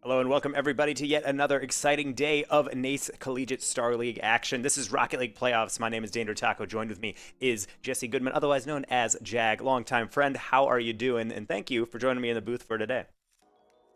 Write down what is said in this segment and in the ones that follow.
Hello and welcome everybody to yet another exciting day of NACE Collegiate Star League action. This is Rocket League Playoffs. My name is Dander Taco. Joined with me is Jesse Goodman, otherwise known as Jag. Longtime friend, how are you doing? And thank you for joining me in the booth for today.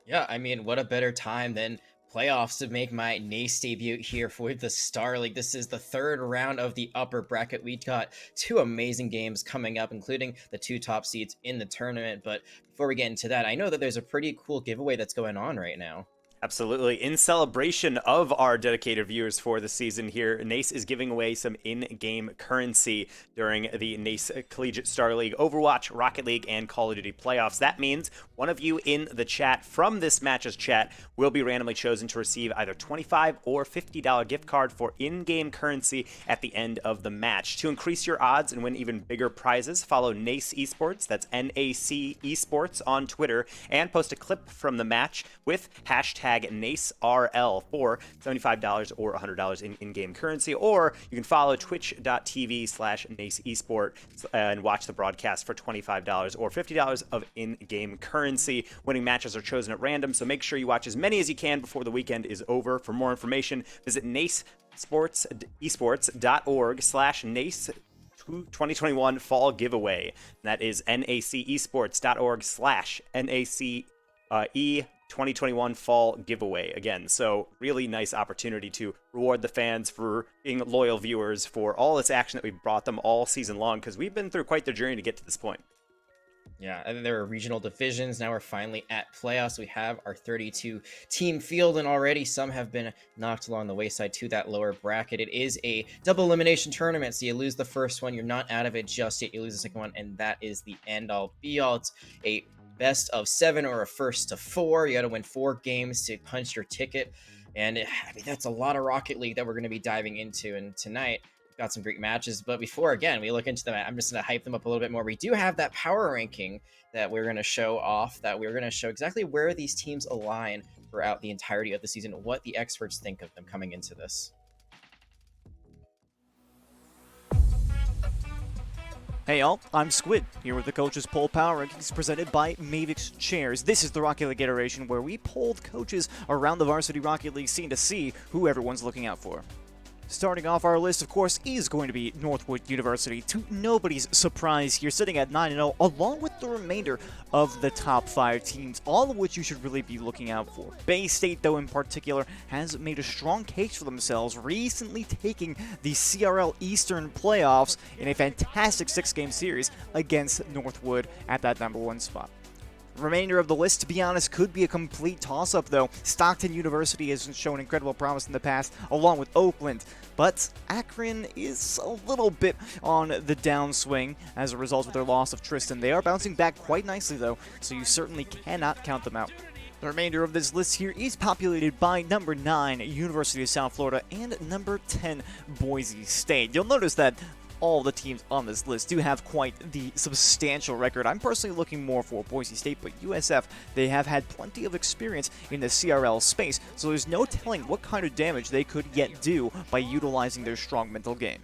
Yeah, I mean, what a better time than playoffs to make my NACE debut here for the Star League. This is the third round of the upper bracket. We got two amazing games coming up, including the two top seeds in the tournament. But before we get into that, I know that there's a pretty cool giveaway that's going on right now. Absolutely. In celebration of our dedicated viewers for the season here, NACE is giving away some in-game currency during the NACE Collegiate Star League Overwatch, Rocket League, and Call of Duty playoffs. That means one of you in the chat from this match's chat will be randomly chosen to receive either $25 or $50 gift card for in-game currency at the end of the match. To increase your odds and win even bigger prizes, follow NACE Esports, that's NACE Esports on Twitter, and post a clip from the match with hashtag NACERL for $75 or $100 in-game currency, or you can follow twitch.tv/NACE Esport and watch the broadcast for $25 or $50 of in-game currency. Winning matches are chosen at random, so make sure you watch as many as you can before the weekend is over. For more information, visit nacesports.org/NACE 2021 fall giveaway. That is naceesports.org/NACE 2021 fall giveaway again. So really nice opportunity to reward the fans for being loyal viewers for all this action that we brought them all season long, because we've been through quite the journey to get to this point. Yeah, and then there are regional divisions. Now we're finally at playoffs. We have our 32 team field, and already some have been knocked along the wayside to that lower bracket. It is a double elimination tournament, so you lose the first one, you're not out of it just yet. You lose the second one, and that is the end all be all. It's a best of 7 or a first to 4. You got to win 4 games to punch your ticket, and I mean that's a lot of Rocket League that we're going to be diving into. And tonight we've got some great matches, but before again we look into them, I'm just going to hype them up a little bit more. We do have that power ranking that we're going to show off, that we're going to show exactly where these teams align throughout the entirety of the season, what the experts think of them coming into this. Hey y'all, I'm Squid, here with the Coaches Poll Power Rankings presented by Mavix Chairs. This is the Rocket League iteration where we polled coaches around the varsity Rocket League scene to see who everyone's looking out for. Starting off our list, of course, is going to be Northwood University, to nobody's surprise here, sitting at 9-0, along with the remainder of the top 5 teams, all of which you should really be looking out for. Bay State, though, in particular, has made a strong case for themselves, recently taking the CRL Eastern playoffs in a fantastic 6-game series against Northwood at that #1 spot. Remainder of the list, to be honest, could be a complete toss-up, though. Stockton University has shown incredible promise in the past, along with Oakland, but Akron is a little bit on the downswing as a result of their loss of Tristan. They are bouncing back quite nicely, though, so you certainly cannot count them out. The remainder of this list here is populated by number 9, University of South Florida, and number 10, Boise State. You'll notice that all the teams on this list do have quite the substantial record. I'm personally looking more for Boise State, but USF, they have had plenty of experience in the CRL space, so there's no telling what kind of damage they could yet do by utilizing their strong mental game.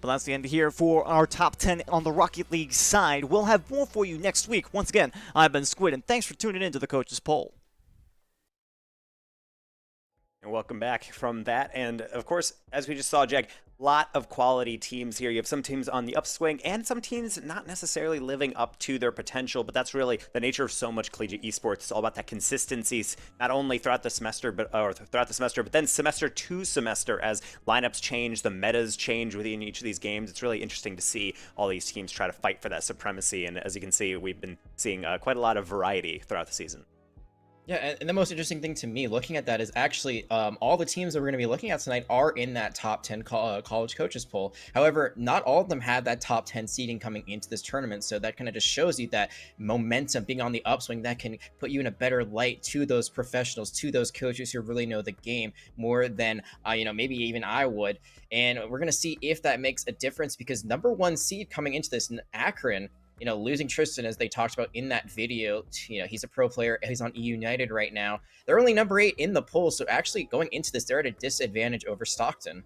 But that's the end here for our top 10 on the Rocket League side. We'll have more for you next week. Once again, I've been Squid, and thanks for tuning in to the Coaches Poll. And welcome back from that. And of course, as we just saw, Jag, a lot of quality teams here. You have some teams on the upswing and some teams not necessarily living up to their potential, but that's really the nature of so much collegiate esports. It's all about that consistency, not only throughout the semester, but then semester to semester as lineups change, the metas change within each of these games. It's really interesting to see all these teams try to fight for that supremacy. And as you can see, we've been seeing quite a lot of variety throughout the season. Yeah, and the most interesting thing to me looking at that is actually all the teams that we're going to be looking at tonight are in that top 10 college coaches poll. However, not all of them had that top 10 seeding coming into this tournament, so that kind of just shows you that momentum being on the upswing that can put you in a better light to those professionals, to those coaches who really know the game more than maybe even I would. And we're going to see if that makes a difference, because #1 seed coming into this, Akron, losing Tristan, as they talked about in that video, he's a pro player. He's on E United right now. They're only number 8 in the poll, so actually going into this, they're at a disadvantage over Stockton.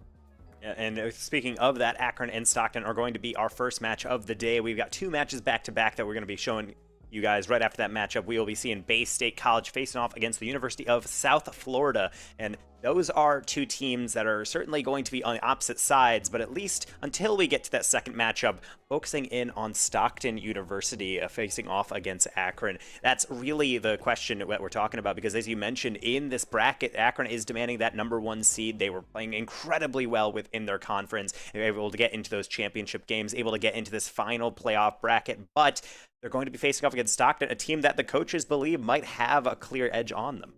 Yeah, and speaking of that, Akron and Stockton are going to be our first match of the day. We've got 2 matches back-to-back that we're going to be showing you guys, right after that matchup, we will be seeing Bay State College facing off against the University of South Florida. And those are two teams that are certainly going to be on the opposite sides, but at least until we get to that second matchup, focusing in on Stockton University facing off against Akron. That's really the question that we're talking about, because as you mentioned, in this bracket, Akron is demanding that #1 seed. They were playing incredibly well within their conference. They were able to get into those championship games, able to get into this final playoff bracket, but they're going to be facing off against Stockton, a team that the coaches believe might have a clear edge on them.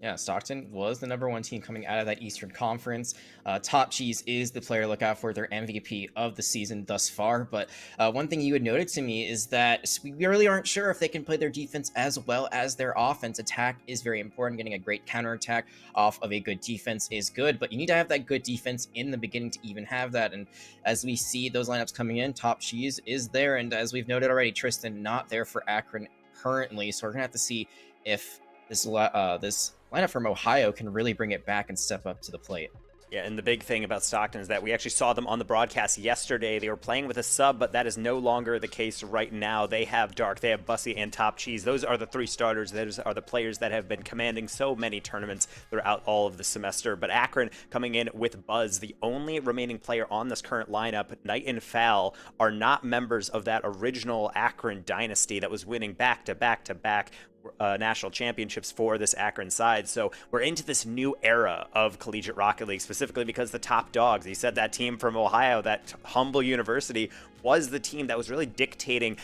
Yeah, Stockton was the #1 team coming out of that Eastern Conference. Top Cheese is the player to look out for, their MVP of the season thus far. But one thing you had noted to me is that we really aren't sure if they can play their defense as well as their offense. Attack is very important. Getting a great counterattack off of a good defense is good, but you need to have that good defense in the beginning to even have that. And as we see those lineups coming in, Top Cheese is there. And as we've noted already, Tristan not there for Akron currently. So we're going to have to see if this lineup from Ohio can really bring it back and step up to the plate. Yeah, and the big thing about Stockton is that we actually saw them on the broadcast yesterday. They were playing with a sub, but that is no longer the case right now. They have Dark, they have Bussy, and Top Cheese. Those are the three starters. Those are the players that have been commanding so many tournaments throughout all of the semester. But Akron coming in with Buzz, the only remaining player on this current lineup. Knight and Fowl are not members of that original Akron dynasty that was winning back-to-back national championships for this Akron side. So we're into this new era of Collegiate Rocket League, specifically because the top dogs, he said that team from Ohio, that humble university, was the team that was really dictating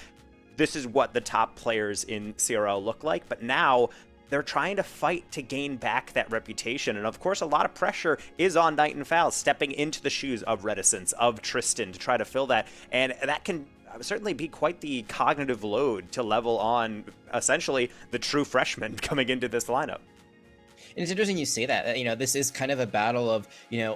this is what the top players in CRL look like. But now they're trying to fight to gain back that reputation. And of course, a lot of pressure is on Knight and Fowl stepping into the shoes of Reticence, of Tristan, to try to fill that. And that can certainly be quite the cognitive load to level on essentially the true freshman coming into this lineup. And it's interesting you say that, this is kind of a battle of,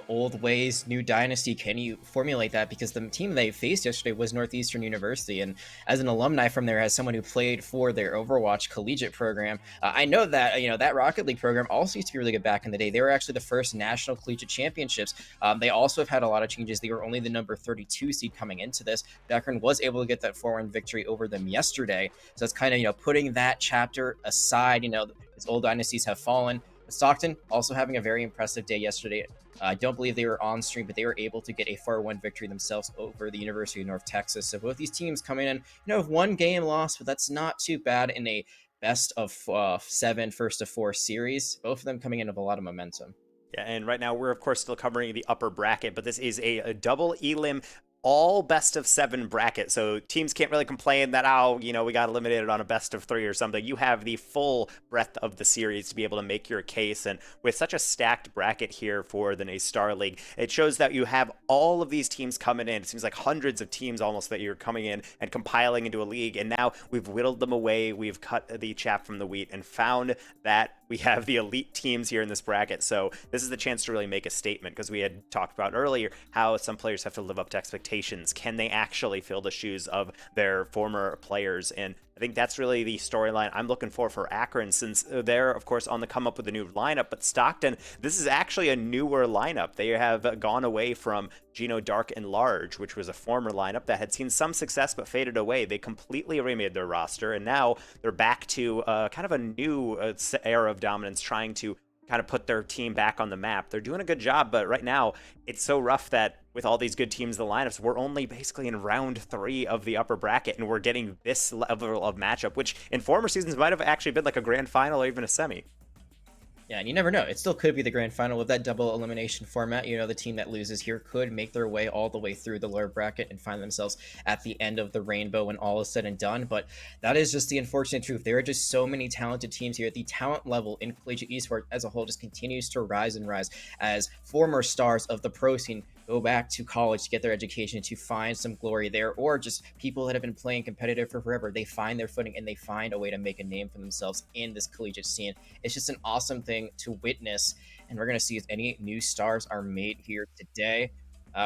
old ways, new dynasty. Can you formulate that? Because the team they faced yesterday was Northeastern University. And as an alumni from there, as someone who played for their Overwatch collegiate program, I know that, that Rocket League program also used to be really good back in the day. They were actually the first national collegiate championships. They also have had a lot of changes. They were only the number 32 seed coming into this. Akron was able to get that 4-1 victory over them yesterday. So it's kind of, putting that chapter aside, these old dynasties have fallen. Stockton also having a very impressive day yesterday. I don't believe they were on stream, but they were able to get a 4-1 victory themselves over the University of North Texas. So both these teams coming in, with one game lost, but that's not too bad in a best of 7, first of 4 series. Both of them coming in with a lot of momentum. Yeah, and right now we're of course still covering the upper bracket, but this is a double elim all best of 7 bracket. So teams can't really complain that, we got eliminated on a best of 3 or something. You have the full breadth of the series to be able to make your case. And with such a stacked bracket here for the NACE Starleague, it shows that you have all of these teams coming in. It seems like hundreds of teams almost that you're coming in and compiling into a league. And now we've whittled them away. We've cut the chaff from the wheat and found that we have the elite teams here in this bracket. So this is the chance to really make a statement, because we had talked about earlier how some players have to live up to expectations. Can they actually fill the shoes of their former players? And I think that's really the storyline I'm looking for Akron, since they're, of course, on the come up with a new lineup. But Stockton, this is actually a newer lineup. They have gone away from Gino Dark and Large, which was a former lineup that had seen some success but faded away. They completely remade their roster, and now they're back to kind of a new era of dominance, trying to kind of put their team back on the map. They're doing a good job, but right now it's so rough that with all these good teams, the lineups, we're only basically in round 3 of the upper bracket, and we're getting this level of matchup, which in former seasons might have actually been like a grand final or even a semi. Yeah, and you never know. It still could be the grand final with that double elimination format. The team that loses here could make their way all the way through the lower bracket and find themselves at the end of the rainbow when all is said and done. But that is just the unfortunate truth. There are just so many talented teams here. The talent level in collegiate esports as a whole just continues to rise and rise as former stars of the pro scene go back to college to get their education, to find some glory there, or just people that have been playing competitive for forever. They find their footing and they find a way to make a name for themselves in this collegiate scene. It's just an awesome thing to witness, and we're going to see if any new stars are made here today.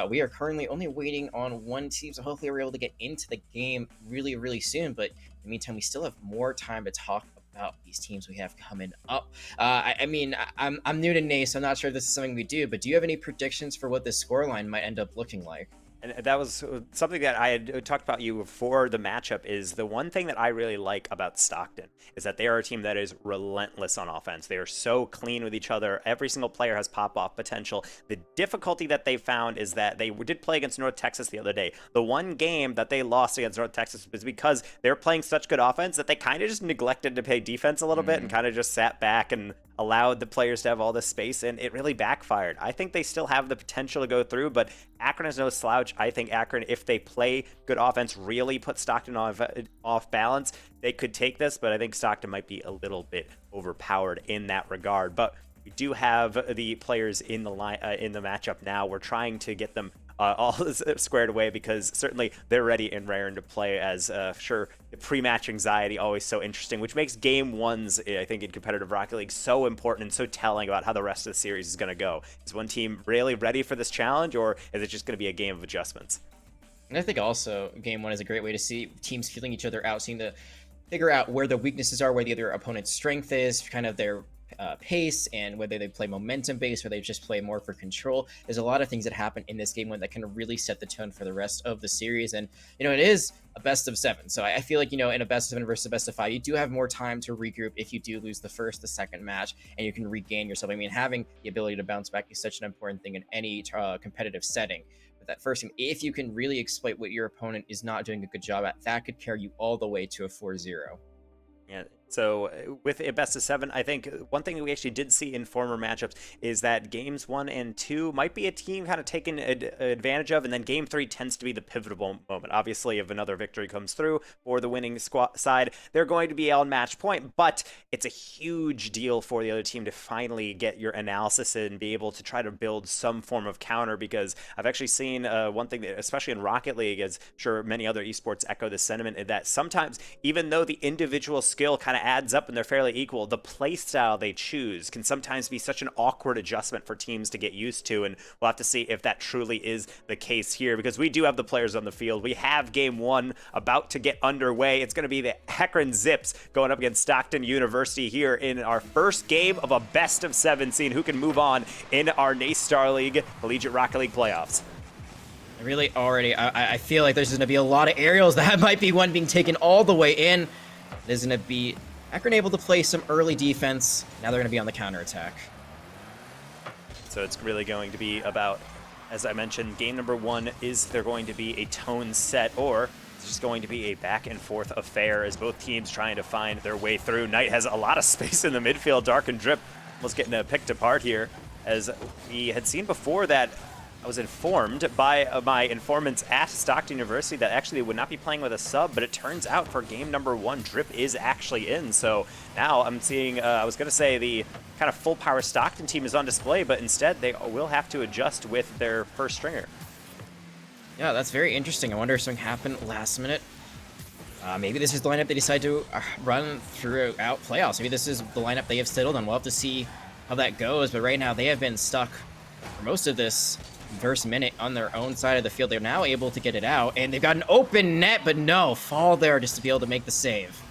We are currently only waiting on one team, so hopefully we're able to get into the game really, really soon. But in the meantime, we still have more time to talk about these teams we have coming up. I'm new to NACE, so I'm not sure if this is something we do, but do you have any predictions for what this scoreline might end up looking like? And that was something that I had talked about you for the matchup. Is the one thing that I really like about Stockton is that they are a team that is relentless on offense. They are so clean with each other. Every single player has pop-off potential. The difficulty that they found is that they did play against North Texas the other day. The one game that they lost against North Texas was because they're playing such good offense that they kind of just neglected to play defense a little bit and kind of just sat back and allowed the players to have all this space, and it really backfired. I think they still have the potential to go through, but Akron is no slouch. I think Akron, if they play good offense, really put Stockton off balance, they could take this, but I think Stockton might be a little bit overpowered in that regard. But we do have the players in the matchup now. We're trying to get them all squared away because certainly they're ready and raring to play. As sure, the pre-match anxiety always so interesting, which makes game ones, I think, in competitive Rocket League so important and so telling about how the rest of the series is going to go. Is one team really ready for this challenge, or is it just going to be a game of adjustments? And I think also game one is a great way to see teams feeling each other out, seeing to figure out where the weaknesses are, where the other opponent's strength is, kind of their pace, and whether they play momentum based or they just play more for control. There's a lot of things that happen in this game one that can really set the tone for the rest of the series. And it is a best of 7, so I feel like in a best of 7 versus a best of 5, you do have more time to regroup if you do lose the second match, and you can regain yourself. I mean, having the ability to bounce back is such an important thing in any competitive setting. But that first game, if you can really exploit what your opponent is not doing a good job at, that could carry you all the way to a 4-0. Yeah. So with a best of 7, I think one thing that we actually did see in former matchups is that games 1 and 2 might be a team kind of taken advantage of, and then game 3 tends to be the pivotal moment. Obviously, if another victory comes through for the winning side, they're going to be on match point, but it's a huge deal for the other team to finally get your analysis in and be able to try to build some form of counter, because I've actually seen one thing that, especially in Rocket League, as sure many other esports echo this sentiment, that sometimes, even though the individual skill kind of adds up and they're fairly equal, the play style they choose can sometimes be such an awkward adjustment for teams to get used to, and we'll have to see if that truly is the case here, because we do have the players on the field. We have game 1 about to get underway. It's going to be the Akron Zips going up against Stockton University here in our first game of a best of 7, seeing who can move on in our NACE Starleague Collegiate Rocket League playoffs. I feel like there's going to be a lot of aerials. That might be one being taken all the way in. There's going to be Akron able to play some early defense. Now they're going to be on the counterattack. So it's really going to be about, as I mentioned, game number 1, is there going to be a tone set, or it's just going to be a back and forth affair as both teams trying to find their way through. Knight has a lot of space in the midfield. Dark and Drip almost getting picked apart here, as we had seen before that I was informed by my informants at Stockton University that actually they would not be playing with a sub, but it turns out for game number 1, Drip is actually in. So now I'm seeing, I was going to say the kind of full power Stockton team is on display, but instead they will have to adjust with their first stringer. Yeah, that's very interesting. I wonder if something happened last minute. Maybe this is the lineup they decide to run throughout playoffs. Maybe this is the lineup they have settled on. We'll have to see how that goes, but right now they have been stuck for most of this first minute on their own side of the field. They're now able to get it out, and they've got an open net, but no, fall there just to be able to make the save.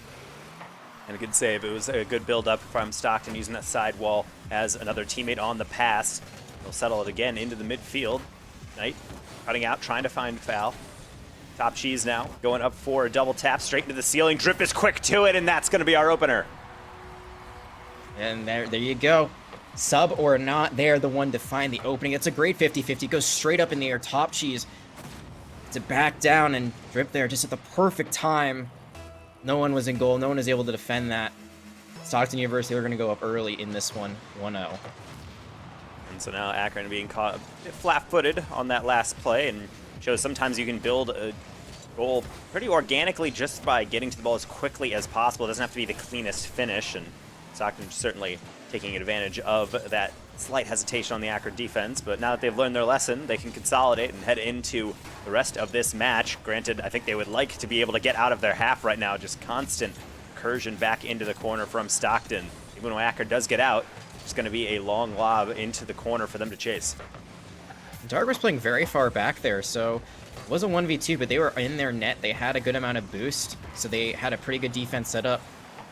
And a good save. It was a good build-up from Stockton using that side wall as another teammate on the pass. They'll settle it again into the midfield. Knight cutting out, trying to find foul. Top cheese now, going up for a double tap, straight into the ceiling. Drip is quick to it, and that's going to be our opener. And there you go. Sub or not, they're the one to find the opening. It's a great 50-50. Goes straight up in the air. Top cheese to back down, and Drip there just at the perfect time. No one was in goal. No one was able to defend that. Stockton University are going to go up early in this one, 1-0. And so now Akron being caught flat-footed on that last play, and shows sometimes you can build a goal pretty organically just by getting to the ball as quickly as possible. It doesn't have to be the cleanest finish, and Stockton certainly taking advantage of that slight hesitation on the Akron defense. But now that they've learned their lesson, they can consolidate and head into the rest of this match. Granted, I think they would like to be able to get out of their half right now. Just constant incursion back into the corner from Stockton. Even when Akron does get out, it's going to be a long lob into the corner for them to chase. Dark was playing very far back there, so it was a 1v2, but they were in their net. They had a good amount of boost, so they had a pretty good defense set up.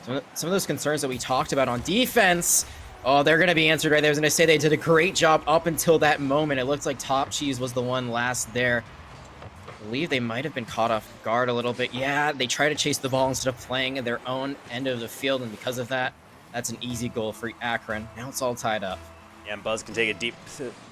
Some of those concerns that we talked about on defense, oh, they're going to be answered right there. I was going to say they did a great job up until that moment. It looks like Top Cheese was the one last there. believe they might have been caught off guard a little bit. Yeah, they try to chase the ball instead of playing in their own end of the field, and because of that, that's an easy goal for Akron. Now it's all tied up. Yeah, and Buzz can take a deep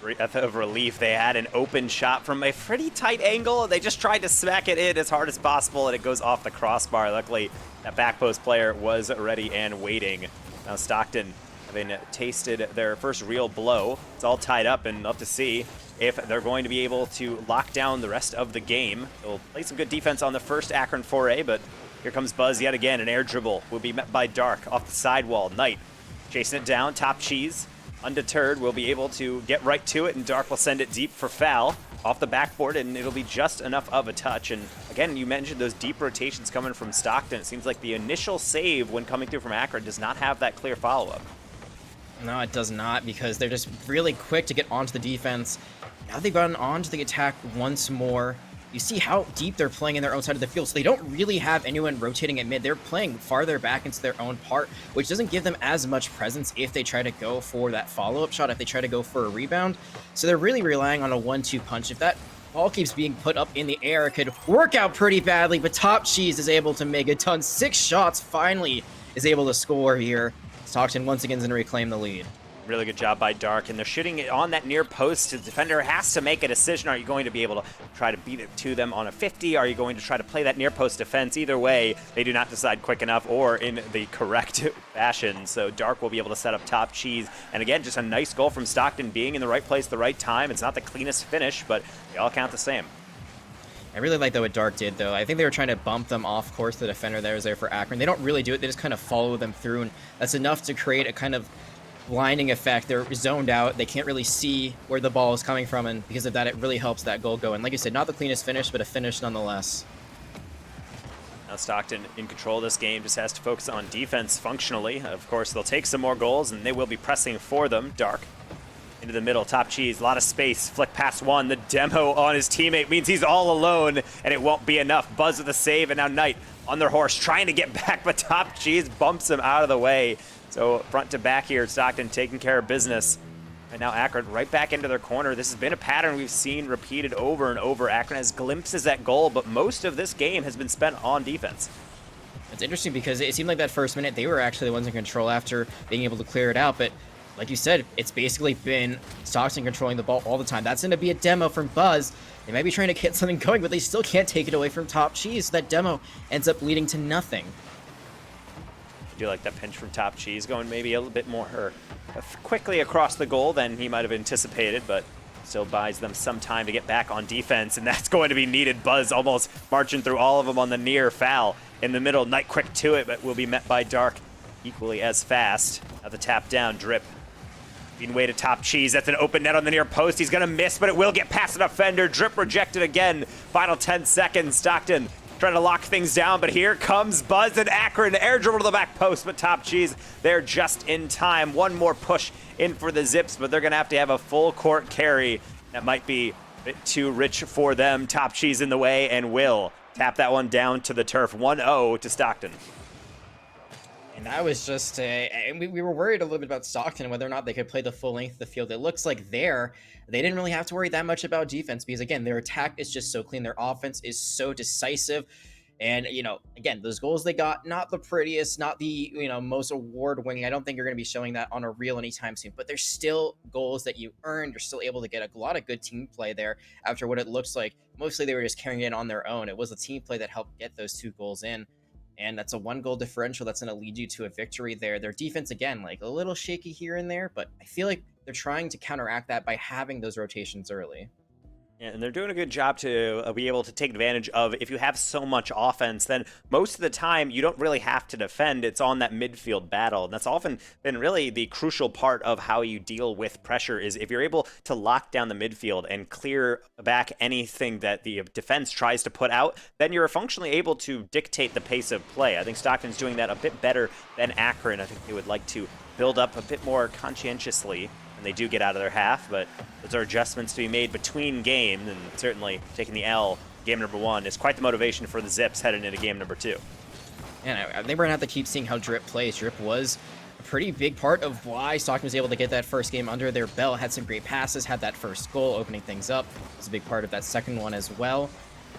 breath of relief. They had an open shot from a pretty tight angle. They just tried to smack it in as hard as possible, and it goes off the crossbar. Luckily, that back post player was ready and waiting. Now Stockton, having tasted their first real blow, it's all tied up, and love to see if they're going to be able to lock down the rest of the game. They'll play some good defense on the first Akron foray, but here comes Buzz yet again. An air dribble will be met by Dark off the sidewall. Knight chasing it down. Top Cheese, undeterred, will be able to get right to it, and Dark will send it deep for foul off the backboard, and it'll be just enough of a touch. And again, you mentioned those deep rotations coming from Stockton. It seems like the initial save when coming through from Akron does not have that clear follow-up. No, it does not, because they're just really quick to get onto the defense. Now they've gotten onto the attack once more. You see how deep they're playing in their own side of the field, so they don't really have anyone rotating at mid. They're playing farther back into their own part, which doesn't give them as much presence if they try to go for that follow-up shot, if they try to go for a rebound. So they're really relying on a 1-2 punch. If that ball keeps being put up in the air, it could work out pretty badly, but Top Cheese is able to make a ton. 6 shots, finally is able to score here. Stockton once again is going to reclaim the lead. Really good job by Dark, and they're shooting it on that near post. The defender has to make a decision. Are you going to be able to try to beat it to them on a 50? Are you going to try to play that near post defense? Either way, they do not decide quick enough or in the correct fashion. So Dark will be able to set up Top Cheese. And again, just a nice goal from Stockton, being in the right place at the right time. It's not the cleanest finish, but they all count the same. I really like that what Dark did, though. I think they were trying to bump them off course. The defender there is there for Akron. They don't really do it. They just kind of follow them through, and that's enough to create a kind of blinding effect. They're zoned out. They can't really see where the ball is coming from, and because of that, it really helps that goal go. And like you said, not the cleanest finish, but a finish nonetheless. Now Stockton in control of this game, just has to focus on defense functionally. Of course, they'll take some more goals, and they will be pressing for them. Dark into the middle. Top Cheese, a lot of space. Flick past one. The demo on his teammate means he's all alone, and it won't be enough. Buzz with the save, and now Knight on their horse trying to get back, but Top Cheese bumps him out of the way. So front to back here, Stockton taking care of business. And now Akron right back into their corner. This has been a pattern we've seen repeated over and over. Akron has glimpses at goal, but most of this game has been spent on defense. It's interesting because it seemed like that first minute they were actually the ones in control after being able to clear it out, but like you said, it's basically been Stockton controlling the ball all the time. That's going to be a demo from Buzz. They might be trying to get something going, but they still can't take it away from Top Cheese. So that demo ends up leading to nothing. I do like that pinch from Top Cheese, going maybe a little bit more quickly across the goal than he might have anticipated, but still buys them some time to get back on defense, and that's going to be needed. Buzz almost marching through all of them on the near foul. In the middle, Knight quick to it, but will be met by Dark equally as fast. Now the tap down, Drip. Being way to Top Cheese. That's an open net on the near post. He's going to miss, but it will get past an offender. Drip rejected again. Final 10 seconds. Stockton trying to lock things down, but here comes Buzz and Akron. Air dribble to the back post, but Top Cheese there just in time. One more push in for the Zips, but they're going to have a full court carry. That might be a bit too rich for them. Top Cheese in the way and will tap that one down to the turf. 1-0 to Stockton. And that was just we were worried a little bit about Stockton, whether or not they could play the full length of the field. It looks like they didn't really have to worry that much about defense because, again, their attack is just so clean. Their offense is so decisive. And, again, those goals they got, not the prettiest, not the, most award-winning. I don't think you're going to be showing that on a reel anytime soon. But they're still goals that you earned. You're still able to get a lot of good team play there after what it looks like. Mostly they were just carrying it on their own. It was the team play that helped get those 2 goals in. And that's a 1-goal differential that's going to lead you to a victory there. Their defense, again, like a little shaky here and there, but I feel like they're trying to counteract that by having those rotations early. Yeah, and they're doing a good job to be able to take advantage of, if you have so much offense, then most of the time you don't really have to defend. It's on that midfield battle. And that's often been really the crucial part of how you deal with pressure, is if you're able to lock down the midfield and clear back anything that the defense tries to put out, then you're functionally able to dictate the pace of play. I think Stockton's doing that a bit better than Akron. I think they would like to build up a bit more conscientiously. They do get out of their half, but those are adjustments to be made between games, and certainly taking the L game number 1 is quite the motivation for the Zips heading into game number 2. And I think we're going to have to keep seeing how Drip plays. Drip was a pretty big part of why Stockton was able to get that first game under their belt, had some great passes, had that first goal opening things up. It was a big part of that second one as well.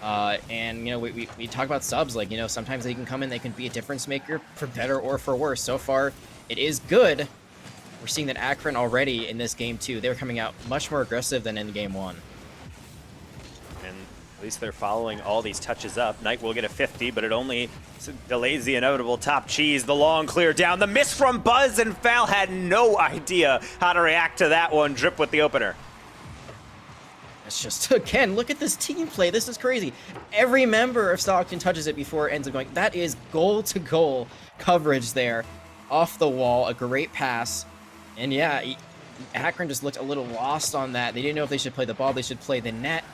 And, you know, we talk about subs, like, you know, sometimes they can come in, they can be a difference maker for better or for worse. So far, it is good. We're seeing that Akron already in this game, too. They were coming out much more aggressive than in game 1. And at least they're following all these touches up. Knight will get a 50, but it only delays the inevitable top cheese. The long clear down. The miss from Buzz, and Fal had no idea how to react to that one. Drip with the opener. It's just, again, look at this team play. This is crazy. Every member of Stockton touches it before it ends up going. That is goal-to-goal coverage there. Off the wall, a great pass. And yeah, Akron just looked a little lost on that. They didn't know if they should play the ball, they should play the net.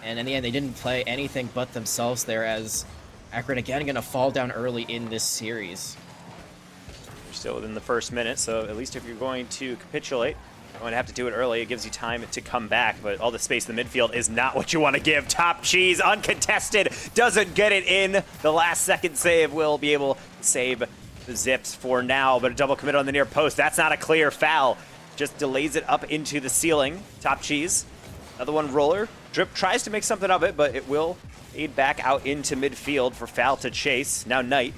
And in the end, they didn't play anything but themselves there, as Akron again going to fall down early in this series. You're still within the first minute, so at least if you're going to capitulate, you're going to have to do it early. It gives you time to come back, but all the space in the midfield is not what you want to give. Top cheese, uncontested, doesn't get it in. The last second save will be able to save the Zips for now, but a double commit on the near post. That's not a clear foul. Just delays it up into the ceiling. Top cheese. Another one roller. Drip tries to make something of it, but it will fade back out into midfield for Fal to chase. Now Knight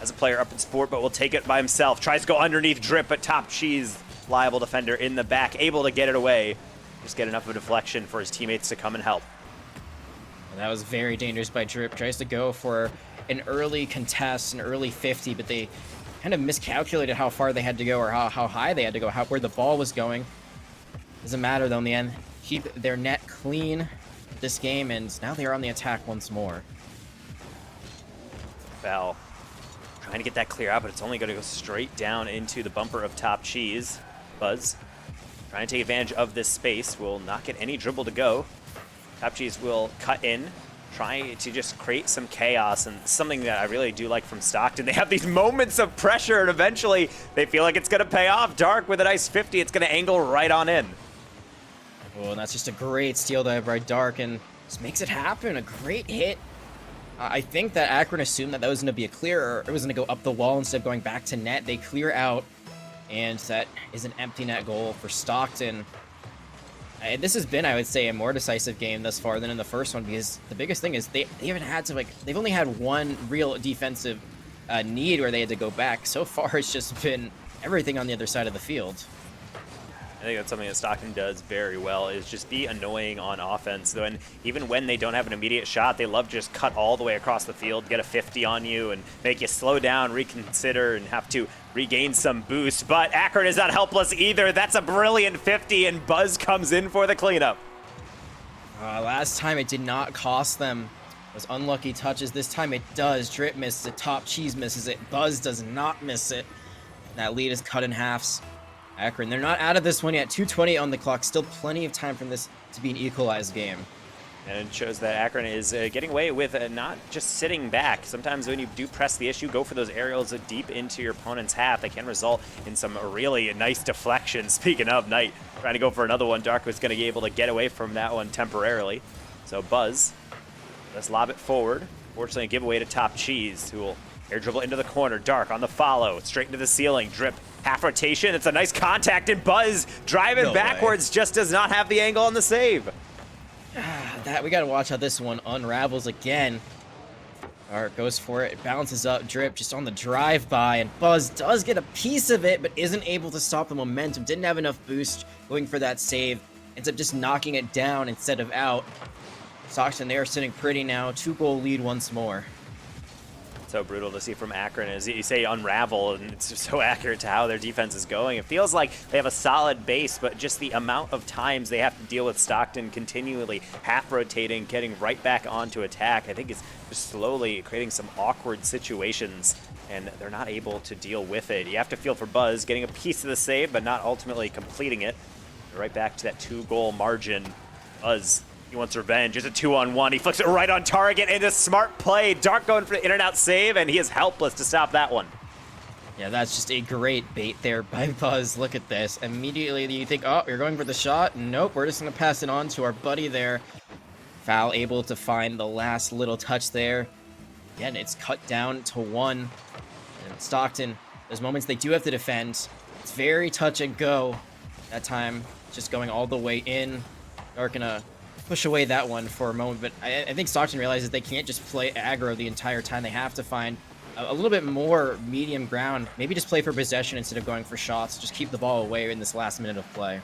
has a player up in support, but will take it by himself. Tries to go underneath Drip, but top cheese, liable defender in the back, able to get it away. Just get enough of a deflection for his teammates to come and help. And that was very dangerous by Drip. Tries to go for an early contest, an early 50, but they kind of miscalculated how far they had to go, or how high they had to go, where the ball was going. Doesn't matter though in the end. Keep their net clean this game, and now they are on the attack once more. Fal trying to get that clear out, but it's only going to go straight down into the bumper of top cheese. Buzz trying to take advantage of this space, will not get any dribble to go. Top cheese will cut in, try to just create some chaos, and something that I really do like from Stockton. They have these moments of pressure, and eventually they feel like it's going to pay off. Dark with a nice 50, it's going to angle right on in. Oh, and that's just a great steal dive by Dark, and just makes it happen. A great hit. I think that Akron assumed that was going to be a clear, or it was going to go up the wall instead of going back to net. They clear out, and that is an empty net goal for Stockton. This has been, I would say, a more decisive game thus far than in the first one, because the biggest thing is they haven't had to, they've only had one real defensive need where they had to go back. So far, it's just been everything on the other side of the field. I think that's something that Stockton does very well, is just be annoying on offense. And even when they don't have an immediate shot, they love just cut all the way across the field, get a 50 on you, and make you slow down, reconsider, and have to regain some boost. But Akron is not helpless either. That's a brilliant 50, and Buzz comes in for the cleanup. Last time it did not cost them those unlucky touches. This time it does. Drip misses it, top cheese misses it, Buzz does not miss it. That lead is cut in halves. Akron, they're not out of this one yet. 2:20 on the clock. Still plenty of time for this to be an equalized game. And it shows that Akron is getting away with not just sitting back. Sometimes when you do press the issue, go for those aerials deep into your opponent's half. They can result in some really nice deflections. Speaking of, Knight trying to go for another one. Dark was going to be able to get away from that one temporarily. So Buzz, let's lob it forward. Fortunately, a giveaway to top cheese, who will air dribble into the corner. Dark on the follow, straight into the ceiling. Drip, half rotation. It's a nice contact, and Buzz driving backwards just does not have the angle on the save. That we got to watch how this one unravels again. Dark goes for it, bounces up. Drip just on the drive-by, and Buzz does get a piece of it, but isn't able to stop the momentum. Didn't have enough boost going for that save. Ends up just knocking it down instead of out. Stockton, they are sitting pretty now. 2-goal lead once more. So brutal to see from Akron, as you say, unravel, and it's just so accurate to how their defense is going. It feels like they have a solid base, but just the amount of times they have to deal with Stockton continually half-rotating, getting right back onto attack, I think is just slowly creating some awkward situations, and they're not able to deal with it. You have to feel for Buzz, getting a piece of the save, but not ultimately completing it. They're right back to that 2-goal margin. Buzz, he wants revenge. It's a 2-on-1. He flicks it right on target, and a smart play. Dark going for the in-and-out save, and he is helpless to stop that one. Yeah, that's just a great bait there by Buzz. Look at this. Immediately you think, oh, you're going for the shot. Nope, we're just going to pass it on to our buddy there. Fal able to find the last little touch there. Again, it's cut down to 1. And Stockton, there's moments they do have to defend. It's very touch and go. That time, just going all the way in. Dark gonna push away that one for a moment, but I think Stockton realizes they can't just play aggro the entire time. They have to find a little bit more medium ground. Maybe just play for possession instead of going for shots. Just keep the ball away in this last minute of play.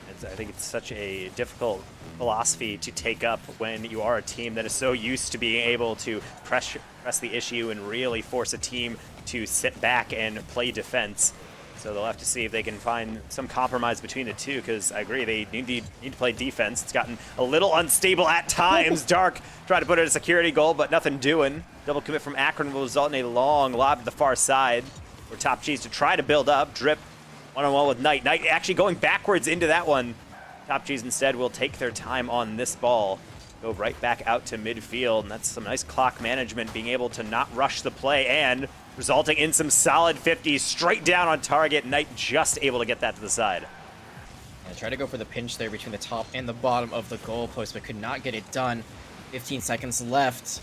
I think it's such a difficult philosophy to take up when you are a team that is so used to being able to press the issue and really force a team to sit back and play defense. So they'll have to see if they can find some compromise between the two, because I agree, they need to play defense. It's gotten a little unstable at times. Dark tried to put in a security goal, but nothing doing. Double commit from Akron will result in a long lob to the far side for Top Cheese to try to build up. Drip one-on-one with Knight. Knight actually going backwards into that one. Top Cheese instead will take their time on this ball. Go right back out to midfield, and that's some nice clock management, being able to not rush the play and resulting in some solid 50s straight down on target. Knight just able to get that to the side. Yeah, try to go for the pinch there between the top and the bottom of the goalpost, but could not get it done. 15 seconds left.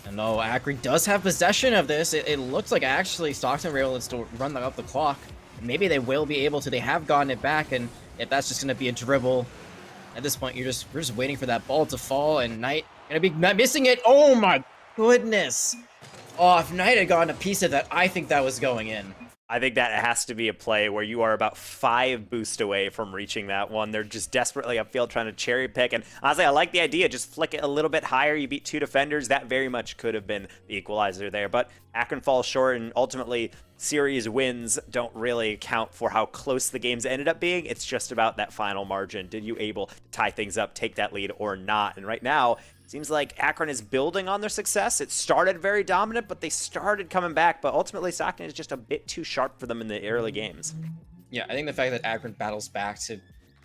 And though Akron does have possession of this, it looks like actually Stockton were able to run up the clock. Maybe they will be able to. They have gotten it back, and if that's just going to be a dribble, at this point, we're just waiting for that ball to fall, and Knight going to be missing it. Oh my goodness. Oh, if Knight had gotten a piece of that, I think that was going in. I think that has to be a play where you are about 5 boosts away from reaching that one. They're just desperately upfield trying to cherry pick. And honestly, I like the idea. Just flick it a little bit higher. You beat 2 defenders. That very much could have been the equalizer there. But Akron falls short, and ultimately, series wins don't really count for how close the games ended up being. It's just about that final margin. Did you able to tie things up, take that lead, or not? And right now, seems like Akron is building on their success. It started very dominant, but they started coming back. But ultimately, Stockton is just a bit too sharp for them in the early games. Yeah, I think the fact that Akron battles back to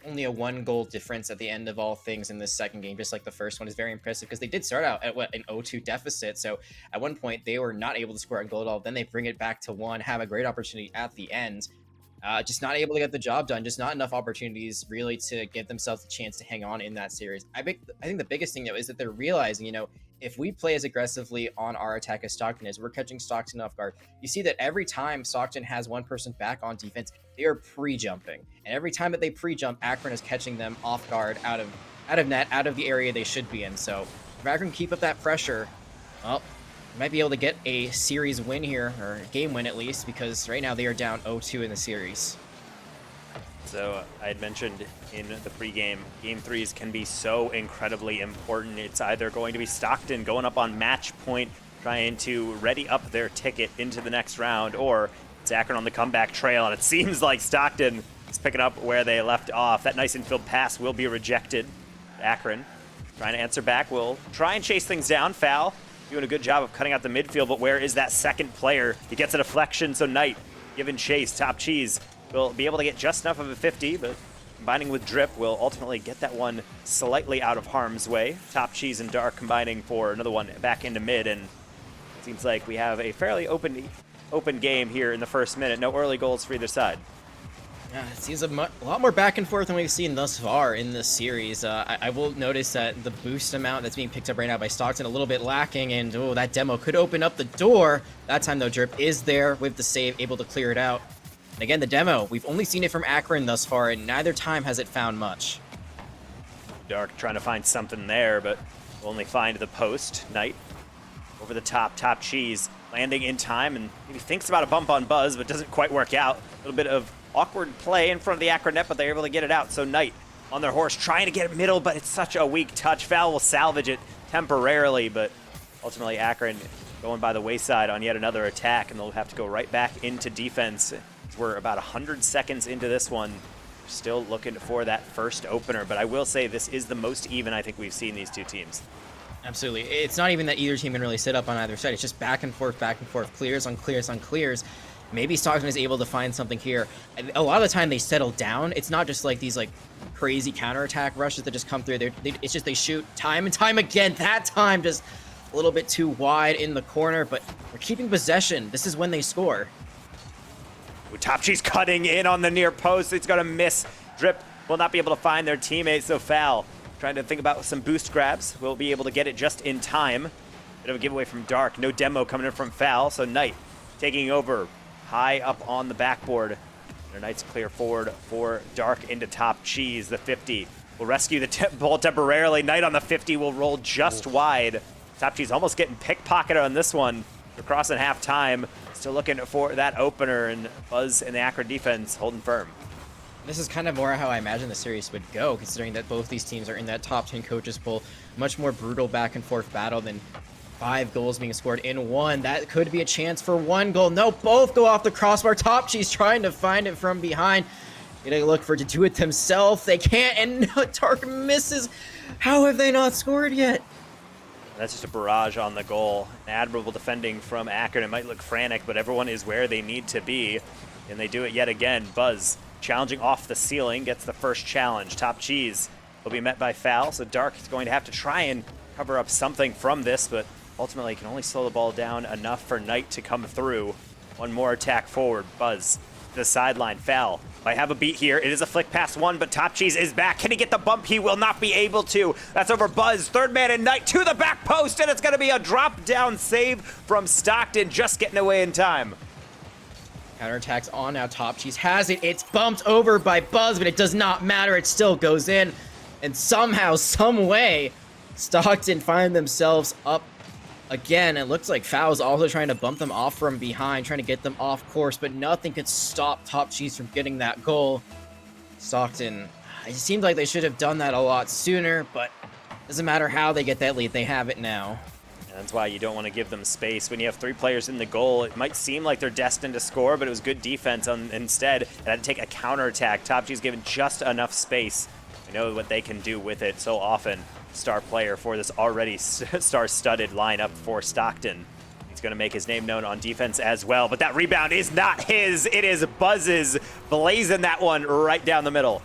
only a 1-goal difference at the end of all things in this second game, just like the first one, is very impressive, because they did start out at an 0-2 deficit. So at one point, they were not able to score a goal at all. Then they bring it back to 1, have a great opportunity at the end. Just not able to get the job done. Just not enough opportunities really to give themselves a chance to hang on in that series. I think the biggest thing, though, is that they're realizing, if we play as aggressively on our attack as Stockton is, we're catching Stockton off guard. You see that every time Stockton has one person back on defense, they are pre-jumping. And every time that they pre-jump, Akron is catching them off guard, out of net, out of the area they should be in. So if Akron can keep up that pressure, well, might be able to get a series win here, or a game win at least, because right now they are down 0-2 in the series. So I had mentioned in the pregame, Game 3s can be so incredibly important. It's either going to be Stockton going up on match point, trying to ready up their ticket into the next round, or it's Akron on the comeback trail, and it seems like Stockton is picking up where they left off. That nice infield pass will be rejected. Akron trying to answer back, will try and chase things down. Foul. Doing a good job of cutting out the midfield, but where is that second player? He gets a deflection, so Knight giving chase. Top Cheese will be able to get just enough of a 50, but combining with Drip will ultimately get that one slightly out of harm's way. Top Cheese and Dark combining for another one back into mid, and it seems like we have a fairly open game here in the first minute. No early goals for either side. Yeah, it seems a lot more back and forth than we've seen thus far in this series. I will notice that the boost amount that's being picked up right now by Stockton a little bit lacking, and that demo could open up the door. That time, though, Drip is there with the save, able to clear it out. And again, the demo, we've only seen it from Akron thus far, and neither time has it found much. Dark trying to find something there, but will only find the post. Knight over the top. Top Cheese landing in time, and maybe thinks about a bump on Buzz, but doesn't quite work out. A little bit of awkward play in front of the Akron net, but they're able to get it out. So Knight on their horse trying to get it middle, but it's such a weak touch. Foul will salvage it temporarily, but ultimately Akron going by the wayside on yet another attack, and they'll have to go right back into defense. We're about 100 seconds into this one. Still looking for that first opener, but I will say this is the most even I think we've seen these two teams. Absolutely. It's not even that either team can really sit up on either side. It's just back and forth, clears on clears on clears. Maybe Stockton is able to find something here. A lot of the time they settle down. It's not just like these crazy counterattack rushes that just come through. It's just they shoot time and time again. That time just a little bit too wide in the corner, but they're keeping possession. This is when they score. Top Cheese cutting in on the near post. It's going to miss. Drip will not be able to find their teammates, so Foul trying to think about some boost grabs. Will be able to get it just in time. Bit of a giveaway from Dark. No demo coming in from Foul, so Knight taking over high up on the backboard. Their Knight's clear forward for Dark into Top Cheese. The 50 will rescue the ball temporarily. Knight on the 50 will roll just wide. Top G's almost getting pickpocketed on this one. They're crossing half-time. Still looking for that opener, and Buzz in the Akron defense holding firm. This is kind of more how I imagine the series would go, considering that both these teams are in that top 10 coaches poll. Much more brutal back-and-forth battle than 5 goals being scored in one. That could be a chance for 1 goal. No, both go off the crossbar. Top G's trying to find it from behind. Gonna look for to do it themselves. They can't, and Dark misses. How have they not scored yet? That's just a barrage on the goal. Admirable defending from Akron. It might look frantic, but everyone is where they need to be, and they do it yet again. Buzz challenging off the ceiling, gets the first challenge. Top Cheese will be met by foul, so Dark is going to have to try and cover up something from this, but ultimately can only slow the ball down enough for Knight to come through. One more attack forward. Buzz to the sideline. Foul. Might have a beat here. It is a flick past one, but Top Cheese is back. Can he get the bump? He will not be able to. That's over Buzz. Third man and Knight to the back post, and it's going to be a drop-down save from Stockton, just getting away in time. Counterattacks on now. Top Cheese has it. It's bumped over by Buzz, but it does not matter. It still goes in. And somehow, some way, Stockton find themselves up again. It looks like Foul's also trying to bump them off from behind, trying to get them off course, but nothing could stop Top Cheese from getting that goal. Stockton, it seemed like they should have done that a lot sooner, but doesn't matter how they get that lead. They have it now. And that's why you don't want to give them space. When you have 3 players in the goal, it might seem like they're destined to score, but it was good defense instead. It had to take a counterattack. Top G's given just enough space. We know what they can do with it so often. Star player for this already star-studded lineup for Stockton. He's going to make his name known on defense as well, but that rebound is not his. It is Buzz's, blazing that one right down the middle.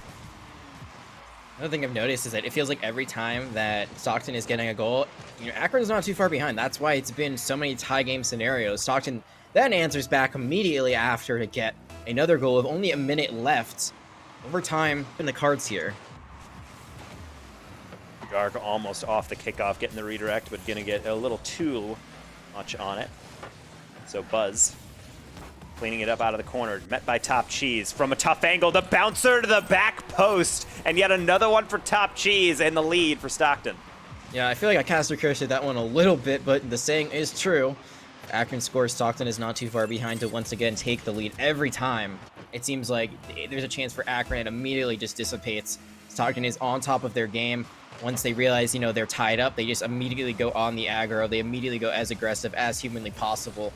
Another thing I've noticed is that it feels like every time that Stockton is getting a goal, Akron's not too far behind. That's why it's been so many tie game scenarios. Stockton then answers back immediately after to get another goal with only a minute left. Overtime in the cards here. Dark almost off the kickoff, getting the redirect, but gonna get a little too much on it. So Buzz cleaning it up out of the corner, met by Top Cheese from a tough angle. The bouncer to the back post, and yet another one for Top Cheese, and the lead for Stockton. Yeah, I feel like I caster cursed that one a little bit, but the saying is true. Akron scores, Stockton is not too far behind to once again take the lead every time. It seems like there's a chance for Akron, it immediately just dissipates. Stockton is on top of their game. Once they realize, they're tied up, they just immediately go on the aggro. They immediately go as aggressive as humanly possible.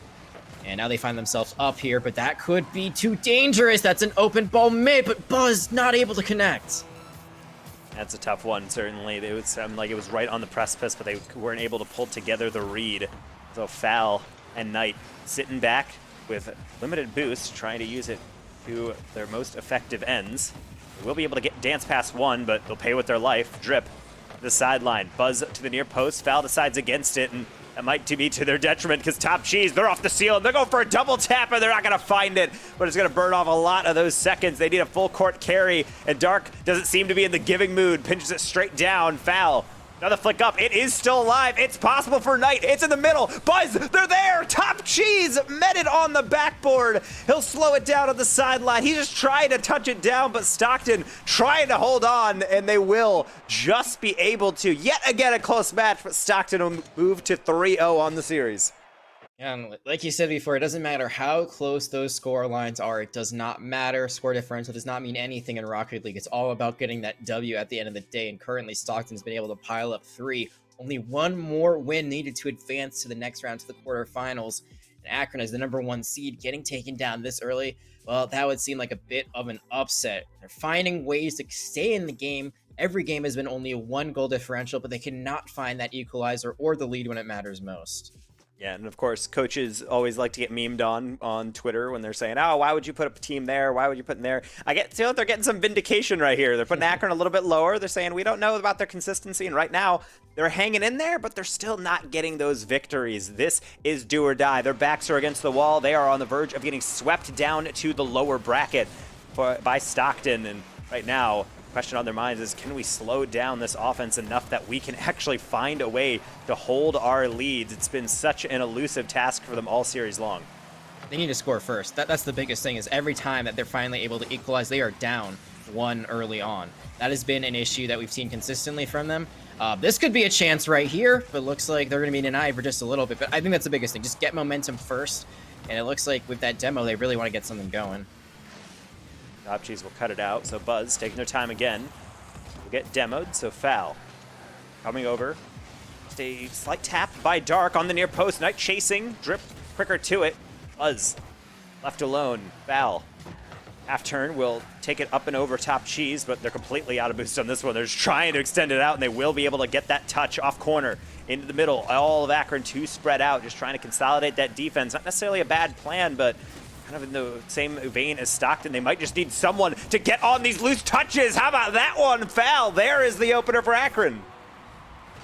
And now they find themselves up here, but that could be too dangerous. That's an open ball mid, but Buzz not able to connect. That's a tough one, certainly. It would sound like it was right on the precipice, but they weren't able to pull together the read. So Foul and Knight sitting back with limited boost, trying to use it to their most effective ends. They will be able to dance past one, but they'll pay with their life. Drip to the sideline. Buzz to the near post. Foul decides against it, and that might be to their detriment because Top Cheese, they're off the ceiling. They're going for a double tap, and they're not going to find it, but it's going to burn off a lot of those seconds. They need a full court carry, and Dark doesn't seem to be in the giving mood. Pinches it straight down. Foul. Another flick up. It is still alive. It's possible for Knight. It's in the middle. Buzz, they're there. Top Cheese met it on the backboard. He'll slow it down on the sideline. He's just trying to touch it down, but Stockton trying to hold on, and they will just be able to. Yet again, a close match, but Stockton will move to 3-0 on the series. Yeah, and like you said before, it doesn't matter how close those score lines are. It does not matter. Score differential does not mean anything in Rocket League. It's all about getting that W at the end of the day, and currently Stockton's been able to pile up 3. Only one more win needed to advance to the next round, to the quarterfinals. And Akron as the #1 seed, getting taken down this early, well, that would seem like a bit of an upset. They're finding ways to stay in the game. Every game has been only a 1-goal differential, but they cannot find that equalizer or the lead when it matters most. Yeah, and of course, coaches always like to get memed on Twitter when they're saying, oh, why would you put a team there? Why would you put in there? They're getting some vindication right here. They're putting Akron a little bit lower. They're saying, we don't know about their consistency. And right now, they're hanging in there, but they're still not getting those victories. This is do or die. Their backs are against the wall. They are on the verge of getting swept down to the lower bracket by Stockton. And right now, question on their minds is, can we slow down this offense enough that we can actually find a way to hold our leads? It's been such an elusive task for them all series long. They need to score first. That's the biggest thing, is every time that they're finally able to equalize, they are down won early on. That has been an issue that we've seen consistently from them. This could be a chance right here, but looks like they're going to be denied for just a little bit. But I think that's the biggest thing. Just get momentum first. And it looks like with that demo, they really want to get something going. Top Cheese will cut it out, so Buzz taking their time again. Will get demoed, so foul. Coming over. Just a slight tap by Dark on the near post. Knight chasing. Drip quicker to it. Buzz left alone. Foul. Half turn will take it up and over Top Cheese, but they're completely out of boost on this one. They're just trying to extend it out, and they will be able to get that touch off corner into the middle. All of Akron too spread out, just trying to consolidate that defense. Not necessarily a bad plan, but kind of in the same vein as Stockton. They might just need someone to get on these loose touches. How about that one? Foul. There is the opener for Akron.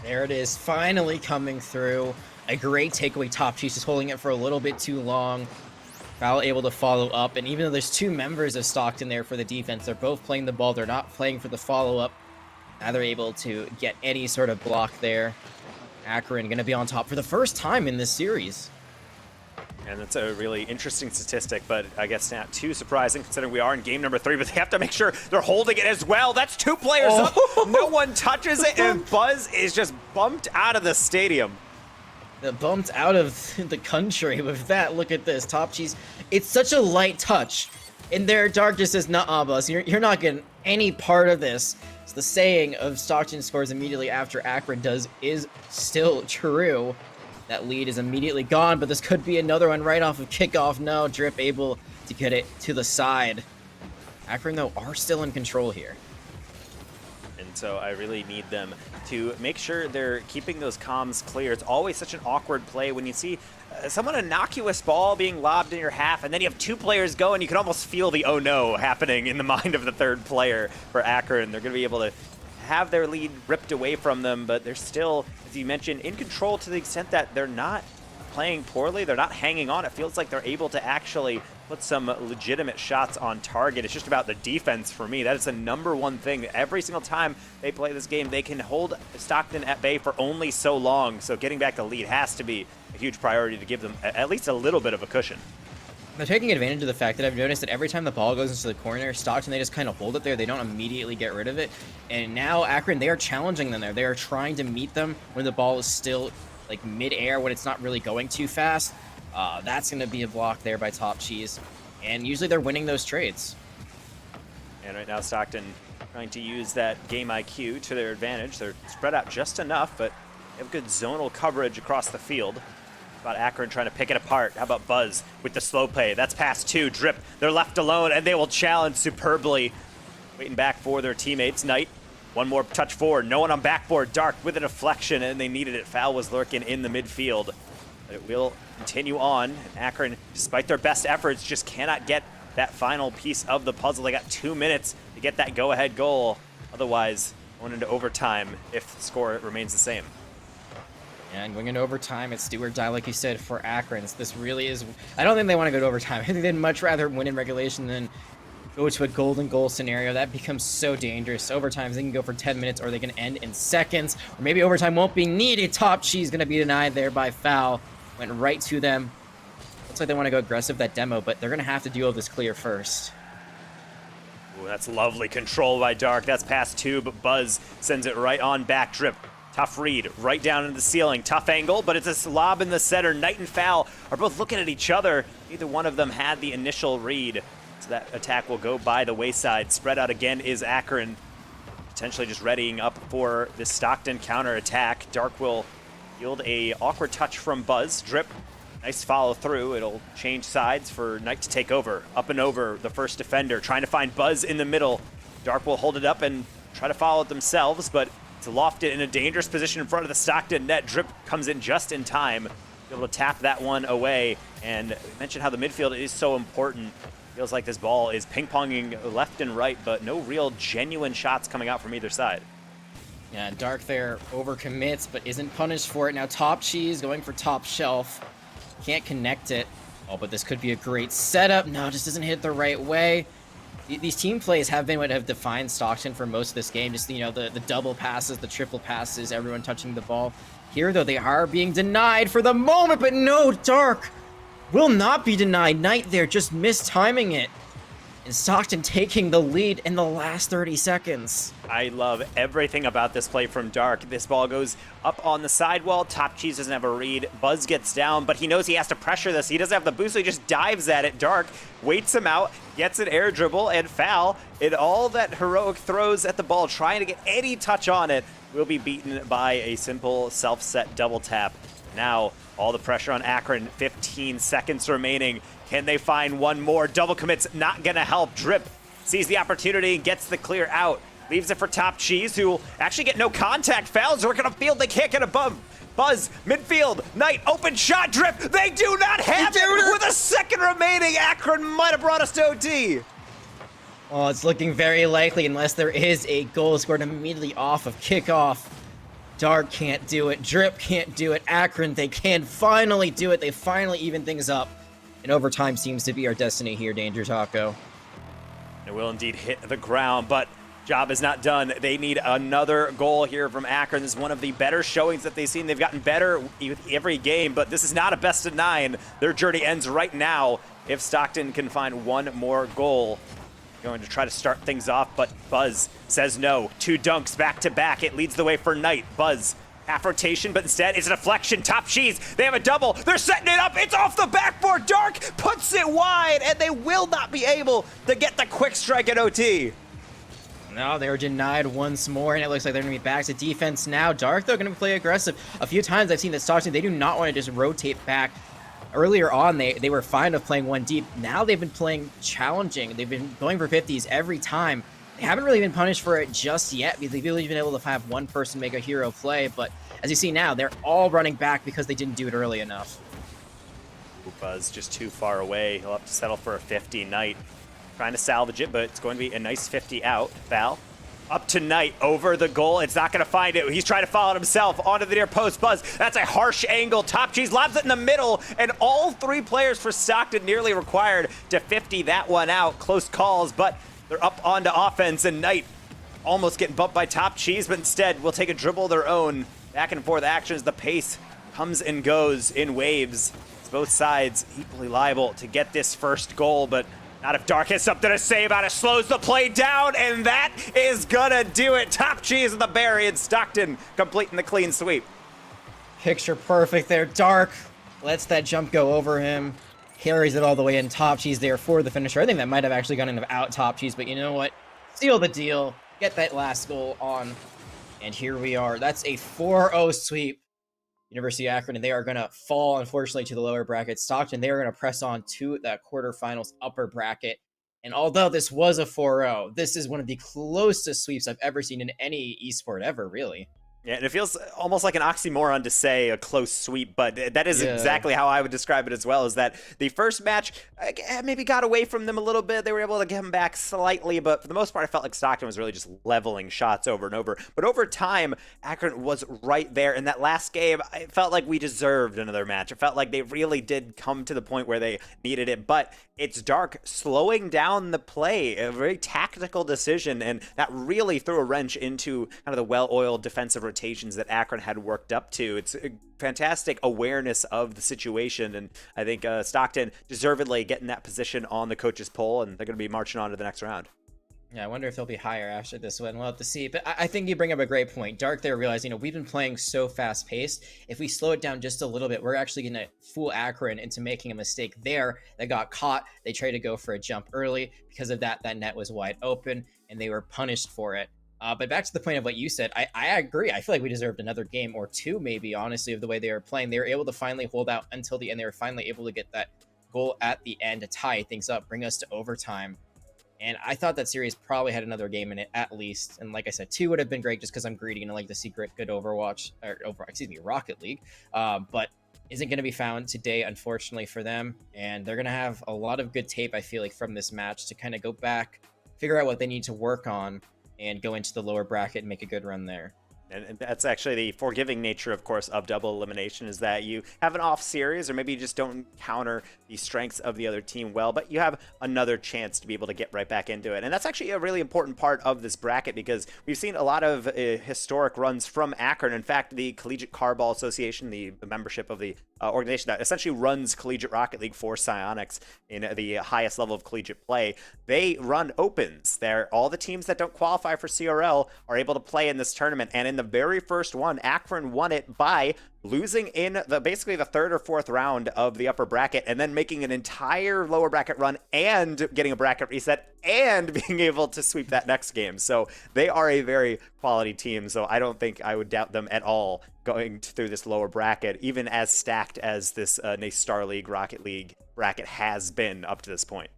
There it is, finally coming through. A great takeaway. Top Cheese is holding it for a little bit too long. Foul able to follow up, and even though there's two members of Stockton there for the defense, they're both playing the ball. They're not playing for the follow-up. Now they're able to get any sort of block there. Akron going to be on top for the first time in this series. And that's a really interesting statistic, but I guess not too surprising considering we are in game number 3, but they have to make sure they're holding it as well. That's 2 players up. No one touches it, and Buzz is just bumped out of the stadium. Bumped out of the country with that. Look at this. Top Cheese. It's such a light touch. And there, Dark just says, nuh-uh, Buzz. You're not getting any part of this. So the saying of Stockton scores immediately after Akron does is still true. That lead is immediately gone, but this could be another one right off of kickoff. No, Drip able to get it to the side. Akron, though, are still in control here. And so I really need them to make sure they're keeping those comms clear. It's always such an awkward play when you see somewhat innocuous ball being lobbed in your half, and then you have 2 players go, and you can almost feel the oh no happening in the mind of the 3rd player for Akron. They're going to be able to have their lead ripped away from them, but they're still, as you mentioned, in control to the extent that they're not playing poorly. They're not hanging on. It feels like they're able to actually put some legitimate shots on target. It's just about the defense for me. That is the #1 thing. Every single time they play this game, they can hold Stockton at bay for only so long. So getting back the lead has to be a huge priority to give them at least a little bit of a cushion. They're taking advantage of the fact that I've noticed that every time the ball goes into the corner, Stockton, they just kind of hold it there. They don't immediately get rid of it. And now Akron, they are challenging them there. They are trying to meet them when the ball is still like mid-air, when it's not really going too fast. That's going to be a block there by Top Cheese. And usually they're winning those trades. And right now Stockton trying to use that game IQ to their advantage. They're spread out just enough, but they have good zonal coverage across the field. About Akron trying to pick it apart. How about Buzz with the slow play? That's pass 2. Drip. They're left alone, and they will challenge superbly. Waiting back for their teammates. Knight. One more touch forward. No one on backboard. Dark with a deflection, and they needed it. Foul was lurking in the midfield. But it will continue on. And Akron, despite their best efforts, just cannot get that final piece of the puzzle. They got 2 minutes to get that go-ahead goal. Otherwise, going into overtime if the score remains the same. And going into overtime, it's do or die, like you said, for Akron. This really is... I don't think they want to go to overtime. I think they'd much rather win in regulation than go to a golden goal scenario. That becomes so dangerous. Overtime, they can go for 10 minutes, or they can end in seconds. Or maybe overtime won't be needed. Top Cheese going to be denied there by foul. Went right to them. Looks like they want to go aggressive that demo, but they're going to have to deal with this clear first. Ooh, that's lovely control by Dark. That's pass 2, but Buzz sends it right on back. Drip. Tough read, right down into the ceiling. Tough angle, but it's a lob in the center. Knight and Foul are both looking at each other. Neither one of them had the initial read, so that attack will go by the wayside. Spread out again is Akron, potentially just readying up for this Stockton counter attack. Dark will yield a awkward touch from Buzz. Drip, nice follow through. It'll change sides for Knight to take over. Up and over the first defender, trying to find Buzz in the middle. Dark will hold it up and try to follow it themselves, but it's lofted in a dangerous position in front of the Stockton net. Drip comes in just in time, able to tap that one away. And we mentioned how the midfield is so important. Feels like this ball is ping-ponging left and right, but no real genuine shots coming out from either side. Yeah, Dark there overcommits, but isn't punished for it. Now Top Cheese going for top shelf. Can't connect it. Oh, but this could be a great setup. No, just doesn't hit the right way. These team plays have been what have defined Stockton for most of this game. Just, you know, the double passes, the triple passes, everyone touching the ball. Here, though, they are being denied for the moment, but no, Dark will not be denied. Knight there just mistiming it. and Stockton taking the lead in the last 30 seconds. I love everything about this play from Dark. This ball goes up on the sidewall. Top Cheese doesn't have a read. Buzz gets down, but he knows he has to pressure this. He doesn't have the boost, so he just dives at it. Dark waits him out, gets an air dribble, and foul. And all that heroic throws at the ball, trying to get any touch on it, will be beaten by a simple self-set double tap. Now, all the pressure on Akron. 15 seconds remaining. Can they find one more? Double commit's not going to help. Drip sees the opportunity and gets the clear out. Leaves it for Top Cheese, who will actually get no contact. Fouls work on a field. They can't get above. Buzz, midfield, Knight, open shot, Drip. They do not have it with a second remaining. Akron might have brought us to OT. Well, it's looking very likely unless there is a goal scored immediately off of kickoff. Dark can't do it. Drip can't do it. Akron, they can finally do it. They finally even things up. And overtime seems to be our destiny here, Danger Taco. It will indeed hit the ground, but job is not done. They need another goal here from Akron. This is one of the better showings that they've seen. They've gotten better with every game, but this is not a best of 9. Their journey ends right now if Stockton can find one more goal. Going to try to start things off, but Buzz says no. 2 dunks back to back. It leads the way for Knight. Buzz, half rotation, but instead it's a deflection. Top Cheese, they have a double. They're setting it up. It's off the backboard. Dark puts it wide, and they will not be able to get the quick strike at OT. No, they were denied once more, and it looks like they're going to be back to defense now. Dark, though, going to play aggressive. A few times I've seen that Stockton, they do not want to just rotate back. Earlier on, they were fine with playing 1 deep. Now they've been playing challenging. They've been going for 50s every time. They haven't really been punished for it just yet because they've really been able to have one person make a hero play. But as you see now, they're all running back because they didn't do it early enough. Buzz just too far away. He'll have to settle for a 50. Knight trying to salvage it, but it's going to be a nice 50 out. Foul. Up to Knight, over the goal. It's not going to find it. He's trying to follow it himself onto the near post. Buzz, that's a harsh angle. Top Cheese lobs it in the middle, and all 3 players for Stockton nearly required to 50 that one out. Close calls, but they're up onto offense, and Knight almost getting bumped by Top Cheese, but instead will take a dribble of their own. Back and forth actions. The pace comes and goes in waves. It's both sides equally liable to get this first goal, but not if Dark has something to say about it. Slows the play down, and that is gonna do it. Top Cheese in the bury, and Stockton completing the clean sweep. Picture perfect there. Dark lets that jump go over him. Carries it all the way in. Top Cheese there for the finisher. I think that might have actually gone into out Top Cheese, but you know what? Seal the deal. Get that last goal on. And here we are. That's a 4-0 sweep. University of Akron, and they are going to fall, unfortunately, to the lower bracket. Stockton, they are going to press on to that quarterfinals upper bracket. And although this was a 4-0, this is one of the closest sweeps I've ever seen in any esport ever, really. Yeah, and it feels almost like an oxymoron to say a close sweep, but that is exactly how I would describe it as well, is that the first match maybe got away from them a little bit. They were able to get them back slightly, but for the most part, I felt like Stockton was really just leveling shots over and over. But over time, Akron was right there. In that last game, I felt like we deserved another match. It felt like they really did come to the point where they needed it, but it's Dark slowing down the play, a very tactical decision, and that really threw a wrench into kind of the well-oiled defensive rotations that Akron had worked up to. It's a fantastic awareness of the situation, and I think Stockton deservedly getting that position on the coach's poll, and they're going to be marching on to the next round. Yeah, I wonder if they'll be higher after this one. We'll have to see. But I think you bring up a great point. Dark there realized, we've been playing so fast-paced. If we slow it down just a little bit, we're actually going to fool Akron into making a mistake there. They got caught. They tried to go for a jump early. Because of that, that net was wide open, and they were punished for it. But back to the point of what you said, I agree. I feel like we deserved another game or 2, maybe, honestly, of the way they were playing. They were able to finally hold out until the end. They were finally able to get that goal at the end to tie things up, bring us to overtime. And I thought that series probably had another game in it at least. And like I said, 2 would have been great just because I'm greedy and I like to see good Overwatch, Rocket League. But isn't going to be found today, unfortunately, for them. And they're going to have a lot of good tape, I feel like, from this match to kind of go back, figure out what they need to work on, and go into the lower bracket and make a good run there. And that's actually the forgiving nature, of course, of double elimination, is that you have an off series, or maybe you just don't counter the strengths of the other team well, but you have another chance to be able to get right back into it. And that's actually a really important part of this bracket, because we've seen a lot of historic runs from Akron. In fact, the Collegiate Carball Association, the membership of the organization that essentially runs Collegiate Rocket League for Psionics in the highest level of collegiate play, they run opens. All the teams that don't qualify for CRL are able to play in this tournament. And in the very first one, Akron won it by losing in basically the third or fourth round of the upper bracket, and then making an entire lower bracket run and getting a bracket reset and being able to sweep that next game. So they are a very quality team. So I don't think I would doubt them at all going through this lower bracket, even as stacked as this NACE Starleague Rocket League bracket has been up to this point.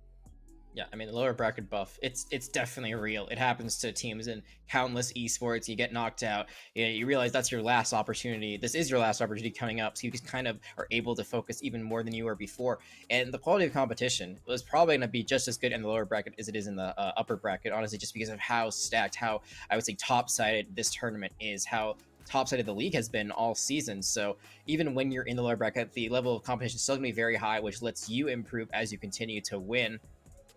Yeah, I mean, the lower bracket buff, it's definitely real. It happens to teams in countless esports. You get knocked out, you realize that's your last opportunity. This is your last opportunity coming up, so you just kind of are able to focus even more than you were before. And the quality of competition was probably going to be just as good in the lower bracket as it is in the upper bracket, honestly, just because of how stacked, how, I would say, top-sided this tournament is, how top-sided the league has been all season. So even when you're in the lower bracket, the level of competition is still going to be very high, which lets you improve as you continue to win.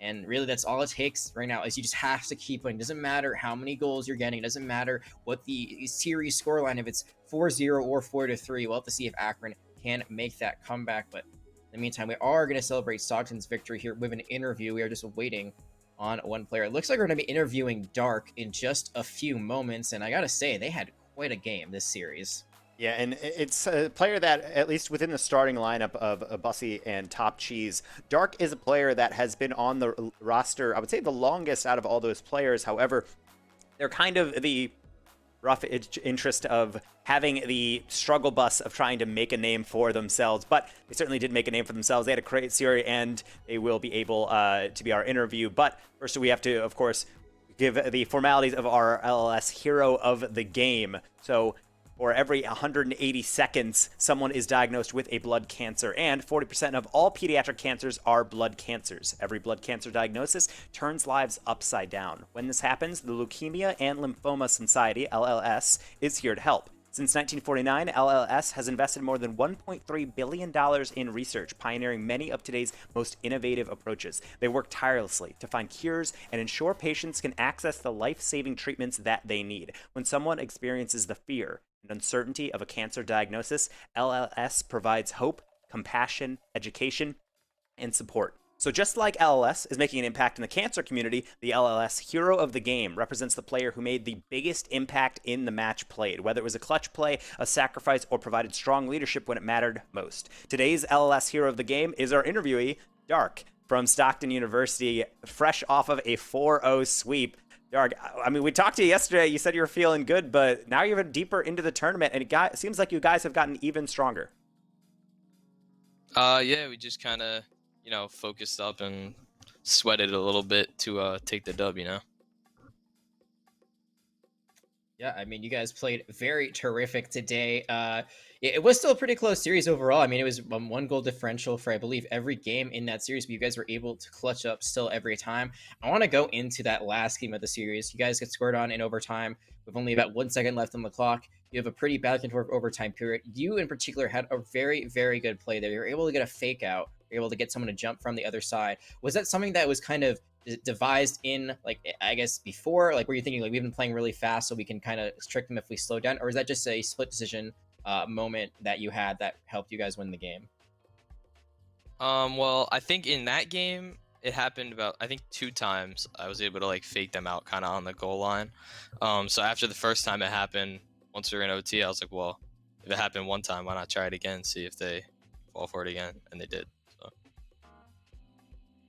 And really, that's all it takes right now, is you just have to keep winning. It doesn't matter how many goals you're getting. It doesn't matter what the series scoreline, if it's 4-0 or 4-3. We'll have to see if Akron can make that comeback. But in the meantime, we are going to celebrate Stockton's victory here with an interview. We are just waiting on one player. It looks like we're going to be interviewing Dark in just a few moments. And I got to say, they had quite a game this series. Yeah, and it's a player that, at least within the starting lineup of Bussy and Top Cheese, Dark is a player that has been on the roster, I would say, the longest out of all those players. However, they're kind of the rough interest of having the struggle bus of trying to make a name for themselves, but they certainly did make a name for themselves. They had a great series, and they will be able to be our interview. But first, we have to, of course, give the formalities of our LLS hero of the game. So for every 180 seconds, someone is diagnosed with a blood cancer, and 40% of all pediatric cancers are blood cancers. Every blood cancer diagnosis turns lives upside down. When this happens, the Leukemia and Lymphoma Society, LLS, is here to help. Since 1949, LLS has invested more than $1.3 billion in research, pioneering many of today's most innovative approaches. They work tirelessly to find cures and ensure patients can access the life-saving treatments that they need. When someone experiences the fear and uncertainty of a cancer diagnosis, LLS provides hope, compassion, education, and support. So just like LLS is making an impact in the cancer community, the LLS hero of the game represents the player who made the biggest impact in the match played, whether it was a clutch play, a sacrifice, or provided strong leadership when it mattered most. Today's LLS hero of the game is our interviewee, Dark, from Stockton University, fresh off of a 4-0 sweep. Dark, I mean, we talked to you yesterday. You said you were feeling good, but now you're deeper into the tournament, and it seems like you guys have gotten even stronger. Yeah, we just kind of, focused up and sweated a little bit to take the dub, Yeah, I mean, you guys played very terrific today. It was still a pretty close series overall. I mean, it was 1 goal differential for, I believe, every game in that series, but you guys were able to clutch up still every time. I want to go into that last game of the series. You guys get scored on in overtime with only about 1 second left on the clock. You have a pretty back and forth overtime period. You, in particular, had a very, very good play there. You were able to get a fake out. You were able to get someone to jump from the other side. Was that something that was kind of devised in, like, I guess before, like, were you thinking, like, we've been playing really fast so we can kind of trick them if we slow down, or is that just a split decision moment that you had that helped you guys win the game? Well, I think in that game it happened about, I think, 2 times. I was able to like fake them out kind of on the goal line. So after the first time it happened, once we were in OT, I was like, well, if it happened 1 time, why not try it again, see if they fall for it again, and they did.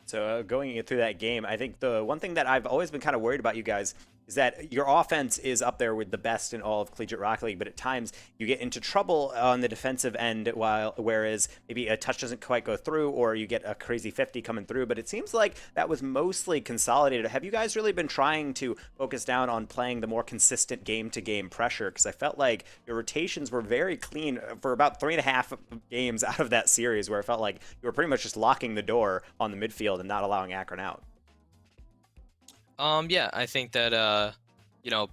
So going through that game, I think the one thing that I've always been kind of worried about you guys is that your offense is up there with the best in all of Collegiate Rocket League, but at times you get into trouble on the defensive end, whereas maybe a touch doesn't quite go through, or you get a crazy 50 coming through. But it seems like that was mostly consolidated. Have you guys really been trying to focus down on playing the more consistent game-to-game pressure? Because I felt like your rotations were very clean for about 3.5 games out of that series, where it felt like you were pretty much just locking the door on the midfield and not allowing Akron out. Yeah, I think that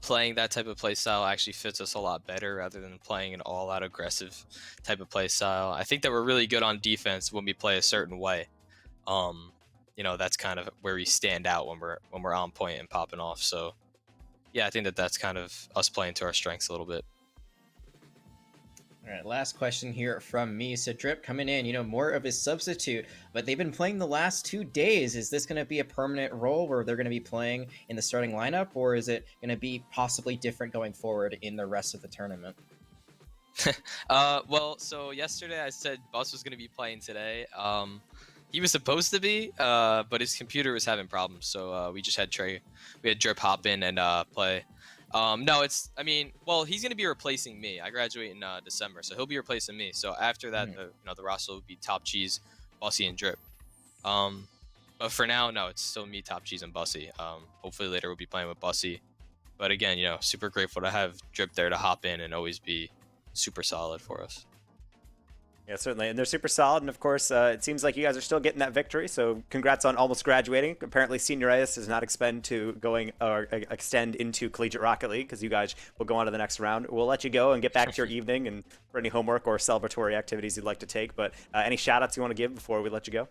playing that type of play style actually fits us a lot better rather than playing an all-out aggressive type of play style. I think that we're really good on defense when we play a certain way. That's kind of where we stand out when we're on point and popping off. So yeah, I think that that's kind of us playing to our strengths a little bit. All right, last question here from me. So Drip coming in, more of a substitute, but they've been playing the last 2 days. Is this going to be a permanent role where they're going to be playing in the starting lineup, or is it going to be possibly different going forward in the rest of the tournament? Well, so yesterday I said Bus was going to be playing today. He was supposed to be, but his computer was having problems, so we just had Drip hop in and play. No, he's going to be replacing me. I graduate in December, so he'll be replacing me. So after that, the roster will be Top Cheese, Bussy, and Drip. But for now, no, it's still me, Top Cheese, and Bussy. Hopefully later we'll be playing with Bussy. But again, super grateful to have Drip there to hop in and always be super solid for us. Yeah, certainly. And they're super solid. And of course, it seems like you guys are still getting that victory. So congrats on almost graduating. Apparently, senioritis does not extend into Collegiate Rocket League because you guys will go on to the next round. We'll let you go and get back to your evening and for any homework or celebratory activities you'd like to take. But any shout outs you want to give before we let you go?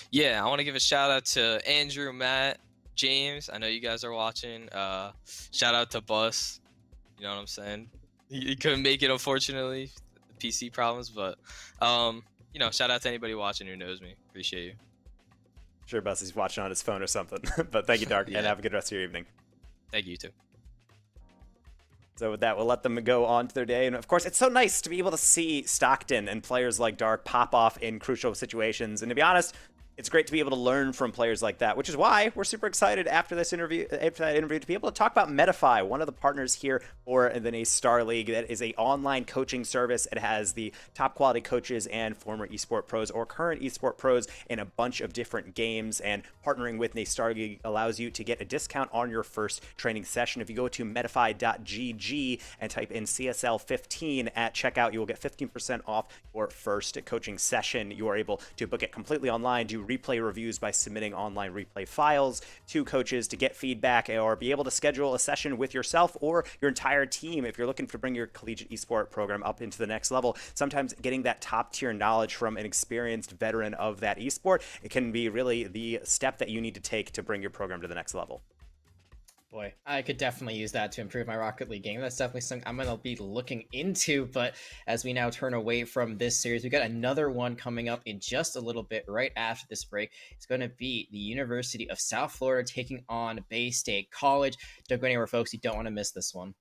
Yeah, I want to give a shout out to Andrew, Matt, James. I know you guys are watching. Shout out to Bus. You know what I'm saying? He couldn't make it, unfortunately. PC problems, but shout out to anybody watching who knows me. Appreciate you. Sure, Bussy's watching on his phone or something. But thank you, Dark, Yeah. and have a good rest of your evening. Thank you too. So with that, we'll let them go on to their day. And of course, it's so nice to be able to see Stockton and players like Dark pop off in crucial situations. And to be honest, it's great to be able to learn from players like that, which is why we're super excited after that interview, to be able to talk about Medify, one of the partners here for the NACE Starleague. That is an online coaching service. It has the top quality coaches and former esport pros or current esport pros in a bunch of different games. And partnering with NACE Starleague allows you to get a discount on your first training session. If you go to medify.gg and type in CSL15 at checkout, you will get 15% off your first coaching session. You are able to book it completely online, do replay reviews by submitting online replay files to coaches to get feedback, or be able to schedule a session with yourself or your entire team if you're looking to bring your collegiate esport program up into the next level. Sometimes getting that top tier knowledge from an experienced veteran of that esport, it can be really the step that you need to take to bring your program to the next level. Boy, I could definitely use that to improve my Rocket League game. That's definitely something I'm going to be looking into. But as we now turn away from this series, we got another one coming up in just a little bit right after this break. It's going to be the University of South Florida taking on Bay State College. Don't go anywhere, folks. You don't want to miss this one.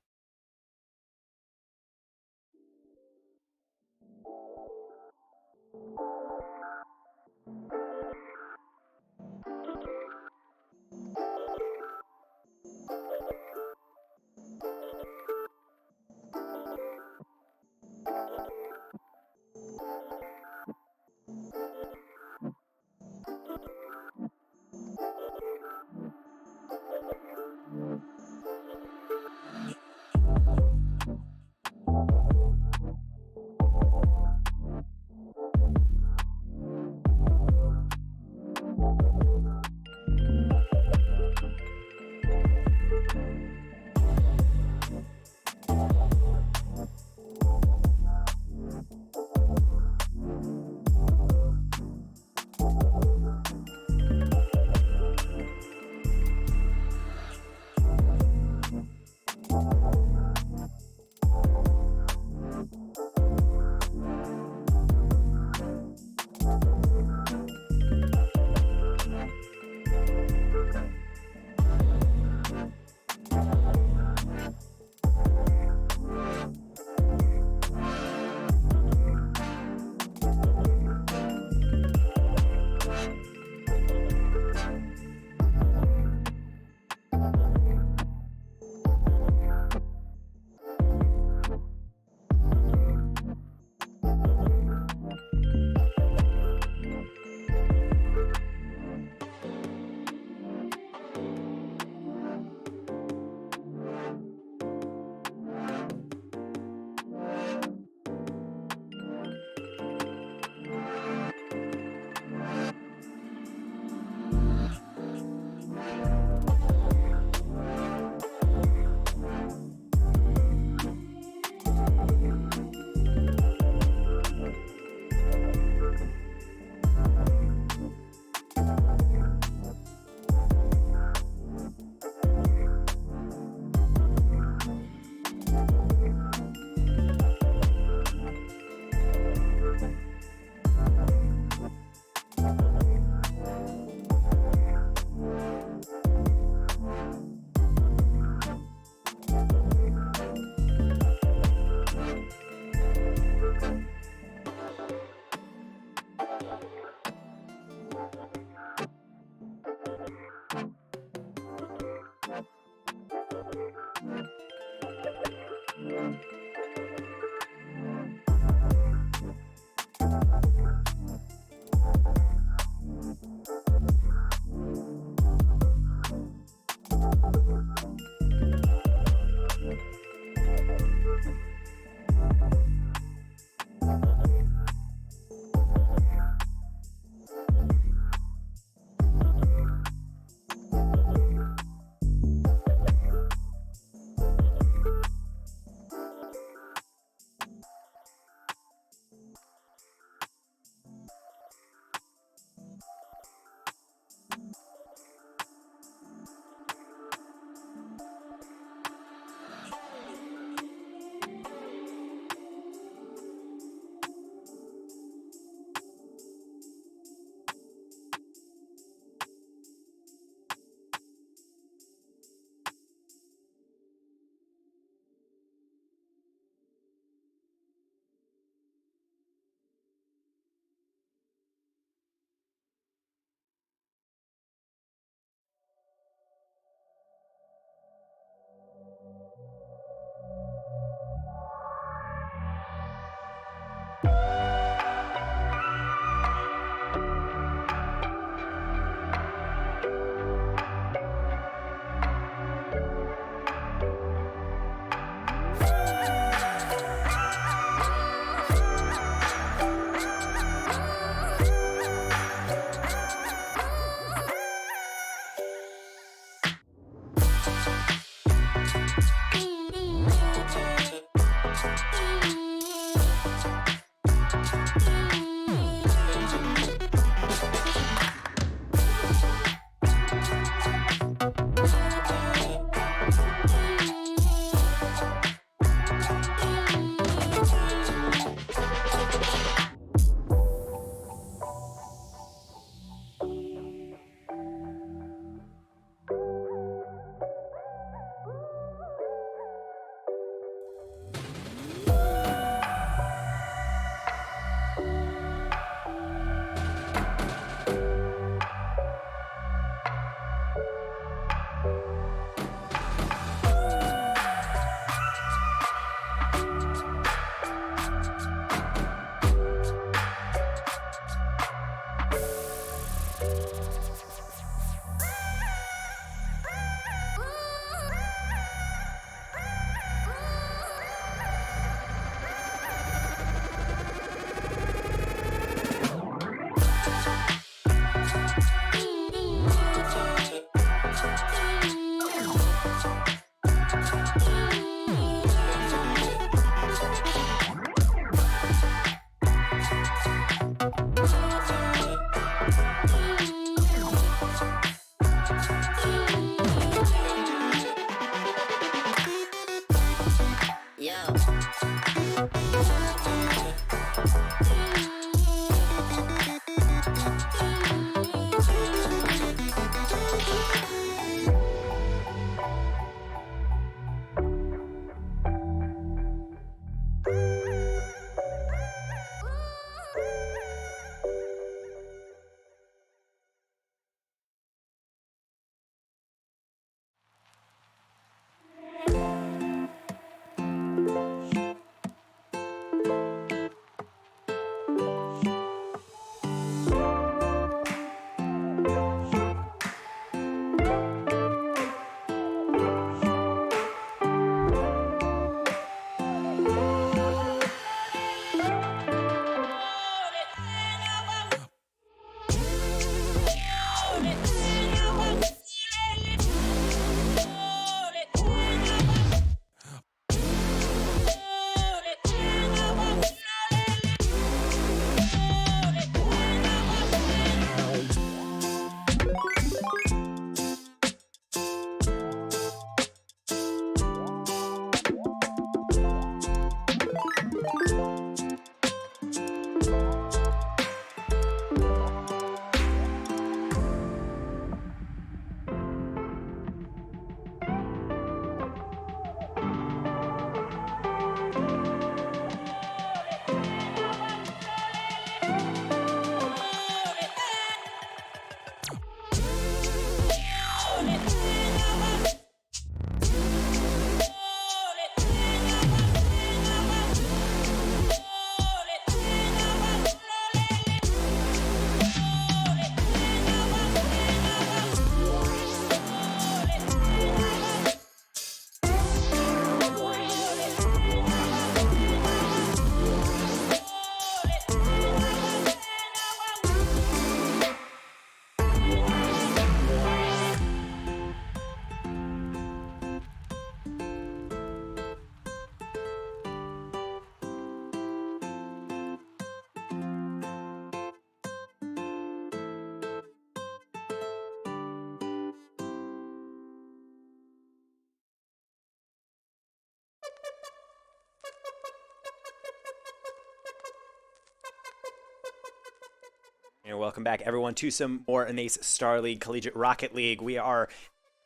And welcome back, everyone, to some more NACE Starleague Collegiate Rocket League. We are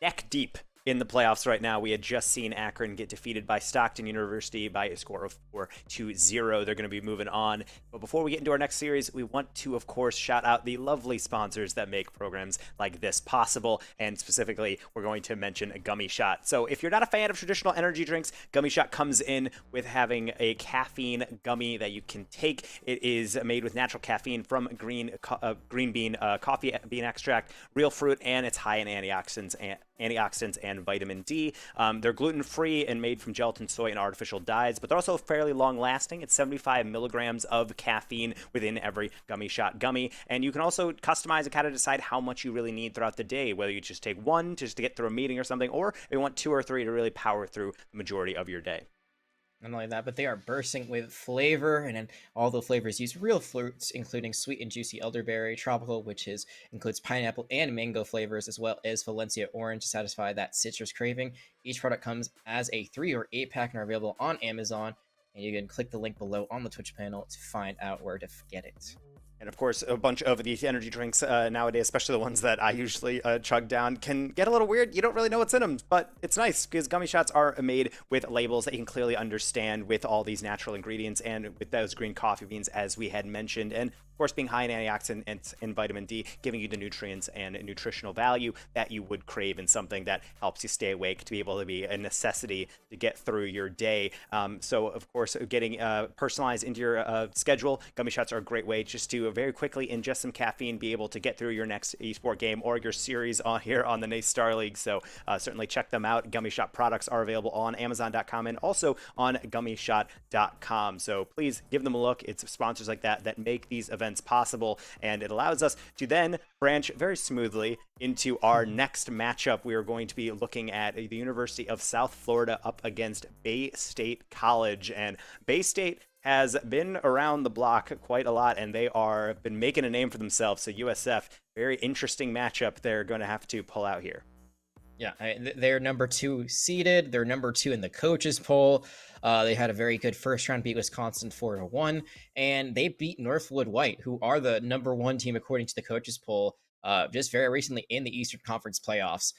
neck deep in the playoffs right now. We had just seen Akron get defeated by Stockton University by a score of 4-0. They're going to be moving on. But before we get into our next series, we want to, of course, shout out the lovely sponsors that make programs like this possible. And specifically, we're going to mention Gummy Shot. So if you're not a fan of traditional energy drinks, Gummy Shot comes in with having a caffeine gummy that you can take. It is made with natural caffeine from green bean coffee bean extract, real fruit, and it's high in antioxidants and vitamin D. They're gluten-free and made from gelatin, soy, and artificial dyes, but they're also fairly long-lasting. It's 75 milligrams of caffeine within every Gummy Shot gummy, and you can also customize and kind of decide how much you really need throughout the day, whether you just take one just to get through a meeting or something, or if you want 2 or 3 to really power through the majority of your day. Not only that, but they are bursting with flavor, and then all the flavors use real fruits, including sweet and juicy elderberry, tropical, which includes pineapple and mango flavors, as well as Valencia orange to satisfy that citrus craving. Each product comes as a 3 or 8 pack and are available on Amazon, and you can click the link below on the Twitch panel to find out where to get it. And of course, a bunch of these energy drinks nowadays, especially the ones that I usually chug down, can get a little weird. You don't really know what's in them, but it's nice because Gummy Shots are made with labels that you can clearly understand with all these natural ingredients and with those green coffee beans, as we had mentioned. And of course, being high in antioxidants and vitamin D, giving you the nutrients and nutritional value that you would crave in something that helps you stay awake, to be able to be a necessity to get through your day. So, of course, getting personalized into your schedule, Gummy Shots are a great way just to very quickly ingest some caffeine, be able to get through your next esport game or your series on here on the NACE Starleague. So certainly check them out. Gummy Shot products are available on Amazon.com and also on GummyShot.com. So please give them a look. It's sponsors like that make these events possible, and it allows us to then branch very smoothly into our next matchup. We are going to be looking at the University of South Florida up against Bay State College, and Bay State has been around the block quite a lot, and they are been making a name for themselves. So USF, very interesting matchup they're going to have to pull out here. Yeah, they're number 2 seeded. They're number 2 in the coaches poll. They had a very good first round, beat Wisconsin 4-1, and they beat Northwood White, who are the number 1 team according to the coaches poll, just very recently in the Eastern Conference playoffs.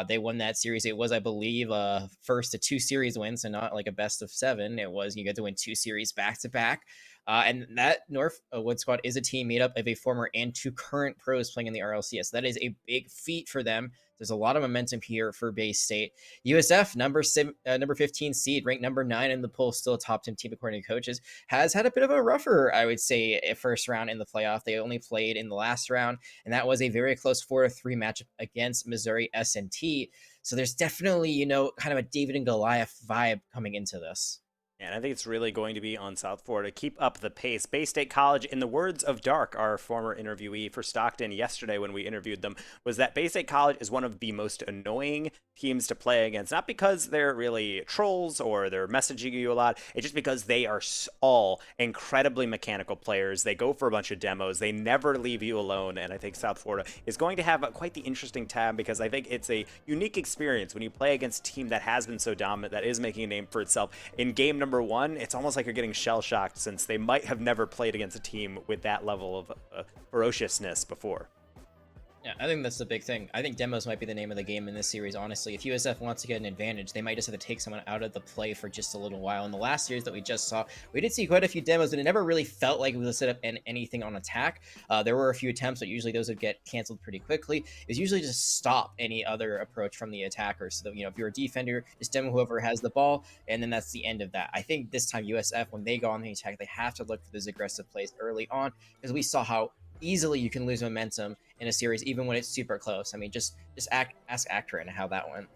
They won that series. It was, I believe, first a 2 series win, so not like a best of 7. It was you get to win 2 series back to back. And that Northwood squad is a team made up of a former and 2 current pros playing in the RLCS. That is a big feat for them. There's a lot of momentum here for Bay State. USF, number 15 seed, ranked number 9 in the poll, still a top 10 team according to coaches, has had a bit of a rougher, I would say, first round in the playoff. They only played in the last round, and that was a very close 4-3 matchup against Missouri S&T. So there's definitely, kind of a David and Goliath vibe coming into this. And I think it's really going to be on South Florida. Keep up the pace. Bay State College, in the words of Dark, our former interviewee for Stockton yesterday when we interviewed them, was that Bay State College is one of the most annoying teams to play against. Not because they're really trolls or they're messaging you a lot. It's just because they are all incredibly mechanical players. They go for a bunch of demos. They never leave you alone. And I think South Florida is going to have quite the interesting time, because I think it's a unique experience when you play against a team that has been so dominant, that is making a name for itself. In game number 1, it's almost like you're getting shell-shocked, since they might have never played against a team with that level of ferociousness before. Yeah, I think that's the big thing. I think demos might be the name of the game in this series, honestly. If USF wants to get an advantage, they might just have to take someone out of the play for just a little while. In the last series that we just saw, we did see quite a few demos, and it never really felt like we would set up anything on attack. There were a few attempts, but usually those would get canceled pretty quickly. It was usually just stop any other approach from the attacker. So that, if you're a defender, just demo whoever has the ball, and then that's the end of that. I think this time USF, when they go on the attack, they have to look for those aggressive plays early on, because we saw how easily you can lose momentum in a series, even when it's super close. I mean, just ask Akron how that went.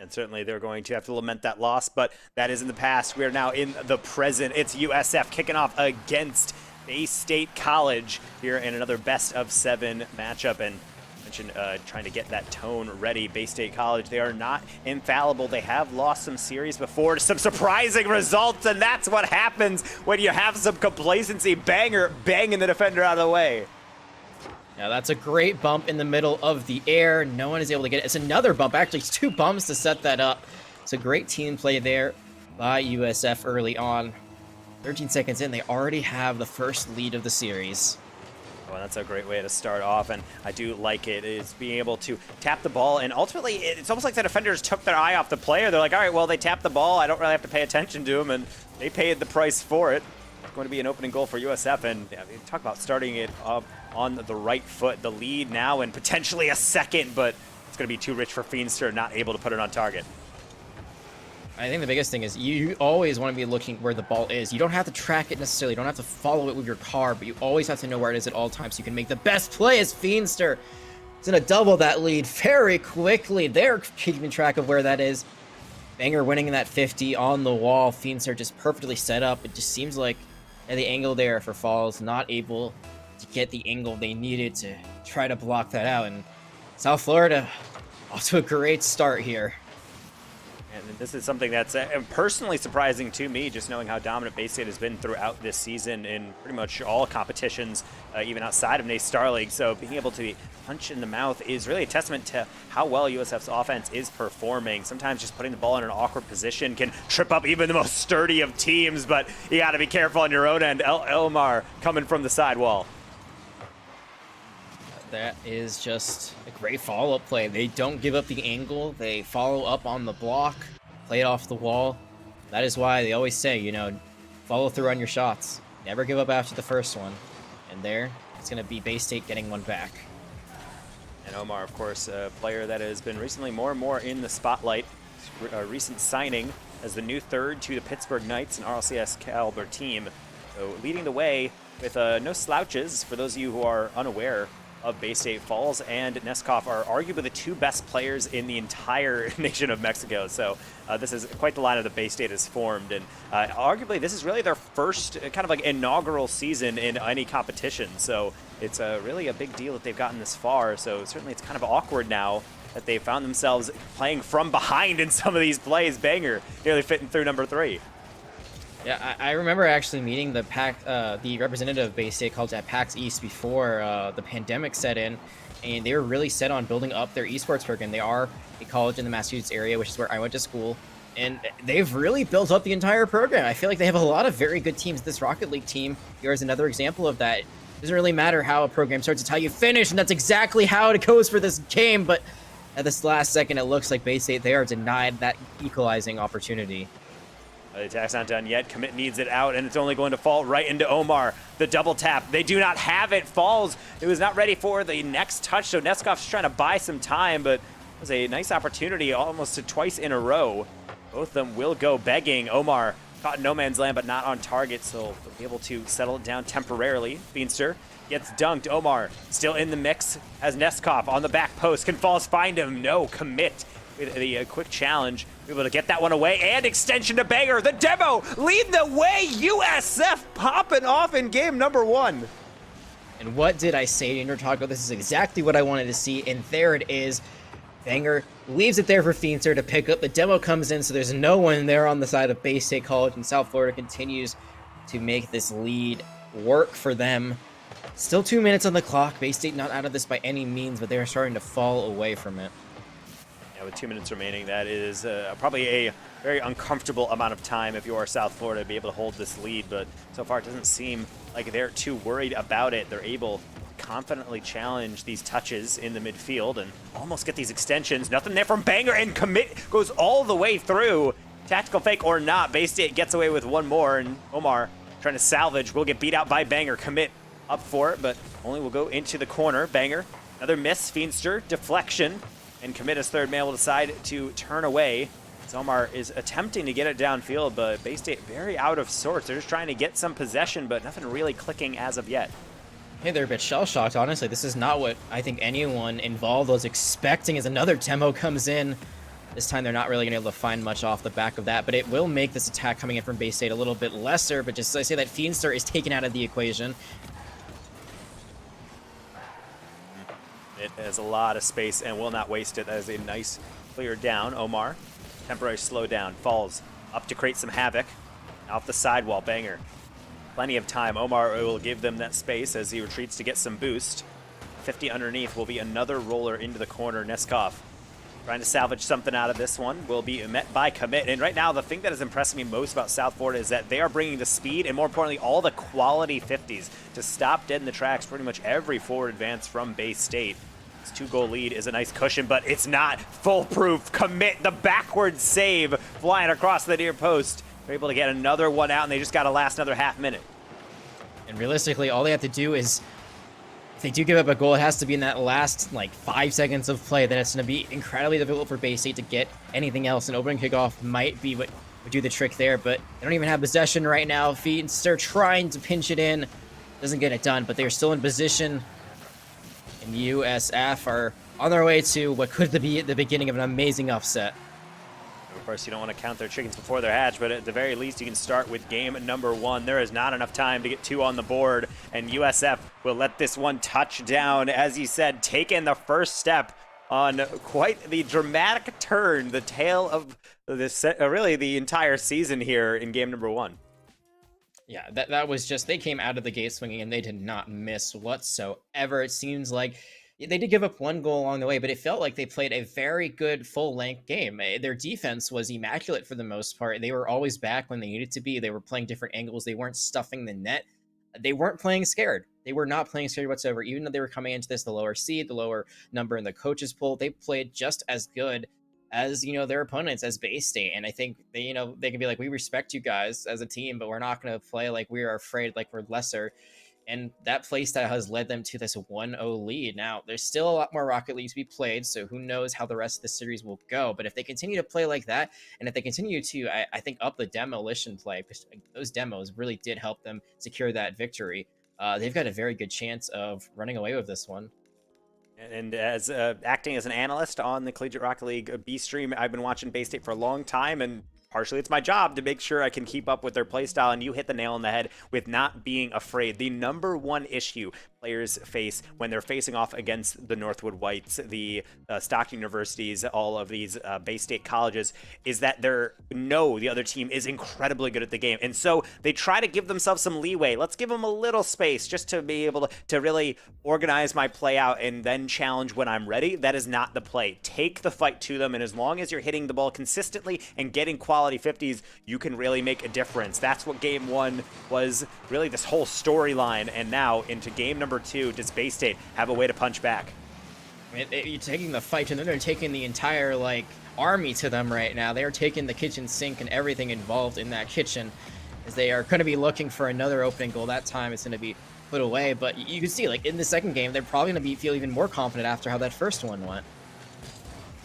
And certainly they're going to have to lament that loss, but that is in the past. We are now in the present. It's USF kicking off against Bay State College here in another best of 7 matchup. And trying to get that tone ready. Bay State College, they are not infallible. They have lost some series before to some surprising results, and that's what happens when you have some complacency. Banging the defender out of the way. Now that's a great bump in the middle of the air. No one is able to get it. It's another bump. Actually, it's 2 bumps to set that up. It's a great team play there by USF early on. 13 seconds in, they already have the first lead of the series. Well, that's a great way to start off, and I do like it, is being able to tap the ball, and ultimately, it's almost like the defenders took their eye off the player. They're like, all right, well, they tapped the ball. I don't really have to pay attention to him, and they paid the price for it. It's going to be an opening goal for USF, and yeah, talk about starting it up on the right foot. The lead now, and potentially a second, but it's going to be too rich for Feenstra, not able to put it on target. I think the biggest thing is you always want to be looking where the ball is. You don't have to track it necessarily. You don't have to follow it with your car, but you always have to know where it is at all times so you can make the best play as Feenstra is going to double that lead very quickly. They're keeping track of where that is. Banger winning that 50 on the wall. Feenstra just perfectly set up. It just seems like the angle there for Falls, not able to get the angle they needed to try to block that out. And South Florida off to a great start here. And this is something that's personally surprising to me, just knowing how dominant Bay State has been throughout this season in pretty much all competitions, even outside of NACE Starleague. So being able to be punch in the mouth is really a testament to how well USF's offense is performing. Sometimes just putting the ball in an awkward position can trip up even the most sturdy of teams, but you got to be careful on your own end. Elmar coming from the sidewall. That is just a great follow-up play. They don't give up the angle. They follow up on the block, play it off the wall. That is why they always say, you know, follow through on your shots. Never give up after the first one. And there, it's going to be Bay State getting one back. And Omar, of course, a player that has been recently more and more in the spotlight. A recent signing as the new third to the Pittsburgh Knights, an RLCS caliber team. So leading the way with no slouches. For those of you who are unaware of Bay State, Falls and Neskov are arguably the two best players in the entire nation of Mexico. So this is quite the lineup that Bay State has formed, and arguably this is really their first kind of like inaugural season in any competition. So it's really a big deal that they've gotten this far. So certainly it's kind of awkward now that they found themselves playing from behind in some of these plays. Banger nearly fitting through number 3. Yeah, I remember actually meeting the the representative of Bay State College at PAX East before the pandemic set in, and they were really set on building up their esports program. They are a college in the Massachusetts area, which is where I went to school, and they've really built up the entire program. I feel like they have a lot of very good teams. This Rocket League team here is another example of that. It doesn't really matter how a program starts, it's how you finish, and that's exactly how it goes for this game, but at this last second, it looks like Bay State, they are denied that equalizing opportunity. The attack's not done yet. Commit needs it out, and it's only going to fall right into Omar. The double tap. They do not have it. Falls. It was not ready for the next touch, so Neskov's trying to buy some time, but it was a nice opportunity almost twice in a row. Both of them will go begging. Omar caught in no man's land, but not on target, so they'll be able to settle it down temporarily. Feenstra gets dunked. Omar still in the mix. Has Neskov on the back post. Can Falls find him? No. Commit with the quick challenge. Able to get that one away, and extension to Banger. The demo lead the way. USF popping off in game number 1. And what did I say in your talk about? This is exactly what I wanted to see, and there it is. Banger leaves it there for Feenstra to pick up. The demo comes in, so there's no one there on the side of Bay State College, and South Florida continues to make this lead work for them. Still 2 minutes on the clock. Bay State not out of this by any means, but they're starting to fall away from it. With 2 minutes remaining, that is probably a very uncomfortable amount of time if you are South Florida to be able to hold this lead, but so far it doesn't seem like they're too worried about it. They're able to confidently challenge these touches in the midfield and almost get these extensions. Nothing there from Banger, and Commit goes all the way through. Tactical fake or not, Bay State gets away with one more, and Omar trying to salvage will get beat out by Banger. Commit up for it, but only will go into the corner. Banger, another miss. Feenstra, deflection. And Commit as third man will decide to turn away. Omar is attempting to get it downfield, but Bay State very out of sorts. They're just trying to get some possession, but nothing really clicking as of yet. Hey, they're a bit shell-shocked, honestly. This is not what I think anyone involved was expecting as another demo comes in. This time they're not really going to be able to find much off the back of that, but it will make this attack coming in from Bay State a little bit lesser, but just as I say that Feenstra is taken out of the equation. It has a lot of space and will not waste it. That is a nice clear down. Omar, temporary slowdown, falls up to create some havoc. Off the sidewall, Banger. Plenty of time. Omar will give them that space as he retreats to get some boost. 50 underneath will be another roller into the corner. Neskov Trying to salvage something out of this one will be met by commit. And right now, the thing that is impressing me most about South Florida is that they are bringing the speed and, more importantly, all the quality 50s to stop dead in the tracks pretty much every forward advance from Bay State. This 2-goal lead is a nice cushion, but it's not foolproof. Commit the backward save flying across the near post. They're able to get another one out, and they just got to last another half minute. And realistically, all they have to do is, if they do give up a goal, it has to be in that last, like, 5 seconds of play. Then it's going to be incredibly difficult for Bay State to get anything else. An opening kickoff might be what would do the trick there, but they don't even have possession right now. Feedster trying to pinch it in. Doesn't get it done, but they're still in position. And USF are on their way to what could be the beginning of an amazing upset. Of course, you don't want to count their chickens before they're hatched, but at the very least, you can start with game number 1. There is not enough time to get 2 on the board, and USF will let this one touch down. As you said, taking the first step on quite the dramatic turn, the tale of this, really the entire season here in game number 1. Yeah, that was just, they came out of the gate swinging, and they did not miss whatsoever. It seems like they did give up 1 goal along the way, but it felt like they played a very good full-length game. Their defense was immaculate for the most part. They were always back when they needed to be. They were playing different angles. They weren't stuffing the net. They weren't playing scared. They were not playing scared whatsoever. Even though they were coming into this, the lower seed, the lower number in the coaches poll, they played just as good as, their opponents, as Bay State. And I think they, they can be like, we respect you guys as a team, but we're not going to play like we are afraid, like we're lesser. And that play style has led them to this 1-0 lead. Now, there's still a lot more Rocket Leagues to be played, so who knows how the rest of the series will go. But if they continue to play like that, and if they continue to, I think, up the demolition play, because those demos really did help them secure that victory, they've got a very good chance of running away with this one. And as acting as an analyst on the Collegiate Rocket League B stream, I've been watching Bay State for a long time, and partially it's my job to make sure I can keep up with their playstyle, and you hit the nail on the head with not being afraid. The number 1 issue players face when they're facing off against the Northwood Whites, the Stockton Universities, all of these Bay State colleges, is that they know the other team is incredibly good at the game. And so they try to give themselves some leeway. Let's give them a little space just to be able to really organize my play out and then challenge when I'm ready. That is not the play. Take the fight to them, and as long as you're hitting the ball consistently and getting quality 50s, you can really make a difference. That's what game 1 was, really this whole storyline. And now into game number 2, does Bay State have a way to punch back? I mean, you're taking the fight, and then they're taking the entire, army to them right now. They're taking the kitchen sink and everything involved in that kitchen, as they are going to be looking for another opening goal. That time it's going to be put away, but you can see, in the second game, they're probably going to feel even more confident after how that first one went.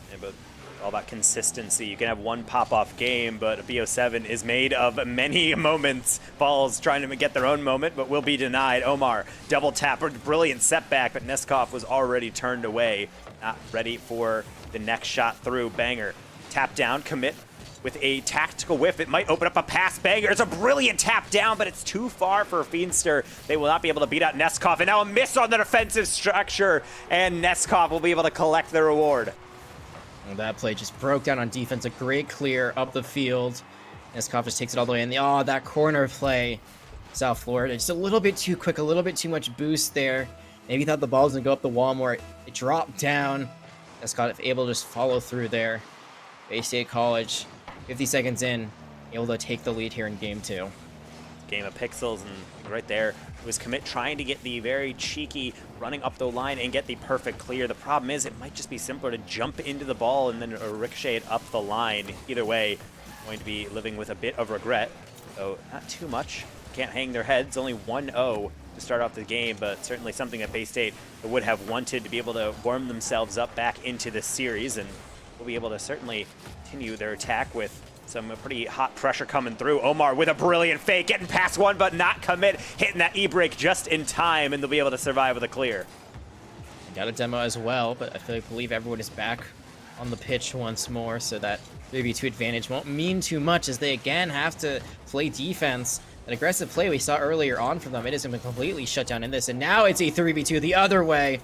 Yeah, but all about consistency. You can have one pop-off game, but BO7 is made of many moments. Falls trying to get their own moment, but will be denied. Omar, double tap, brilliant setback, but Neskov was already turned away. Not ready for the next shot through. Banger, tap down, commit with a tactical whiff. It might open up a pass. Banger, it's a brilliant tap down, but it's too far for Feenstra. They will not be able to beat out Neskov, and now a miss on the defensive structure, and Neskov will be able to collect the reward. Well, that play just broke down on defense. A great clear up the field. Neskov just takes it all the way in. That corner play. South Florida, just a little bit too quick, a little bit too much boost there. Maybe thought the ball was going to go up the wall more. It dropped down. Neskov able to just follow through there. Bay State College, 50 seconds in, able to take the lead here in game 2. Game of pixels, and right there was commit trying to get the very cheeky running up the line and get the perfect clear. The problem is it might just be simpler to jump into the ball and then ricochet it up the line. Either way, going to be living with a bit of regret, so not too much. Can't hang their heads, only 1-0 to start off the game, but certainly something that Bay State would have wanted to be able to warm themselves up back into this series, and will be able to certainly continue their attack with some pretty hot pressure coming through. Omar with a brilliant fake, getting past one, but not commit, hitting that E-brake just in time, and they'll be able to survive with a clear. Got a demo as well, but I believe everyone is back on the pitch once more, so that 3v2 advantage won't mean too much as they again have to play defense. An aggressive play we saw earlier on from them, it isn't completely shut down in this, and now it's a 3v2 the other way.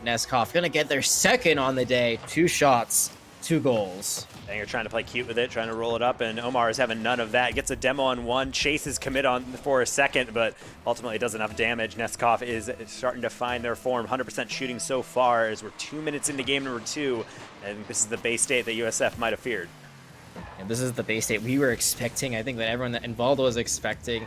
Neskov gonna get their second on the day, 2 shots. 2 goals. Banger trying to play cute with it, trying to roll it up, and Omar is having none of that. Gets a demo on one, chases commit on for a second, but ultimately does enough damage. Neskov is starting to find their form. 100% shooting so far as we're 2 minutes into game number 2, and this is the Bay State that USF might have feared. And this is the Bay State we were expecting. I think that everyone that involved was expecting.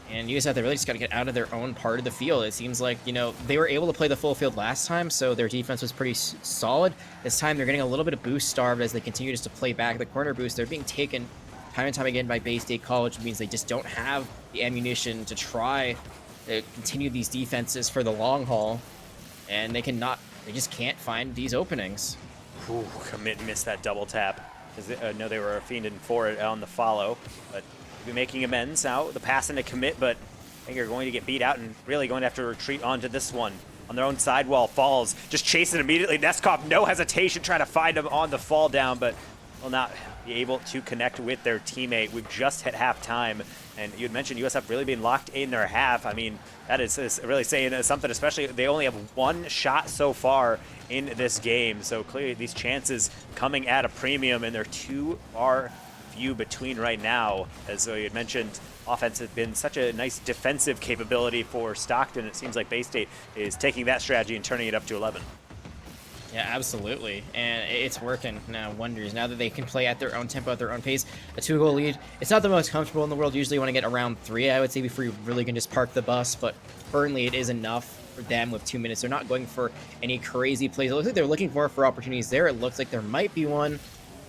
And USF, they really just got to get out of their own part of the field. It seems like, you know, they were able to play the full field last time, so their defense was pretty solid. This time, they're getting a little bit of boost starved as they continue just to play back the corner boost. They're being taken time and time again by Bay State College, which means they just don't have the ammunition to try to continue these defenses for the long haul. And they just can't find these openings. Ooh, commit missed that double tap. I know they were fiending for it on the follow, but be making amends now. The pass into commit, but I think you're going to get beat out and really going to have to retreat onto this one. On their own sidewall, Falls just chasing immediately. Neskov, no hesitation, trying to find him on the fall down, but will not be able to connect with their teammate. We've just hit halftime, and you had mentioned USF really being locked in their half. I mean, that is really saying something, especially they only have one shot so far in this game, so clearly these chances coming at a premium, and they're too far few between right now. As you had mentioned, offense has been such a nice defensive capability for Stockton. It seems like Bay State is taking that strategy and turning it up to 11. Yeah, absolutely. And it's working now, wonders. Now that they can play at their own tempo, at their own pace, a 2-goal lead. It's not the most comfortable in the world. Usually you want to get around 3, I would say, before you really can just park the bus. But currently it is enough for them with 2 minutes. They're not going for any crazy plays. It looks like they're looking for opportunities there. It looks like there might be one.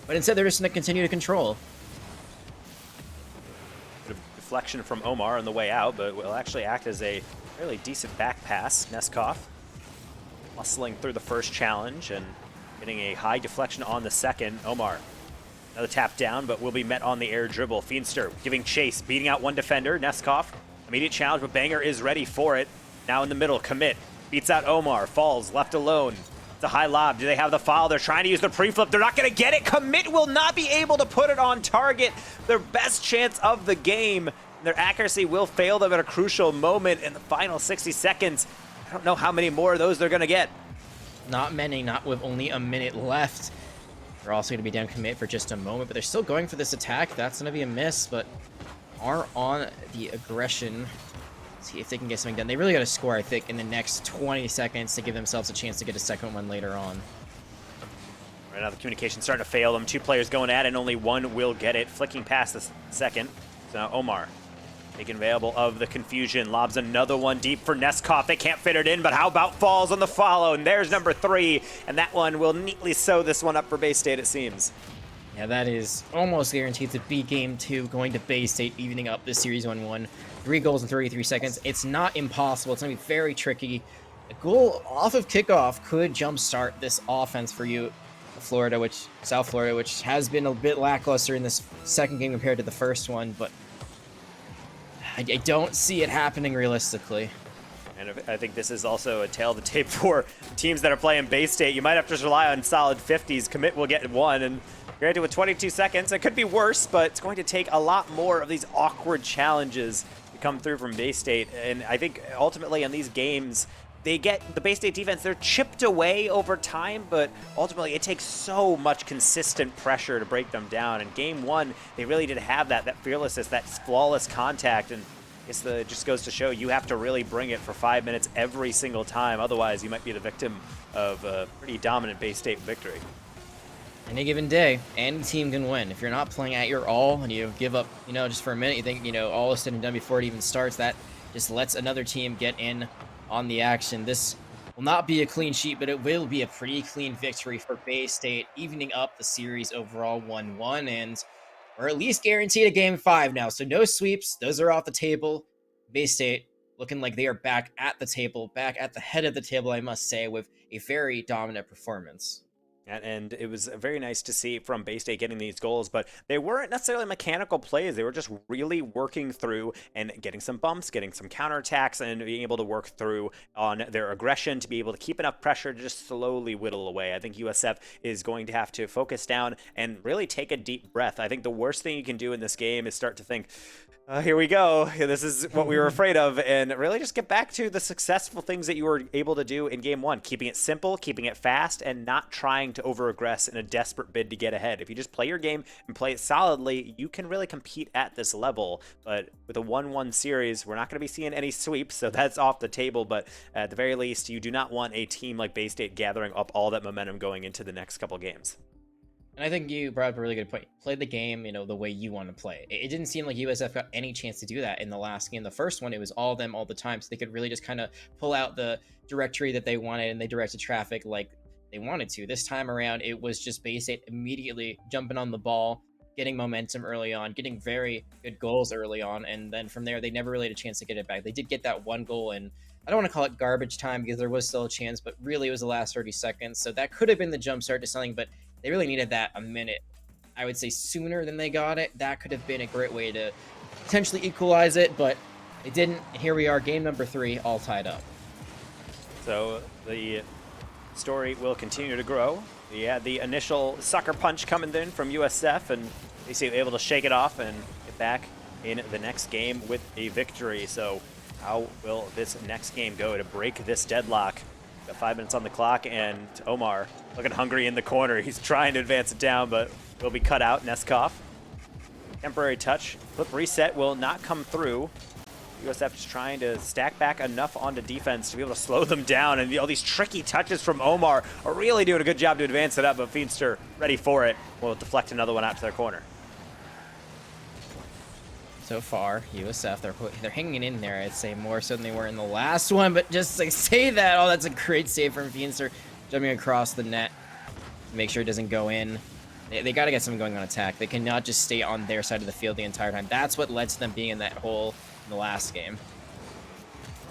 But instead they're just going to continue to control. Bit of deflection from Omar on the way out, but will actually act as a fairly decent back pass. Neskov muscling through the first challenge and getting a high deflection on the second. Omar, another tap down, but will be met on the air dribble. Feenster giving chase, beating out one defender. Neskov, immediate challenge, but Banger is ready for it. Now in the middle, commit, beats out Omar, Falls left alone. It's a high lob. Do they have the foul? They're trying to use the pre-flip. They're not going to get it. Commit will not be able to put it on target. Their best chance of the game. Their accuracy will fail them at a crucial moment in the final 60 seconds. I don't know how many more of those they're going to get. Not many, not with only a minute left. They're also going to be down commit for just a moment, but they're still going for this attack. That's going to be a miss, but are on the aggression. See if they can get something done. They really got to score, I think, in the next 20 seconds to give themselves a chance to get a second one later on. Right now the communication's starting to fail them. 2 players going at it, and only one will get it. Flicking past the second. So now Omar taking available of the confusion. Lobs another one deep for Neskov. They can't fit it in, but how about Falls on the follow? And there's number 3, and that one will neatly sew this one up for Bay State, it seems. Yeah, that is almost guaranteed to be game 2, going to Bay State, evening up this series 1-1. 3 goals in 33 seconds. It's not impossible. It's going to be very tricky. A goal off of kickoff could jumpstart this offense for you, South Florida, which has been a bit lackluster in this second game compared to the first one, but I don't see it happening realistically. And I think this is also a tail of the tape for teams that are playing Bay State. You might have to rely on solid 50s. Commit will get one, and granted with 22 seconds, it could be worse, but it's going to take a lot more of these awkward challenges to come through from Bay State. And I think ultimately in these games, they get the Bay State defense, they're chipped away over time, but ultimately it takes so much consistent pressure to break them down. In game 1, they really did have that fearlessness, that flawless contact, and it just goes to show you have to really bring it for 5 minutes every single time. Otherwise, you might be the victim of a pretty dominant Bay State victory. Any given day, any team can win. If you're not playing at your all and you give up, just for a minute, you think, all is said and done before it even starts, that just lets another team get in on the action. This will not be a clean sheet, but it will be a pretty clean victory for Bay State, evening up the series overall 1-1, and we're at least guaranteed a game 5 now. So no sweeps, those are off the table. Bay State looking like they are back at the table, back at the head of the table, I must say, with a very dominant performance. And it was very nice to see from Bay State getting these goals, but they weren't necessarily mechanical plays. They were just really working through and getting some bumps, getting some counterattacks, and being able to work through on their aggression to be able to keep enough pressure to just slowly whittle away. I think USF is going to have to focus down and really take a deep breath. I think the worst thing you can do in this game is start to think, Here we go. This is what we were afraid of, and really just get back to the successful things that you were able to do in game one. Keeping it simple, keeping it fast, and not trying to over-aggress in a desperate bid to get ahead. If you just play your game and play it solidly, you can really compete at this level. But with a 1-1 series, we're not going to be seeing any sweeps, so that's off the table. But at the very least, you do not want a team like Bay State gathering up all that momentum going into the next couple games. And I think you brought up a really good point. Play the game, the way you want to play. It didn't seem like USF got any chance to do that in the last game. The first one, it was all them all the time, so they could really just kind of pull out the directory that they wanted, and they directed traffic like they wanted to. This time around, it was just Bay State immediately jumping on the ball, getting momentum early on, getting very good goals early on, and then from there, they never really had a chance to get it back. They did get that one goal, and I don't want to call it garbage time because there was still a chance, but really it was the last 30 seconds, so that could have been the jump start to something, but they really needed that a minute, I would say, sooner than they got it. That could have been a great way to potentially equalize it, but they didn't. Here we are, game number 3, all tied up. So the story will continue to grow. We had the initial sucker punch coming in from USF, and they seem able to shake it off and get back in the next game with a victory. So how will this next game go to break this deadlock? Got 5 minutes on the clock, and Omar looking hungry in the corner. He's trying to advance it down, but will be cut out. Neskov, temporary touch. Flip reset will not come through. USF just trying to stack back enough onto defense to be able to slow them down, and all these tricky touches from Omar are really doing a good job to advance it up, but Feenstra ready for it. Will deflect another one out to their corner. So far, USF, they're hanging in there, I'd say, more so than they were in the last one, but just to say that, that's a great save from Feenstra, jumping across the net, make sure it doesn't go in. They got to get something going on attack. They cannot just stay on their side of the field the entire time. That's what led to them being in that hole in the last game.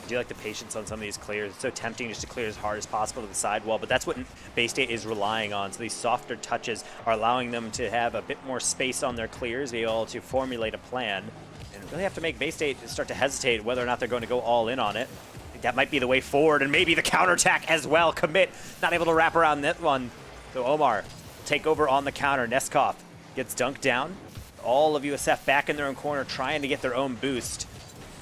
I do like the patience on some of these clears. It's so tempting just to clear as hard as possible to the sidewall, but that's what Bay State is relying on. So these softer touches are allowing them to have a bit more space on their clears, be able to formulate a plan, and really have to make Bay State start to hesitate whether or not they're going to go all in on it. I think that might be the way forward, and maybe the counterattack as well. Commit, not able to wrap around that one. So Omar take over on the counter. Neskov gets dunked down. All of USF back in their own corner trying to get their own boost.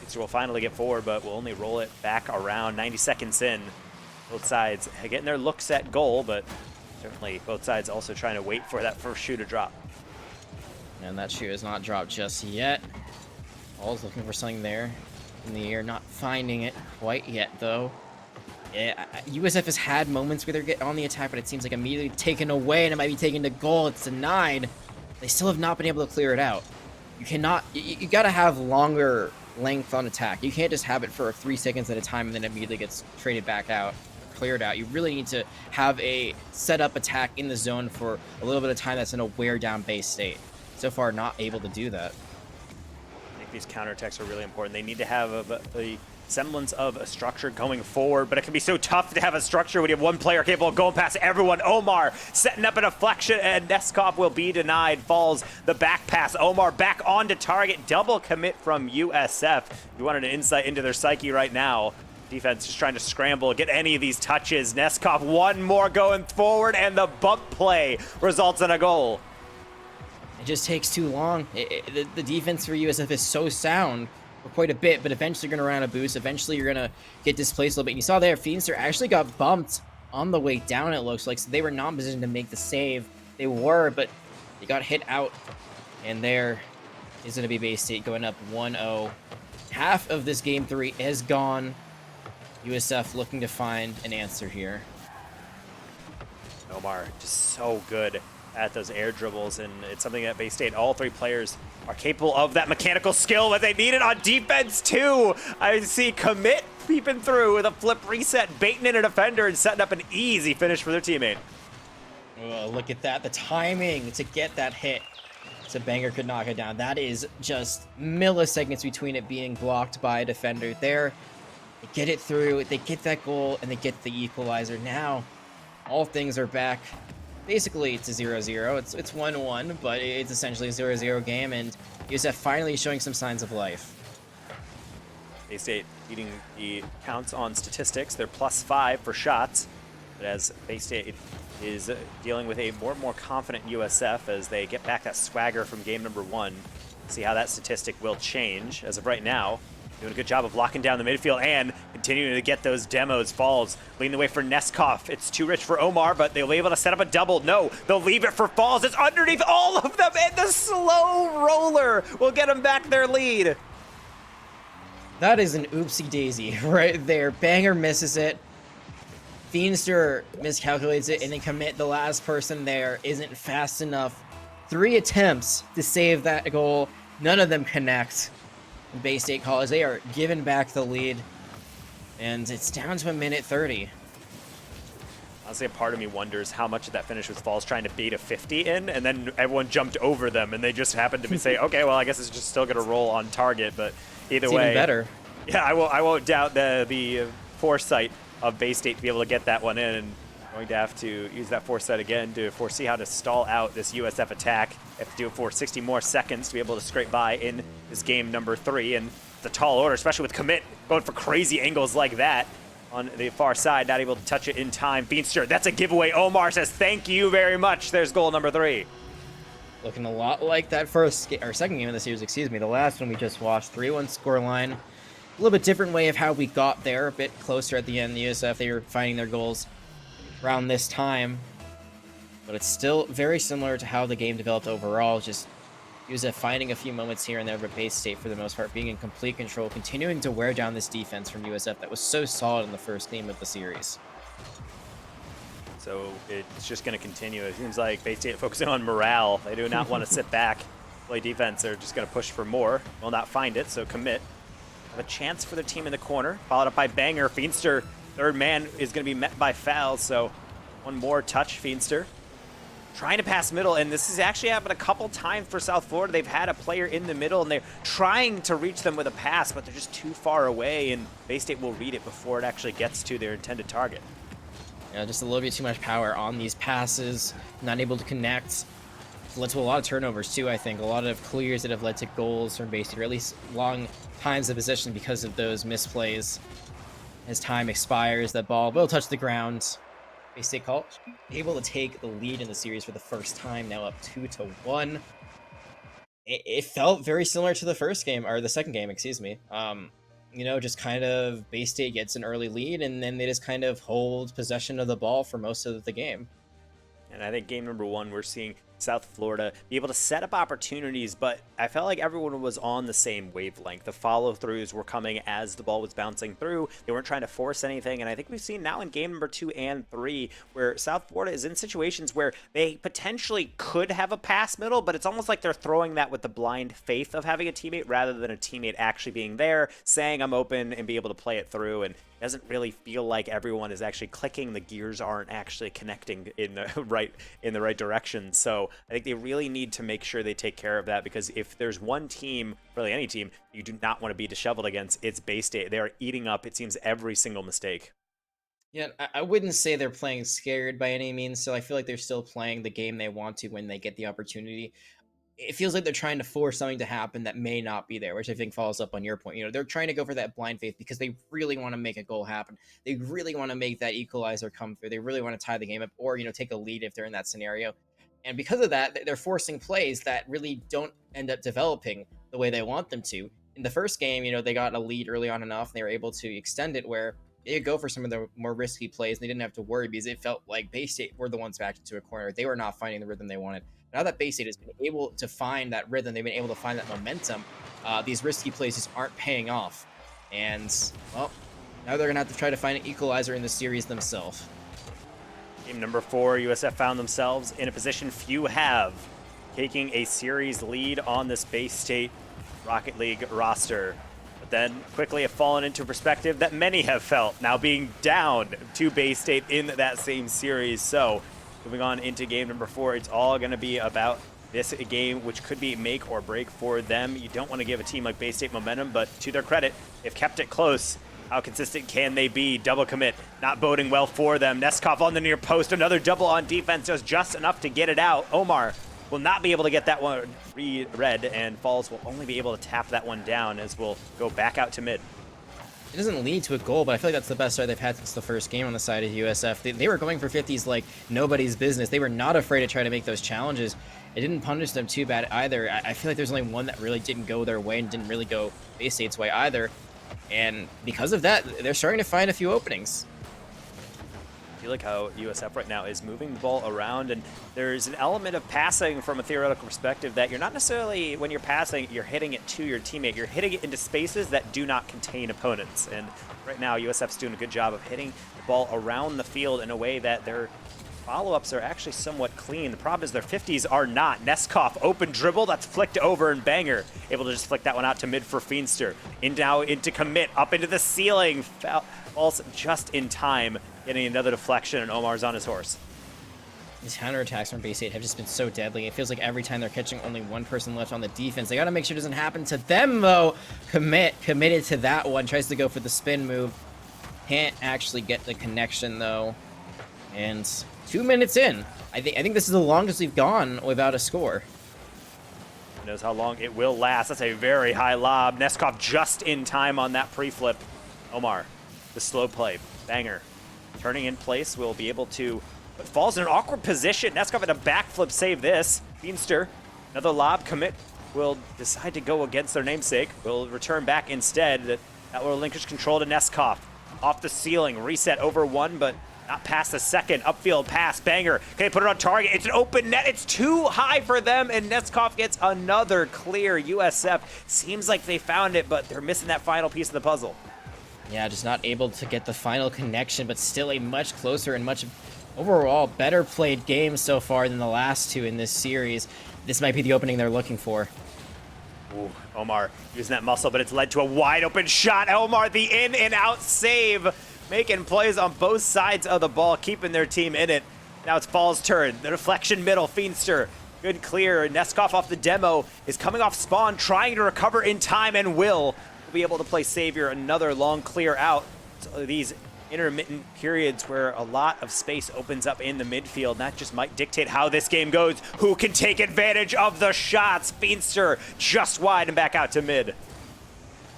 Feenstra will finally get forward, but will only roll it back around 90 seconds in. Both sides getting their looks at goal, but certainly both sides also trying to wait for that first shoe to drop. And that shoe has not dropped just yet. All's looking for something there in the air, not finding it quite yet, though. Yeah, USF has had moments where they're getting on the attack, but it seems like immediately taken away, and it might be taken to goal. It's denied. They still have not been able to clear it out. You cannot. You got to have longer length on attack. You can't just have it for 3 seconds at a time and then immediately gets traded back out, cleared out. You really need to have a set-up attack in the zone for a little bit of time that's going to wear down Bay State. So far, not able to do that. I think these counterattacks are really important. They need to have a semblance of a structure going forward, but it can be so tough to have a structure when you have one player capable of going past everyone. Omar setting up a deflection, and Neskov will be denied. Falls the back pass. Omar back onto target. Double commit from USF. You wanted an insight into their psyche right now. Defense just trying to scramble, get any of these touches. Neskov one more going forward, and the bump play results in a goal. It just takes too long. The defense for USF is so sound for quite a bit, but eventually you're going to run out of boost. Eventually you're going to get displaced a little bit. And you saw there, Feenstra actually got bumped on the way down, it looks like. So they were not in position to make the save. They were, but they got hit out. And there is going to be Bay State going up 1-0. Half of this game 3 is gone. USF looking to find an answer here. Omar just so good at those air dribbles, and it's something that Bay State, all 3 players are capable of that mechanical skill that they needed on defense too. I see Commit peeping through with a flip reset, baiting in a defender and setting up an easy finish for their teammate. Oh, look at that, the timing to get that hit. So Banger could knock it down. That is just milliseconds between it being blocked by a defender. There, they get it through, they get that goal, and they get the equalizer. Now, all things are back. Basically, it's a 0-0. It's 1-1, but it's essentially a 0-0 game, and USF finally showing some signs of life. Bay State leading the counts on statistics. They're +5 for shots, but as Bay State is dealing with a more and more confident USF as they get back that swagger from game number 1. See how that statistic will change. As of right now, doing a good job of locking down the midfield and continuing to get those demos. Falls leading the way for Neskov. It's too rich for Omar, but they'll be able to set up a double. No, they'll leave it for Falls. It's underneath all of them, and the slow roller will get them back their lead. That is an oopsie daisy right there. Banger misses it. Fiendster miscalculates it, and then Commit, the last person there, isn't fast enough. 3 attempts to save that goal. None of them connect. Bay State College, they are giving back the lead, and it's down to 1:30. Honestly, a part of me wonders how much of that finish was Falls trying to beat a 50 in, and then everyone jumped over them, and they just happened to say, okay, well, I guess it's just still going to roll on target, but either way. Even better. Yeah, I won't doubt the foresight of Bay State to be able to get that one in, and going to have to use that foresight again to foresee how to stall out this USF attack. Have to do it for 60 more seconds to be able to scrape by in this game number 3, and it's a tall order, especially with Commit going for crazy angles like that on the far side, not able to touch it in time. Beanster, that's a giveaway. Omar says thank you very much. There's goal number 3. Looking a lot like that second game of the series, excuse me, the last one we just watched. 3-1 scoreline. A little bit different way of how we got there, a bit closer at the end. The USF, they were finding their goals around this time, but it's still very similar to how the game developed overall. Just USF finding a few moments here and there, but Bay State for the most part being in complete control, continuing to wear down this defense from USF that was so solid in the first game of the series. So it's just going to continue. It seems like Bay State focusing on morale. They do not want to sit back, play defense. They're just going to push for more. Will not find it, so Commit have a chance for the team in the corner, followed up by Banger. Feenster, third man, is going to be met by foul, so one more touch. Feenster trying to pass middle, and this has actually happened a couple times for South Florida. They've had a player in the middle, and they're trying to reach them with a pass, but they're just too far away, and Bay State will read it before it actually gets to their intended target. Yeah, just a little bit too much power on these passes, not able to connect. Led to a lot of turnovers too, I think. A lot of clears that have led to goals from Bay State, or at least long times of possession because of those misplays. As time expires, that ball will touch the ground. Bay State College able to take the lead in the series for the first time, now up 2-1. It felt very similar to the first game, or the second game, excuse me. You know, just kind of Bay State gets an early lead, and then they just kind of hold possession of the ball for most of the game. And I think game number 1, we're seeing South Florida be able to set up opportunities, but I felt like everyone was on the same wavelength. The follow-throughs were coming as the ball was bouncing through. They weren't trying to force anything, and I think we've seen now in game number 2 and 3 where South Florida is in situations where they potentially could have a pass middle, but it's almost like they're throwing that with the blind faith of having a teammate rather than a teammate actually being there, saying I'm open, and be able to play it through. And it doesn't really feel like everyone is actually clicking. The gears aren't actually connecting in the right direction. So I think they really need to make sure they take care of that, because if there's one team, really any team, you do not want to be disheveled against, it's Bay State. They are eating up, it seems, every single mistake. Yeah, I wouldn't say they're playing scared by any means, so I feel like they're still playing the game they want to when they get the opportunity. It feels like they're trying to force something to happen that may not be there, which I think follows up on your point. You know, they're trying to go for that blind faith because they really want to make a goal happen. They really want to make that equalizer come through. They really want to tie the game up, or, you know, take a lead if they're in that scenario. And because of that, they're forcing plays that really don't end up developing the way they want them to. In the first game, you know, they got a lead early on enough, and they were able to extend it where they could go for some of the more risky plays. They didn't have to worry because it felt like Bay State were the ones backed into a corner. They were not finding the rhythm they wanted. Now that Bay State has been able to find that rhythm, they've been able to find that momentum, these risky plays just aren't paying off. And, well, now they're going to have to try to find an equalizer in the series themselves. Game number 4, USF found themselves in a position few have, taking a series lead on this Bay State Rocket League roster. But then quickly have fallen into perspective that many have felt, now being down to Bay State in that same series. So moving on into game number 4, it's all going to be about this game, which could be make or break for them. You don't want to give a team like Bay State momentum, but to their credit, they've kept it close. How consistent can they be? Double commit, not boding well for them. Neskov on the near post, another double on defense, does just enough to get it out. Omar will not be able to get that one read, and Falls will only be able to tap that one down as we'll go back out to mid. It doesn't lead to a goal, but I feel like that's the best start they've had since the first game on the side of USF. They were going for 50s like nobody's business. They were not afraid to try to make those challenges. it didn't punish them too bad either. I feel like there's only one that really didn't go their way and didn't really go Bay State's way either. And because of that, they're starting to find a few openings. I feel like how USF right now is moving the ball around, and there's an element of passing from a theoretical perspective that you're not necessarily, when you're passing, you're hitting it to your teammate. You're hitting it into spaces that do not contain opponents. And right now, USF's doing a good job of hitting the ball around the field in a way that their follow-ups are actually somewhat clean. The problem is their 50s are not. Neskov, open dribble, that's flicked over, and Banger able to just flick that one out to mid for Feenster. Now into commit, up into the ceiling. Falls just in time, getting another deflection, and Omar's on his horse. These counterattacks from Bay State have just been so deadly. It feels like every time they're catching only one person left on the defense. They got to make sure it doesn't happen to them, though. Committed to that one. Tries to go for the spin move. Can't actually get the connection, though. And 2 minutes in. I think this is the longest we've gone without a score. Who knows how long it will last. That's a very high lob. Neskov just in time on that pre-flip. Omar, the slow play. Banger. Turning in place, will be able to, but falls in an awkward position. Neskov at a backflip save this. Feenster, another lob. Commit will decide to go against their namesake. Will return back instead. That will relinquish control to Neskov. Off the ceiling, reset over one, but not past the second. Upfield pass, Banger. Can they put it on target? It's an open net. It's too high for them, and Neskov gets another clear. USF seems like they found it, but they're missing that final piece of the puzzle. Yeah, just not able to get the final connection, but still a much closer and much overall better played game so far than the last two in this series. This might be the opening they're looking for. Ooh, Omar using that muscle, but it's led to a wide open shot. Omar, the in and out save, making plays on both sides of the ball, keeping their team in it. Now it's Fall's turn. The deflection middle, Feenster. Good clear. Neskov off the demo is coming off spawn, trying to recover in time, and will be able to play Savior. Another long clear out. So these intermittent periods where a lot of space opens up in the midfield, that just might dictate how this game goes. Who can take advantage of the shots? Feenster just wide and back out to mid.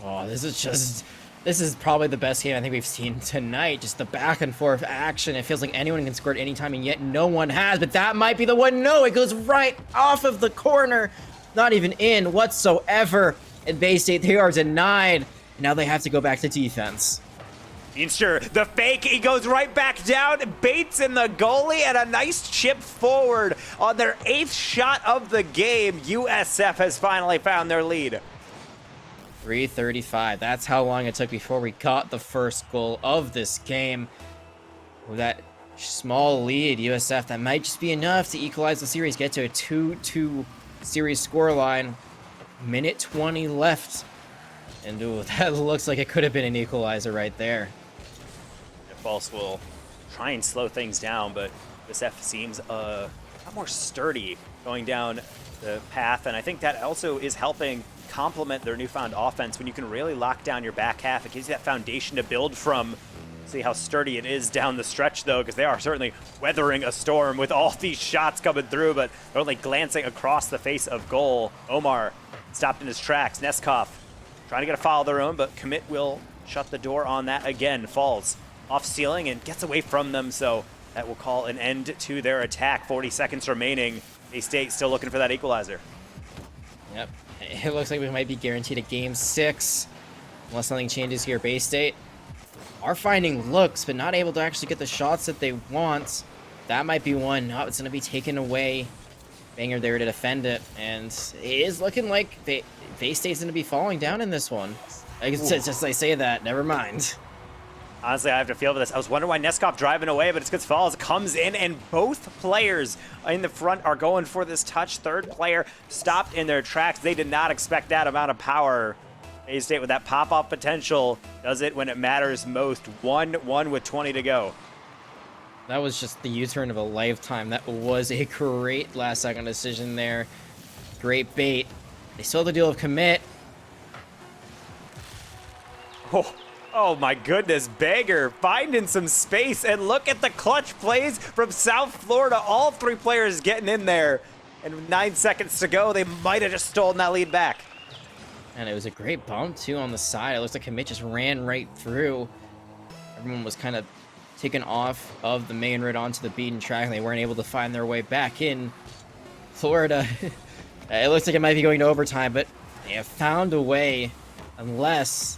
Oh, this is probably the best game I think we've seen tonight. Just the back and forth action. It feels like anyone can score at any time, and yet no one has. But that might be the one. No, it goes right off of the corner. Not even in whatsoever. And Bay State, they are denied. Now they have to go back to defense. Feenster, the fake, he goes right back down, baits in the goalie, and a nice chip forward on their 8th shot of the game. USF has finally found their lead. 3:35. That's how long it took before we got the first goal of this game. With that small lead, USF, that might just be enough to equalize the series, get to a 2-2 series scoreline. Minute 20 left. And ooh, that looks like it could have been an equalizer right there. False will try and slow things down, but USF seems a lot more sturdy going down the path, and I think that also is helping complement their newfound offense. When you can really lock down your back half, it gives you that foundation to build from. See how sturdy it is down the stretch, though, because they are certainly weathering a storm with all these shots coming through, but they're only glancing across the face of goal. Omar stopped in his tracks. Neskov trying to get a foul of their own, but Commit will shut the door on that again. Falls off ceiling and gets away from them, so that will call an end to their attack. 40 seconds remaining. A-State still looking for that equalizer. Yep. It looks like we might be guaranteed a game 6. Unless something changes here. Bay State are finding looks, but not able to actually get the shots that they want. That might be one. No, it's going to be taken away. Banger there to defend it, and it is looking like Bay State's going to be falling down in this one. I guess it's just I say that, never mind. Honestly, I have to feel for this. I was wondering why Neskov driving away, but it's because Falls comes in, and both players in the front are going for this touch. Third player stopped in their tracks. They did not expect that amount of power. A-State with that pop-off potential does it when it matters most. 1-1 with 20 to go. That was just the U-turn of a lifetime. That was a great last-second decision there. Great bait. They still have the deal of Commit. Oh my goodness, Banger finding some space, and look at the clutch plays from South Florida. All 3 players getting in there, and with 9 seconds to go, they might have just stolen that lead back. And it was a great bump, too, on the side. It looks like Commit just ran right through. Everyone was kind of taken off of the main road onto the beaten track, and they weren't able to find their way back in Florida, it looks like it might be going to overtime, but they have found a way, unless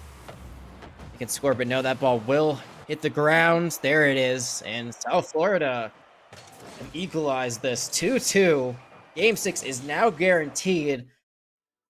they can score. But no, that ball will hit the ground. There it is. And South Florida can equalize this 2-2. Game 6 is now guaranteed.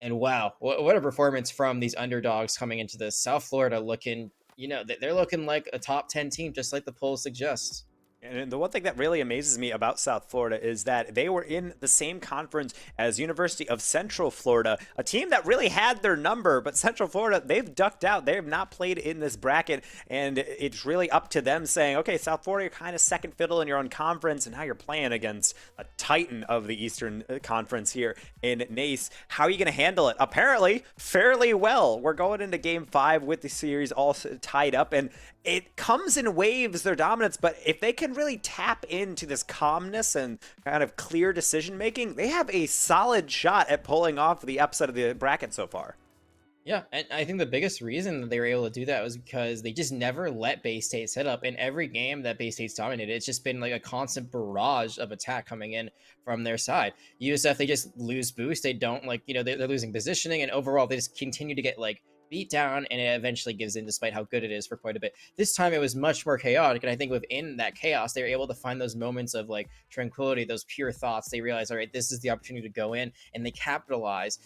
And wow, what a performance from these underdogs coming into this. South Florida looking, they're looking like a top 10 team, just like the polls suggest. And the one thing that really amazes me about South Florida is that they were in the same conference as University of Central Florida, a team that really had their number, but Central Florida, they've ducked out. They have not played in this bracket, and it's really up to them saying, okay, South Florida, you're kind of second fiddle in your own conference, and now you're playing against a titan of the Eastern Conference here in NACE. How are you going to handle it? Apparently, fairly well. We're going into Game 5 with the series all tied up, and it comes in waves, their dominance, but if they can really tap into this calmness and kind of clear decision making, they have a solid shot at pulling off the upset of the bracket so far. Yeah, and I think the biggest reason that they were able to do that was because they just never let Bay State set up. In every game that Bay State's dominated, it's just been like a constant barrage of attack coming in from their side. USF, they just lose boost. They don't they're losing positioning, and overall they just continue to get beat down, and it eventually gives in despite how good it is for quite a bit. This time it was much more chaotic, and I think within that chaos they were able to find those moments of tranquility, those pure thoughts. They realize, all right, this is the opportunity to go in, and they capitalize.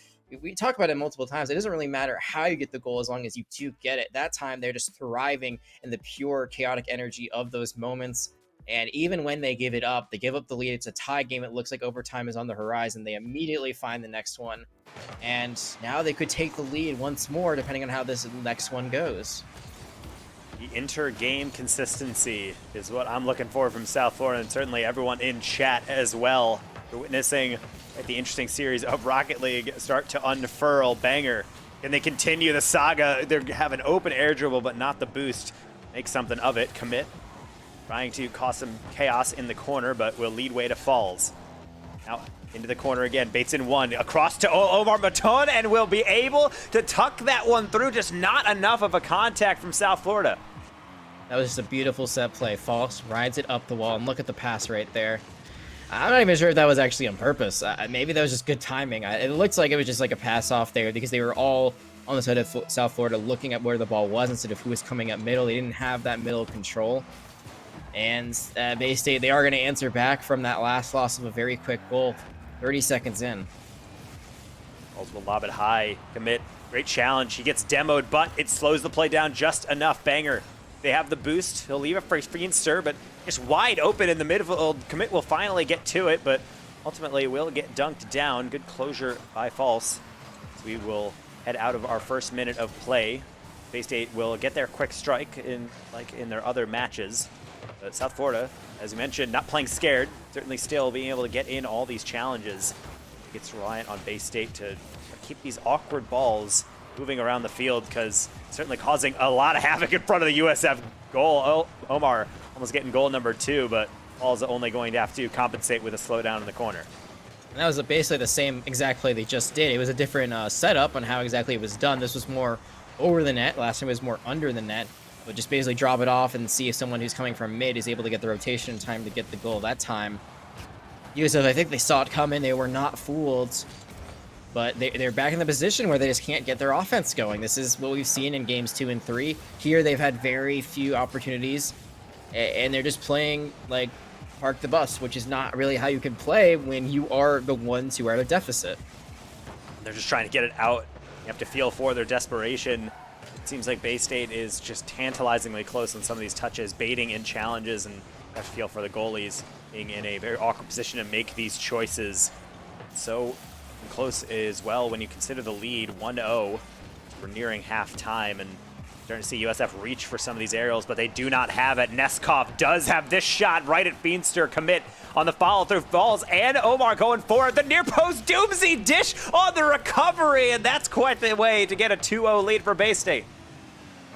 We talk about it multiple times. It doesn't really matter how you get the goal as long as you do get it. That time they're just thriving in the pure chaotic energy of those moments. And even when they give it up, they give up the lead. It's a tie game. It looks like overtime is on the horizon. They immediately find the next one. And now they could take the lead once more, depending on how this next one goes. The inter-game consistency is what I'm looking for from South Florida, and certainly everyone in chat as well. We're witnessing the interesting series of Rocket League start to unfurl. Banger. Can they continue the saga? They have an open air dribble, but not the boost. Make something of it. Commit. Trying to cause some chaos in the corner, but will lead way to Falls. Now into the corner again, baits in one, across to Omar Maton, and will be able to tuck that one through. Just not enough of a contact from South Florida. That was just a beautiful set play. Falls rides it up the wall, and look at the pass right there. I'm not even sure if that was actually on purpose. Maybe that was just good timing. It looks like it was just like a pass off there because they were all on the side of South Florida looking at where the ball was instead of who was coming up middle. They didn't have that middle control. And Bay State, they are going to answer back from that last loss of a very quick goal, 30 seconds in. Falls will lob it high. Commit. Great challenge. He gets demoed, but it slows the play down just enough. Banger. They have the boost. He'll leave it for Feenster, but just wide open in the midfield. Commit will finally get to it, but ultimately will get dunked down. Good closure by False. So we will head out of our first minute of play. Bay State will get their quick strike in their other matches. But South Florida, as you mentioned, not playing scared. Certainly still being able to get in all these challenges. Gets reliant on Bay State to keep these awkward balls moving around the field, because certainly causing a lot of havoc in front of the USF goal. Omar almost getting goal number 2, but Paul's only going to have to compensate with a slowdown in the corner. And that was basically the same exact play they just did. It was a different setup on how exactly it was done. This was more over the net. Last time it was more under the net. But just basically drop it off and see if someone who's coming from mid is able to get the rotation in time to get the goal. That time, USF, I think they saw it coming. They were not fooled. But they're back in the position where they just can't get their offense going. This is what we've seen in games 2 and 3. Here, they've had very few opportunities, and they're just playing like park the bus, which is not really how you can play when you are the ones who are at a deficit. They're just trying to get it out. You have to feel for their desperation. It seems like Bay State is just tantalizingly close on some of these touches, baiting in challenges, and you have to feel for the goalies being in a very awkward position to make these choices. So close as well when you consider the lead, 1-0. We're nearing halftime, and starting to see USF reach for some of these aerials, but they do not have it. Neskov does have this shot right at Feenster. Commit on the follow-through. Falls and Omar going forward. The near post Doomsy dish on the recovery, and that's quite the way to get a 2-0 lead for Bay State.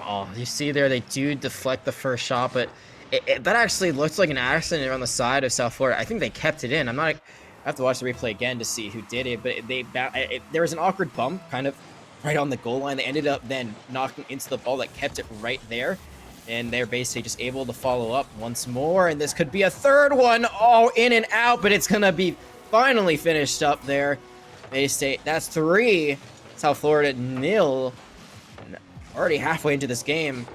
Oh, you see there, they do deflect the first shot, but that actually looks like an accident on the side of South Florida. I think they kept it in. I have to watch the replay again to see who did it, but there was an awkward bump kind of right on the goal line. They ended up then knocking into the ball that kept it right there, and they're basically just able to follow up once more, and this could be a third one. Oh, in and out, but it's going to be finally finished up there. Bay State, that's 3. South Florida, 0. And already halfway into this game,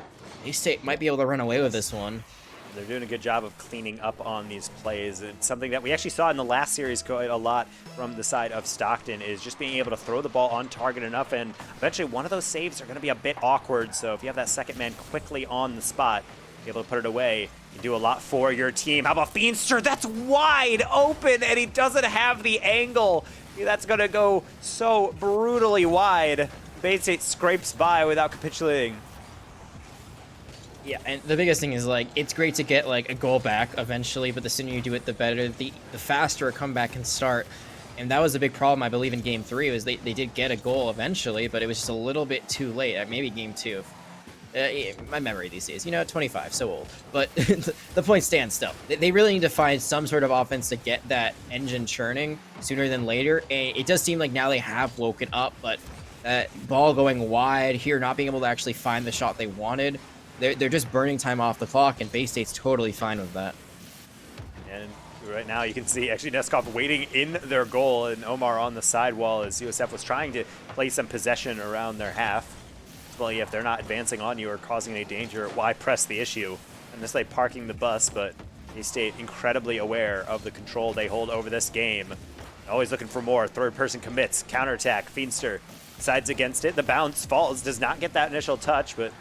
Bay State might be able to run away with this one. They're doing a good job of cleaning up on these plays. It's something that we actually saw in the last series quite a lot from the side of Stockton, is just being able to throw the ball on target enough, and eventually one of those saves are going to be a bit awkward. So if you have that second man quickly on the spot, be able to put it away, you do a lot for your team. How about Feenstra? That's wide open, and he doesn't have the angle. That's going to go so brutally wide. Bay State scrapes by without capitulating. Yeah, and the biggest thing is, like, it's great to get, like, a goal back eventually, but the sooner you do it, the better. The faster a comeback can start. And that was a big problem, I believe, in Game 3, was they did get a goal eventually, but it was just a little bit too late. Maybe Game 2. My memory these days, 25, so old. But the point stands still. They really need to find some sort of offense to get that engine churning sooner than later. And it does seem like now they have woken up, but that ball going wide here, not being able to actually find the shot they wanted, they're just burning time off the clock, and Bay State's totally fine with that. And right now you can see actually Neskov waiting in their goal and Omar on the sidewall as USF was trying to play some possession around their half. Well, yeah, if they're not advancing on you or causing any danger, why press the issue? And this like parking the bus, but Bay State incredibly aware of the control they hold over this game. Always looking for more. Third person commits, counterattack. Feenster sides against it. The bounce falls, does not get that initial touch, but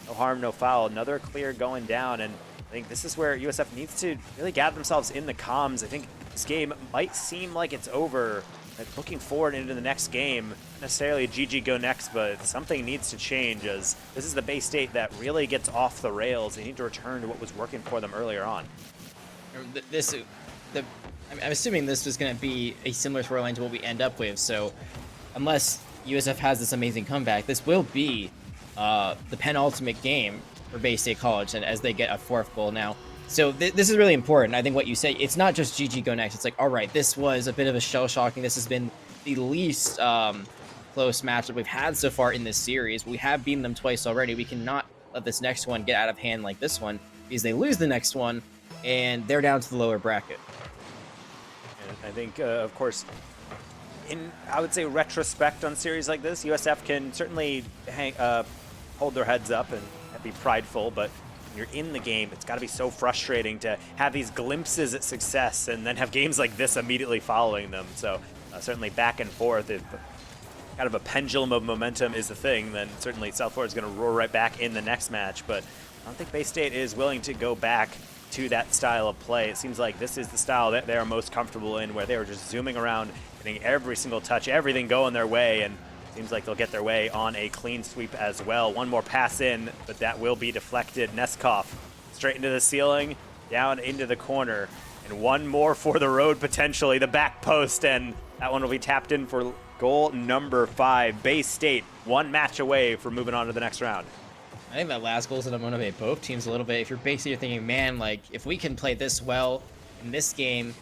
no harm, no foul. Another clear going down, and I think this is where USF needs to really gather themselves in the comms. I think this game might seem like it's over. Like looking forward into the next game, not necessarily a GG go next, but something needs to change, as this is the Bay State that really gets off the rails. They need to return to what was working for them earlier on. I'm assuming this was going to be a similar storyline to what we end up with, so unless USF has this amazing comeback, this will be the penultimate game for Bay State College, and as they get a 4th goal now. So this is really important. I think what you say, it's not just GG go next. It's like, all right, this was a bit of a shell-shocking. This has been the least close match that we've had so far in this series. We have beaten them twice already. We cannot let this next one get out of hand like this one, because they lose the next one, and they're down to the lower bracket. And I think, of course, I would say retrospect on series like this, USF can certainly hold their heads up and be prideful, but when you're in the game, it's got to be so frustrating to have these glimpses at success and then have games like this immediately following them. So certainly back and forth, if kind of a pendulum of momentum is the thing, then certainly South Florida is going to roar right back in the next match. But I don't think Bay State is willing to go back to that style of play. It seems like this is the style that they are most comfortable in, where they are just zooming around, getting every single touch, everything going their way, and seems like they'll get their way on a clean sweep as well. One more pass in, but that will be deflected. Neskov straight into the ceiling, down into the corner, and one more for the road potentially, the back post, and that one will be tapped in for goal number 5. Bay State, one match away from moving on to the next round. I think that last goal is going to motivate both teams a little bit. If you're basically thinking, man, like, if we can play this well in this game,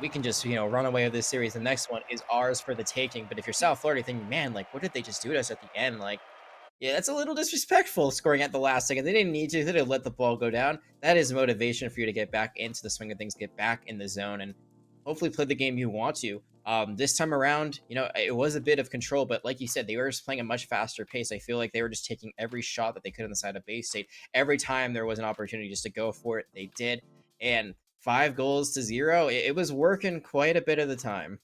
we can just, run away with this series. The next one is ours for the taking. But if you're South Florida thinking, man, like, what did they just do to us at the end? Like, yeah, that's a little disrespectful, scoring at the last second. They didn't need to. They didn't let the ball go down. That is motivation for you to get back into the swing of things, get back in the zone, and hopefully play the game you want to. This time around, it was a bit of control, but like you said, they were just playing a much faster pace. I feel like they were just taking every shot that they could on the side of Bay State. Every time there was an opportunity just to go for it, they did. And 5 goals to 0, it was working quite a bit of the time.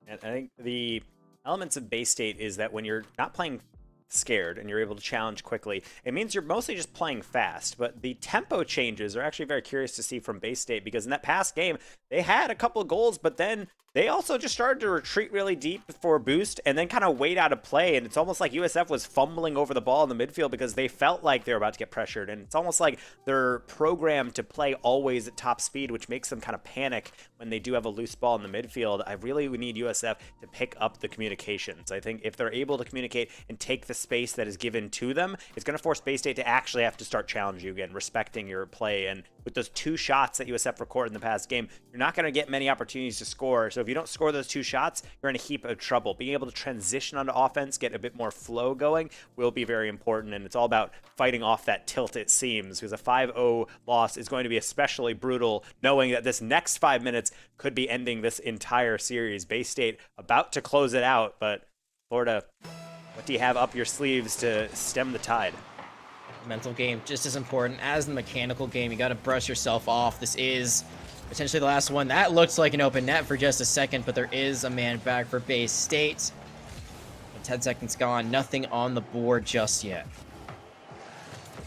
And I think the elements of Bay State is that when you're not playing scared and you're able to challenge quickly, it means you're mostly just playing fast. But the tempo changes are actually very curious to see from Bay State, because in that past game, they had a couple of goals, but then they also just started to retreat really deep for a boost and then kind of wait out of play. And it's almost like USF was fumbling over the ball in the midfield because they felt like they were about to get pressured. And it's almost like they're programmed to play always at top speed, which makes them kind of panic when they do have a loose ball in the midfield. I really would need USF to pick up the communications. I think if they're able to communicate and take the space that is given to them, it's going to force Bay State to actually have to start challenging you again, respecting your play and with those 2 shots that USF recorded in the past game, you're not going to get many opportunities to score. So if you don't score those 2 shots, you're in a heap of trouble. Being able to transition onto offense, get a bit more flow going, will be very important. And it's all about fighting off that tilt, it seems, because a 5-0 loss is going to be especially brutal, knowing that this next 5 minutes could be ending this entire series. Bay State about to close it out, but Florida, what do you have up your sleeves to stem the tide? Mental game just as important as the mechanical game. You got to brush yourself off. This is potentially the last one. That looks like an open net for just a second, but there is a man back for Bay State. 10 seconds gone. Nothing on the board just yet.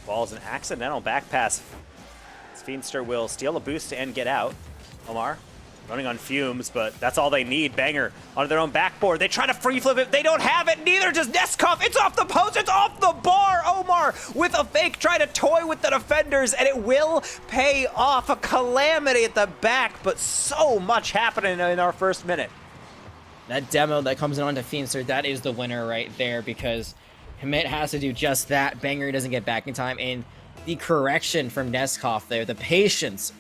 Ball's an accidental back pass. Feenstra will steal a boost and get out. Omar running on fumes, but that's all they need. Banger onto their own backboard. They try to free flip it. They don't have it. Neither does Neskov. It's off the post. It's off the bar. Omar with a fake trying to toy with the defenders, and it will pay off. A calamity at the back, but so much happening in our first minute. That demo that comes on to Feenstra, that is the winner right there, because Commit has to do just that. Banger doesn't get back in time, and the correction from Neskov there, the patience.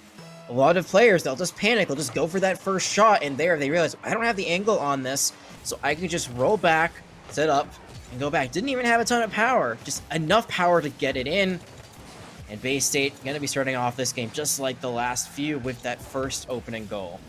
A lot of players, they'll just panic. They'll just go for that first shot, and there they realize, I don't have the angle on this, so I can just roll back, set up, and go back. Didn't even have a ton of power, just enough power to get it in. And Bay State going to be starting off this game just like the last few with that first opening goal.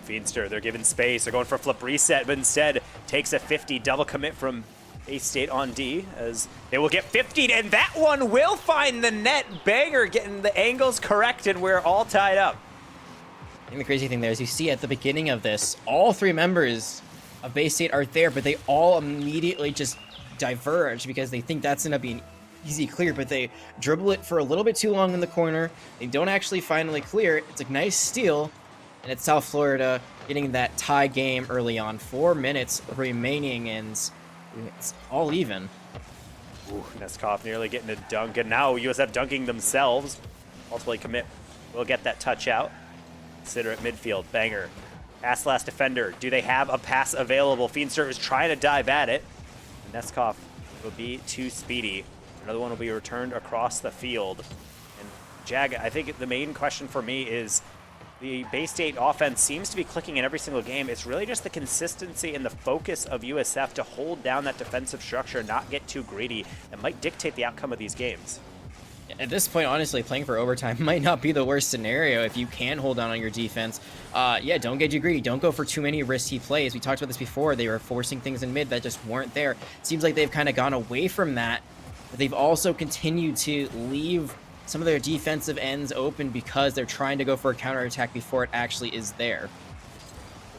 Feenstra, they're given space. They're going for a flip reset, but instead takes a 50 double commit from Bay State on D, as they will get 50'd, and that one will find the net. Banger getting the angles correct, and we're all tied up. I think the crazy thing there is you see at the beginning of this, all 3 members of Bay State are there, but they all immediately just diverge because they think that's going to be an easy clear, but they dribble it for a little bit too long in the corner. They don't actually finally clear it. It's a nice steal, and it's South Florida getting that tie game early on. 4 minutes remaining, and it's all even. Ooh, Neskov nearly getting a dunk, and now USF dunking themselves. Ultimately, Commit will get that touch out. Consider it midfield. Banger. Pass last defender. Do they have a pass available? Feenstra is trying to dive at it. Neskov will be too speedy. Another one will be returned across the field. And Jag, I think the main question for me is, the Bay State offense seems to be clicking in every single game. It's really just the consistency and the focus of USF to hold down that defensive structure, not get too greedy, that might dictate the outcome of these games. At this point, honestly, playing for overtime might not be the worst scenario if you can hold down on your defense. Yeah, don't get too greedy. Don't go for too many risky plays. We talked about this before. They were forcing things in mid that just weren't there. It seems like they've kind of gone away from that, but they've also continued to leave some of their defensive ends open because they're trying to go for a counterattack before it actually is there.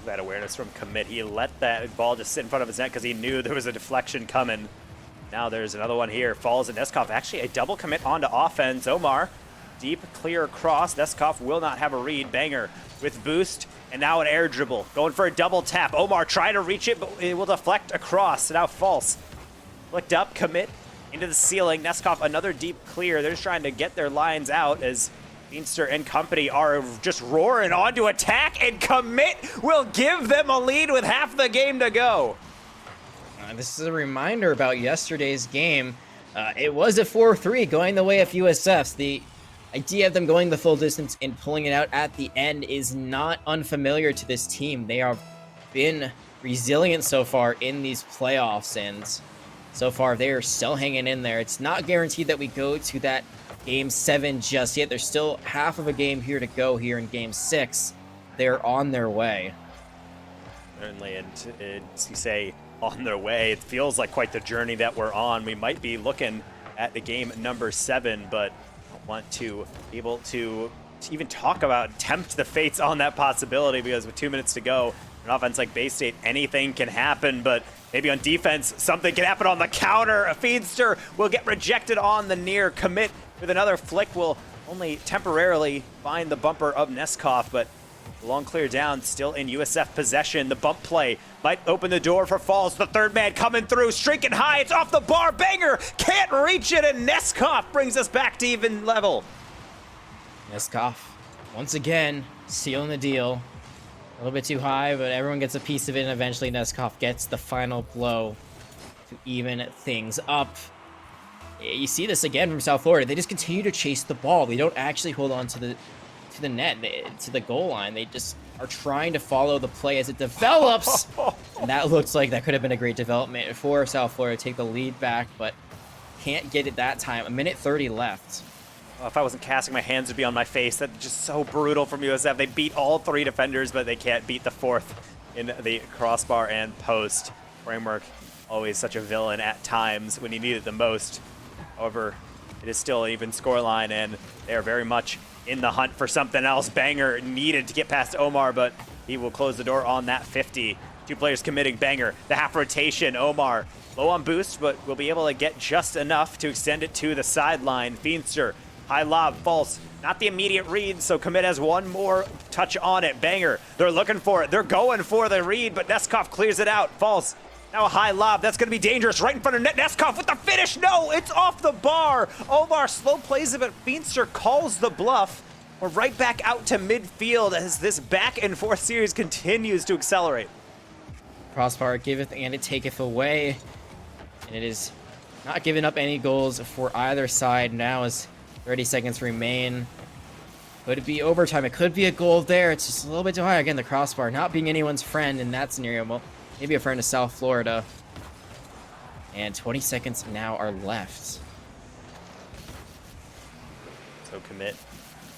That awareness from Commit. He let that ball just sit in front of his net because he knew there was a deflection coming. Now there's another one here. Falls at Neskov. Actually, a double commit onto offense. Omar, deep, clear cross. Neskov will not have a read. Banger with boost, and now an air dribble. Going for a double tap. Omar trying to reach it, but it will deflect across. Now false. Flicked up, Commit into the ceiling. Neskov, another deep clear. They're just trying to get their lines out as Feenstra and company are just roaring on to attack, and Commit will give them a lead with half the game to go. This is a reminder about yesterday's game. It was a 4-3 going the way of USF's. The idea of them going the full distance and pulling it out at the end is not unfamiliar to this team. They have been resilient so far in these playoffs, and so far they are still hanging in there. It's not guaranteed that we go to that Game 7 just yet. There's still half of a game here to go here in Game 6. They're on their way. Certainly, and as you say, on their way, it feels like quite the journey that we're on. We might be looking at the game number 7, but I don't want to be able to even talk about, tempt the fates on that possibility, because with 2 minutes to go, an offense like Bay State, anything can happen, but maybe on defense, something can happen on the counter. A Feedster will get rejected on the near. Commit with another flick will only temporarily find the bumper of Neskov, but the long clear down still in USF possession. The bump play might open the door for Falls. The third man coming through, streaking high. It's off the bar. Banger can't reach it, and Neskov brings us back to even level. Neskov, once again, sealing the deal. A little bit too high, but everyone gets a piece of it, and eventually Neskov gets the final blow to even things up. you see this again from South Florida. They just continue to chase the ball. They don't actually hold on to the net, to the goal line. They just are trying to follow the play as it develops. And that looks like that could have been a great development for South Florida to take the lead back, but can't get it that time. 1:30 left. If I wasn't casting, my hands would be on my face. That's just so brutal from USF. They beat all 3 defenders, but they can't beat the 4th in the crossbar and post. Framework, always such a villain at times when you need it the most. However, it is still an even scoreline, and they are very much in the hunt for something else. Banger needed to get past Omar, but he will close the door on that 50. 2 players committing. Banger, the half rotation. Omar, low on boost, but will be able to get just enough to extend it to the sideline. Feenster, high lob, false. Not the immediate read, so Commit has one more touch on it. Banger, they're looking for it. They're going for the read, but Neskov clears it out. False. Now a high lob. That's going to be dangerous right in front of net. Neskov with the finish. No, it's off the bar. Omar slow plays it, but Feenster calls the bluff. We're right back out to midfield as this back and forth series continues to accelerate. Crossbar giveth and it taketh away. And it is not giving up any goals for either side now as 30 seconds remain. Could it be overtime? It could be a goal there. It's just a little bit too high. Again, the crossbar not being anyone's friend in that scenario. Well, maybe a friend of South Florida. And 20 seconds now are left. So Commit.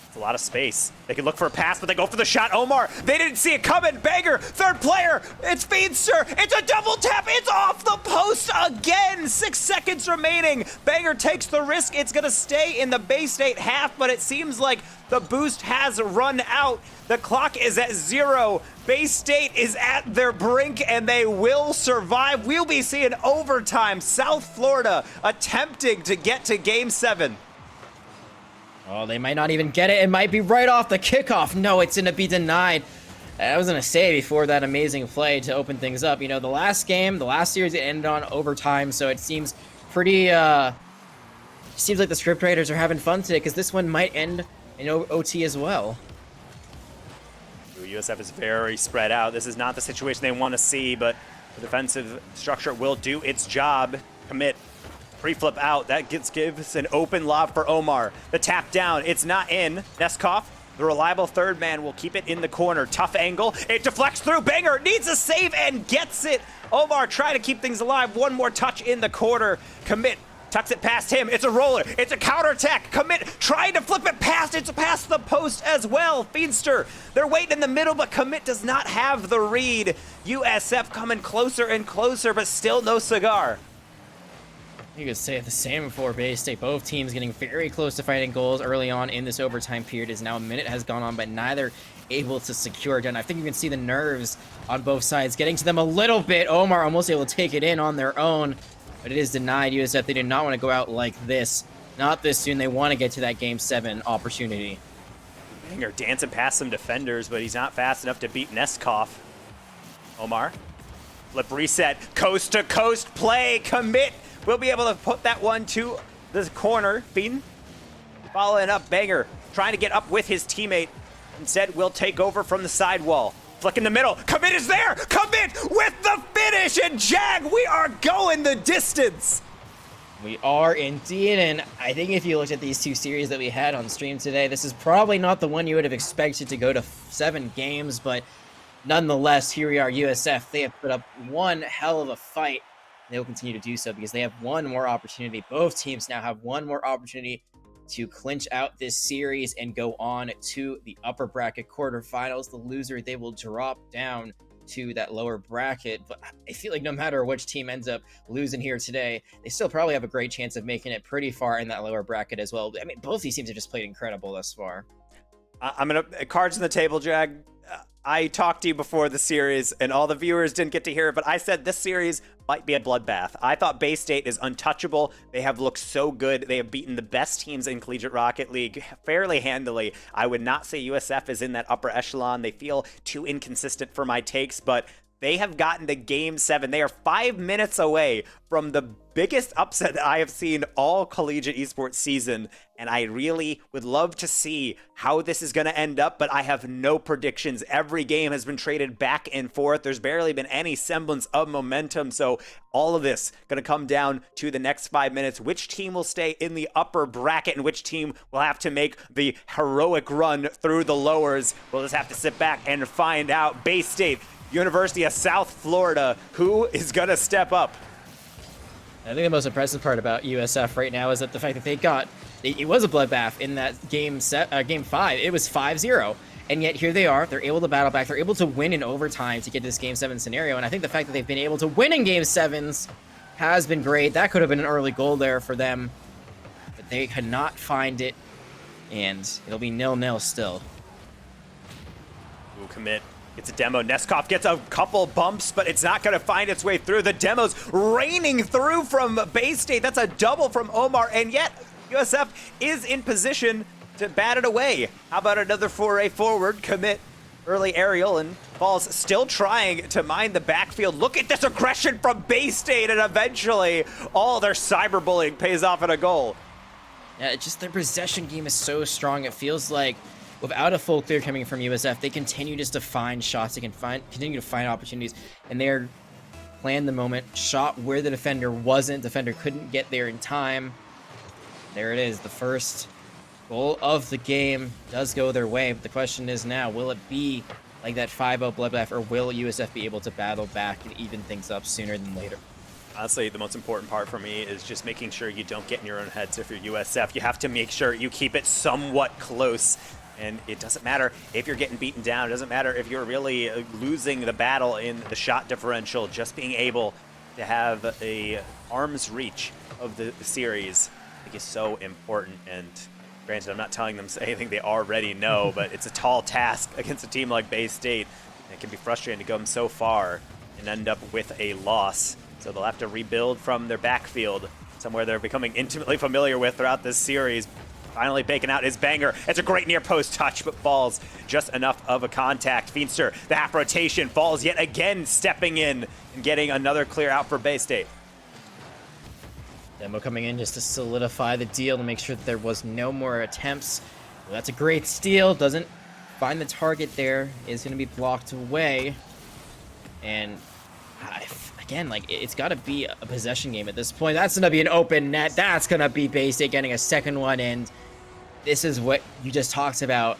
It's a lot of space. They can look for a pass, but they go for the shot. Omar, they didn't see it coming. Banger, 3rd player. It's Feenster. It's a double tap. It's off the post again. 6 seconds remaining. Banger takes the risk. It's going to stay in the Bay State half, but it seems like the boost has run out. The clock is at 0. Bay State is at their brink, and they will survive. We'll be seeing overtime. South Florida attempting to get to Game 7. Oh, they might not even get it. It might be right off the kickoff. No, it's going to be denied. I was going to say before that amazing play to open things up, you know, the last series, it ended on overtime, so it seems pretty, seems like the scriptwriters are having fun today because this one might end in OT as well. USF is very spread out. This is not the situation they want to see, but the defensive structure will do its job. Commit. Pre-flip out. That gives an open lob for Omar. The tap down. It's not in. Neskov, the reliable 3rd man, will keep it in the corner. Tough angle. It deflects through. Banger needs a save and gets it. Omar trying to keep things alive. One more touch in the corner. Commit tucks it past him. It's a roller. It's a counterattack. Commit trying to flip it past. It's past the post as well. Feenster, they're waiting in the middle, but Commit does not have the read. USF coming closer and closer, but still no cigar. You could say the same for Bay State. Both teams getting very close to finding goals early on in this overtime period. As now a minute has gone on, but neither able to secure it. And I think you can see the nerves on both sides getting to them a little bit. Omar almost able to take it in on their own, but it is denied. USF, they did not want to go out like this. Not this soon. They want to get to that Game 7 opportunity. Banger dancing past some defenders, but he's not fast enough to beat Neskov. Omar, flip reset, coast to coast play. Commit will be able to put that one to the corner. Fiend following up. Banger trying to get up with his teammate. Instead, will take over from the sidewall. Flick in the middle. Commit is there. Commit with the finish. And Jag, we are going the distance. We are indeed, and I think if you looked at these 2 series that we had on stream today, this is probably not the one you would have expected to go to 7 games, but nonetheless, here we are, USF. They have put up one hell of a fight. They will continue to do so because they have one more opportunity. Both teams now have one more opportunity to clinch out this series and go on to the upper bracket quarterfinals. The loser, they will drop down to that lower bracket. But I feel like no matter which team ends up losing here today, they still probably have a great chance of making it pretty far in that lower bracket as well. I mean, both these teams have just played incredible thus far. I'm going to, cards on the table, Jag. I talked to you before the series, and all the viewers didn't get to hear it, but I said this series might be a bloodbath. I thought Bay State is untouchable. They have looked so good. They have beaten the best teams in Collegiate Rocket League fairly handily. I would not say USF is in that upper echelon. They feel too inconsistent for my takes, but They have gotten to Game 7. They are 5 minutes away from the biggest upset that I have seen all collegiate esports season, and I really would love to see how this is going to end up, but I have no predictions. Every game has been traded back and forth. There's barely been any semblance of momentum, so all of this going to come down to the next 5 minutes. Which team will stay in the upper bracket and which team will have to make the heroic run through the lowers? We'll just have to sit back and find out. Bay State, University of South Florida, who is going to step up? I think the most impressive part about USF right now is that the fact that they got, it was a bloodbath in that game 5. It was 5-0. And yet here they are. They're able to battle back. They're able to win in overtime to get this Game 7 scenario. And I think the fact that they've been able to win in Game 7s has been great. That could have been an early goal there for them. But they could not find it. And it'll be 0-0 still. Ooh, commit. It's a demo. Neskov gets a couple bumps, but it's not going to find its way through. The demo's raining through from Bay State. That's a double from Omar, and yet USF is in position to bat it away. How about another foray forward? Commit early aerial, and Falls still trying to mine the backfield. Look at this aggression from Bay State, and eventually all their cyberbullying pays off in a goal. Yeah, it's just their possession game is so strong. It feels like without a full clear coming from USF, they continue just to find shots. They can continue to find opportunities, and they're planned the moment, shot where the defender wasn't. Defender couldn't get there in time. There it is. The first goal of the game does go their way, but the question is now, will it be like that 5-0 bloodbath, or will USF be able to battle back and even things up sooner than later? Honestly, the most important part for me is just making sure you don't get in your own heads. If you're USF, you have to make sure you keep it somewhat close. And it doesn't matter if you're getting beaten down. It doesn't matter if you're really losing the battle in the shot differential. Just being able to have a arm's reach of the series, I think, is so important. And granted, I'm not telling them anything they already know, but it's a tall task against a team like Bay State. And it can be frustrating to go so far and end up with a loss. So they'll have to rebuild from their backfield, somewhere they're becoming intimately familiar with throughout this series. Finally baking out his banger. It's a great near post touch, but falls just enough of a contact. Feenster, the half rotation, falls yet again, stepping in and getting another clear out for Bay State. Demo coming in just to solidify the deal, to make sure that there was no more attempts. Well, that's a great steal. Doesn't find the target there. Is going to be blocked away. And again, like, it's got to be a possession game at this point. That's going to be an open net. That's going to be Bay State getting a second one, and this is what you just talked about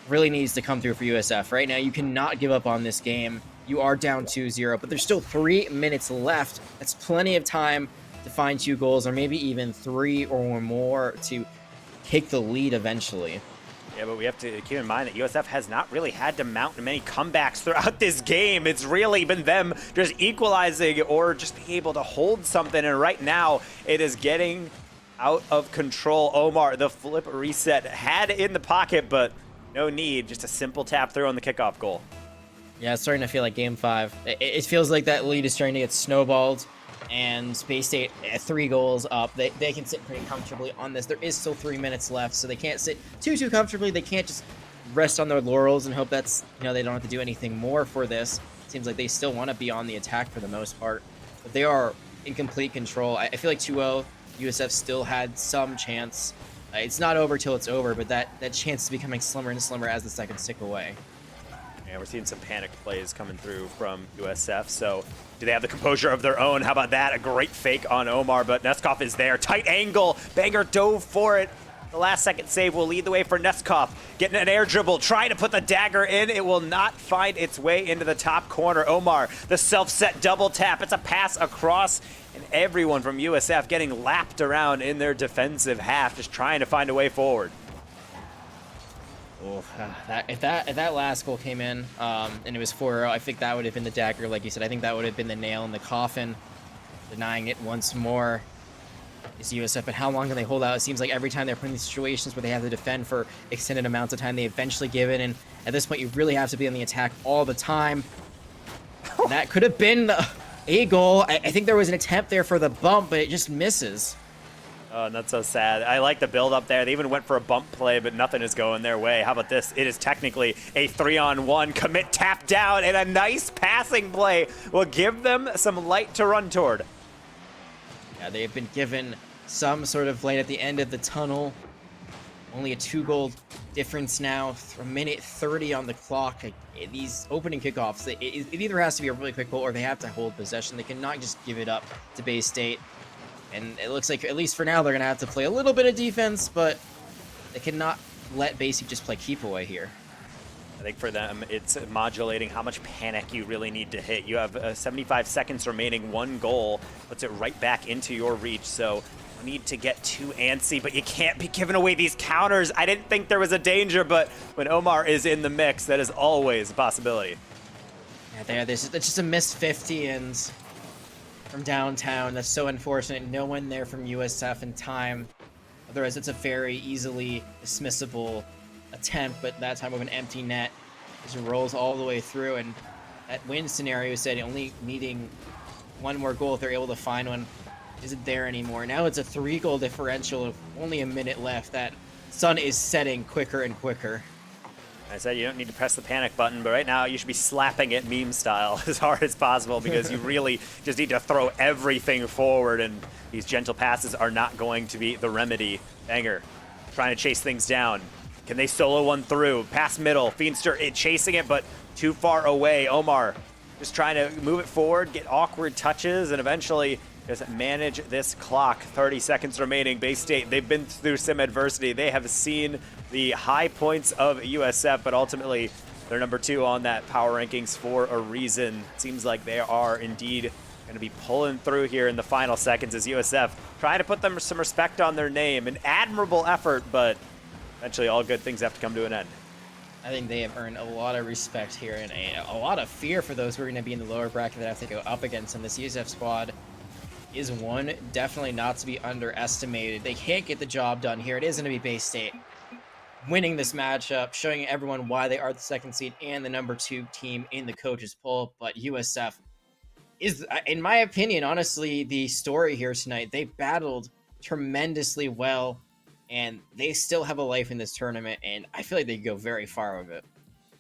really needs to come through for USF. Right now, you cannot give up on this game. You are down 2-0, but there's still 3 minutes left. That's plenty of time to find 2 goals, or maybe even 3 or more to take the lead eventually. Yeah, but we have to keep in mind that USF has not really had to mount many comebacks throughout this game. It's really been them just equalizing or just being able to hold something, and right now it is getting out of control. Omar, the flip reset, had it in the pocket, but no need. Just a simple tap through on the kickoff goal. Yeah, it's starting to feel like Game 5. It feels like that lead is starting to get snowballed, and Bay State, 3 goals up. They can sit pretty comfortably on this. There is still 3 minutes left, so they can't sit too comfortably. They can't just rest on their laurels and hope that's, they don't have to do anything more for this. It seems like they still want to be on the attack for the most part, but they are in complete control. I feel like 2-0, USF still had some chance. It's not over till it's over, but that chance is becoming slimmer and slimmer as the seconds tick away. Yeah, we're seeing some panicked plays coming through from USF, so do they have the composure of their own? How about that? A great fake on Omar, but Neskov is there. Tight angle. Banger dove for it. The last second save will lead the way for Neskov. Getting an air dribble, trying to put the dagger in. It will not find its way into the top corner. Omar, the self-set double tap. It's a pass across, and everyone from USF getting lapped around in their defensive half, just trying to find a way forward. Oof, if that last goal came in and it was 4-0, I think that would have been the dagger, like you said. I think that would have been the nail in the coffin. Denying it once more is USF, but how long can they hold out? It seems like every time they're put in these situations where they have to defend for extended amounts of time, they eventually give in, and at this point, you really have to be on the attack all the time. And that could have been a goal. I think there was an attempt there for the bump, but it just misses. Oh, and that's so sad. I like the build up there. They even went for a bump play, but nothing is going their way. How about this? It is technically a 3-on-1 commit tap down, and a nice passing play will give them some light to run toward. Yeah, they've been given some sort of light at the end of the tunnel. Only a 2-goal difference now. A minute 30 on the clock. These opening kickoffs, it either has to be a really quick goal or they have to hold possession. They cannot just give it up to Bay State. And it looks like, at least for now, they're going to have to play a little bit of defense, but they cannot let Bay State just play keep away here. I think for them, it's modulating how much panic you really need to hit. You have 75 seconds remaining, 1 goal puts it right back into your reach, so you need to get too antsy, but you can't be giving away these counters. I didn't think there was a danger, but when Omar is in the mix, that is always a possibility. Yeah, that's just a missed 50, and from downtown, that's so unfortunate. No one there from USF in time. Otherwise, it's a very easily dismissible attempt, but that time with an empty net. Just rolls all the way through, and that win scenario said only needing 1 more goal if they're able to find one isn't there anymore. Now it's a 3-goal differential with only a minute left. That sun is setting quicker and quicker. I said you don't need to press the panic button, but right now you should be slapping it meme style as hard as possible because you really just need to throw everything forward, and these gentle passes are not going to be the remedy. Banger trying to chase things down. Can they solo one through? Pass middle. Feenstra chasing it, but too far away. Omar just trying to move it forward, get awkward touches, and eventually just manage this clock. 30 seconds remaining. Bay State, they've been through some adversity. They have seen the high points of USF, but ultimately they're number 2 on that power rankings for a reason. Seems like they are indeed going to be pulling through here in the final seconds as USF trying to put them some respect on their name. An admirable effort, but eventually all good things have to come to an end. I think they have earned a lot of respect here and a lot of fear for those who are going to be in the lower bracket that have to go up against them. This USF squad is one definitely not to be underestimated. They can't get the job done here. It is going to be Bay State winning this matchup, showing everyone why they are the 2nd seed and the number 2 team in the coaches poll. But USF is, in my opinion, honestly, the story here tonight. They battled tremendously well, and they still have a life in this tournament, and I feel like they could go very far with it.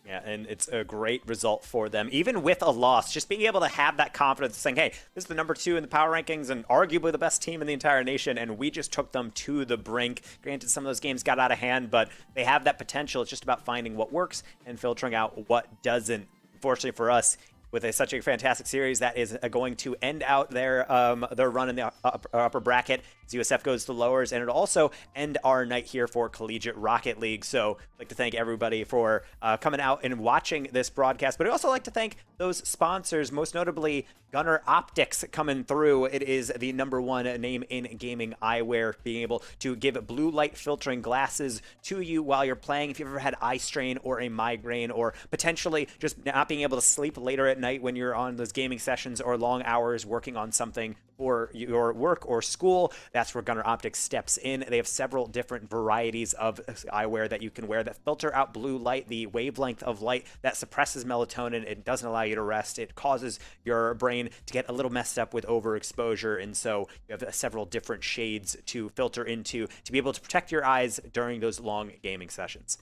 Yeah, and it's a great result for them. Even with a loss, just being able to have that confidence saying, hey, this is the number 2 in the power rankings and arguably the best team in the entire nation, and we just took them to the brink. Granted, some of those games got out of hand, but they have that potential. It's just about finding what works and filtering out what doesn't. Unfortunately for us, with such a fantastic series, that is going to end out their run in the upper bracket as USF goes to lowers, and it'll also end our night here for Collegiate Rocket League. So I'd like to thank everybody for coming out and watching this broadcast, but I'd also like to thank those sponsors, most notably Gunner Optics coming through. It is the number 1 name in gaming eyewear, being able to give blue light filtering glasses to you while you're playing. If you've ever had eye strain or a migraine, or potentially just not being able to sleep later at night when you're on those gaming sessions or long hours working on something for your work or school, that's where Gunner Optics steps in. They have several different varieties of eyewear that you can wear that filter out blue light, the wavelength of light that suppresses melatonin. It doesn't allow you to rest. It causes your brain to get a little messed up with overexposure, and so you have several different shades to filter into to be able to protect your eyes during those long gaming sessions.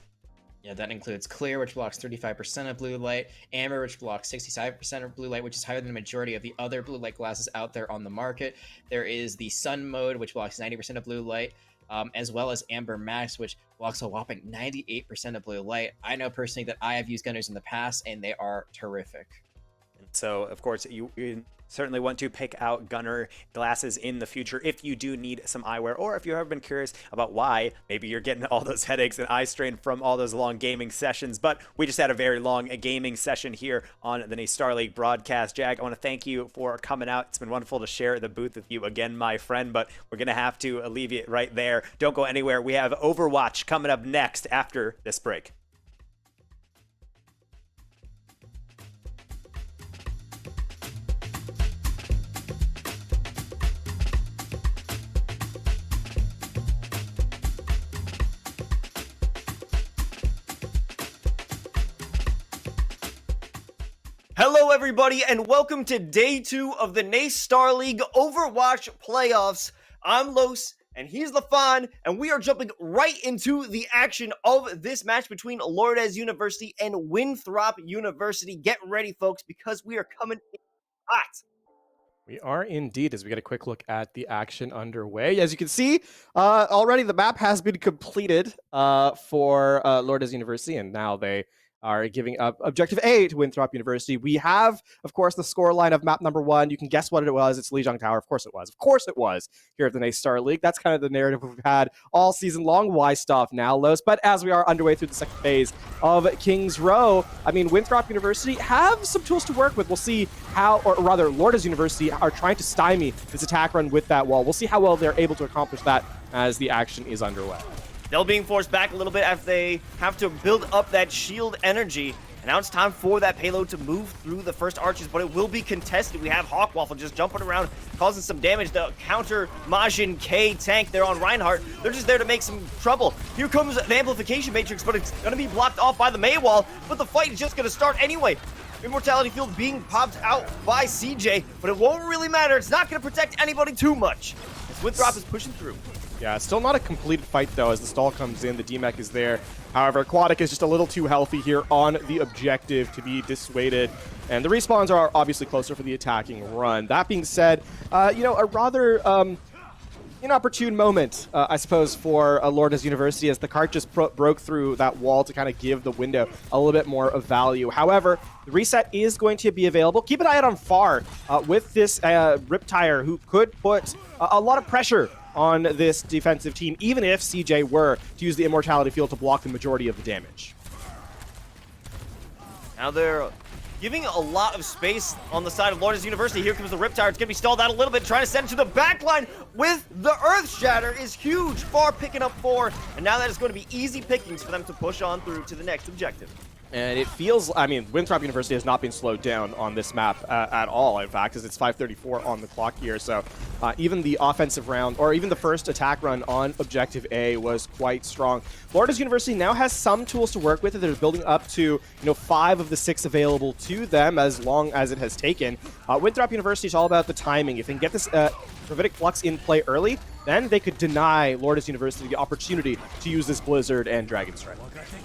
Yeah, that includes clear, which blocks 35% of blue light, amber, which blocks 65% of blue light, which is higher than the majority of the other blue light glasses out there on the market. There is the sun mode, which blocks 90% of blue light, as well as amber max, which blocks a whopping 98% of blue light. I know personally that I have used Gunners in the past, and they are terrific. And so, of course, you certainly want to pick out Gunner glasses in the future if you do need some eyewear, or if you've ever been curious about why maybe you're getting all those headaches and eye strain from all those long gaming sessions. But we just had a very long gaming session here on the NACE Starleague broadcast. Jag, I want to thank you for coming out. It's been wonderful to share the booth with you again, my friend, but we're going to have to leave you right there. Don't go anywhere. We have Overwatch coming up next after this break. Hello everybody and welcome to day 2 of the NACE Starleague Overwatch playoffs. I'm Los and he's LaFon, and we are jumping right into the action of this match between Lourdes University and Winthrop University. Get ready, folks, because we are coming in hot. We are indeed, as we get a quick look at the action underway. As you can see, already the map has been completed for Lourdes University, and now they are giving up Objective A to Winthrop University. We have, of course, the scoreline of map number 1. You can guess what it was. It's Lijiang Tower. Of course it was. Of course it was here at the NACE Starleague. That's kind of the narrative we've had all season long. Why stop now, Los? But as we are underway through the second phase of Kings Row, I mean, Winthrop University have some tools to work with. We'll see how, or rather, Lourdes University are trying to stymie this attack run with that wall. We'll see how well they're able to accomplish that as the action is underway. They're being forced back a little bit as they have to build up that shield energy. And now it's time for that payload to move through the first arches, but it will be contested. We have Hawkwaffle just jumping around, causing some damage. The counter Majin K tank there on Reinhardt. They're just there to make some trouble. Here comes the amplification matrix, but it's going to be blocked off by the Maywall. But the fight is just going to start anyway. Immortality Field being popped out by CJ, but it won't really matter. It's not going to protect anybody too much, as Winthrop is pushing through. Yeah, it's still not a completed fight, though, as the stall comes in. The DMEC is there. However, Aquatic is just a little too healthy here on the objective to be dissuaded. And the respawns are obviously closer for the attacking run. That being said, you know, a rather inopportune moment, I suppose, for Lourdes University, as the cart just broke through that wall to kind of give the window a little bit more of value. However, the reset is going to be available. Keep an eye out on Far with this Riptire, who could put a lot of pressure on this defensive team, even if CJ were to use the Immortality Field to block the majority of the damage. Now they're giving a lot of space on the side of Lourdes University. Here comes the Riptire. It's going to be stalled out a little bit, trying to send it to the back line with the Earth Shatter is huge. Far picking up 4, and now that is going to be easy pickings for them to push on through to the next objective. And it feels, I mean, Winthrop University has not been slowed down on this map at all, in fact, as it's 5:34 on the clock here. So even the offensive round, or even the first attack run on Objective A was quite strong. Lourdes University now has some tools to work with. They're building up to, 5 of the 6 available to them, as long as it has taken. Winthrop University is all about the timing. If they can get this Gravitic Flux in play early, then they could deny Lourdes University the opportunity to use this Blizzard and Dragon Strike.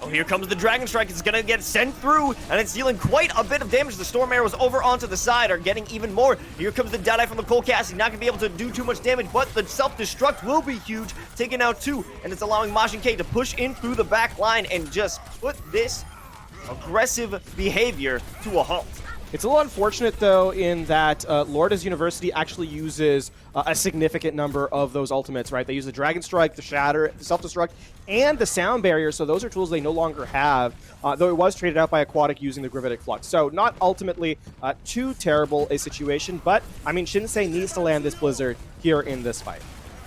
Oh, here comes the Dragon Strike. It's going to get sent through, and it's dealing quite a bit of damage. The Storm Arrows over onto the side are getting even more. Here comes the Deadeye from the Cold Casting. Not going to be able to do too much damage, but the Self-Destruct will be huge, taking out 2, and it's allowing Majin K to push in through the back line and just put this aggressive behavior to a halt. It's a little unfortunate, though, in that Lourdes University actually uses a significant number of those ultimates, right? They use the Dragon Strike, the Shatter, the Self-Destruct, and the Sound Barrier, so those are tools they no longer have, though it was traded out by Aquatic using the Gravitic Flux. So not ultimately too terrible a situation, but, I mean, Shinsei needs to land this Blizzard here in this fight.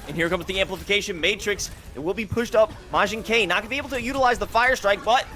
And here comes the Amplification Matrix. It will be pushed up. Majin K not going to be able to utilize the Fire Strike, but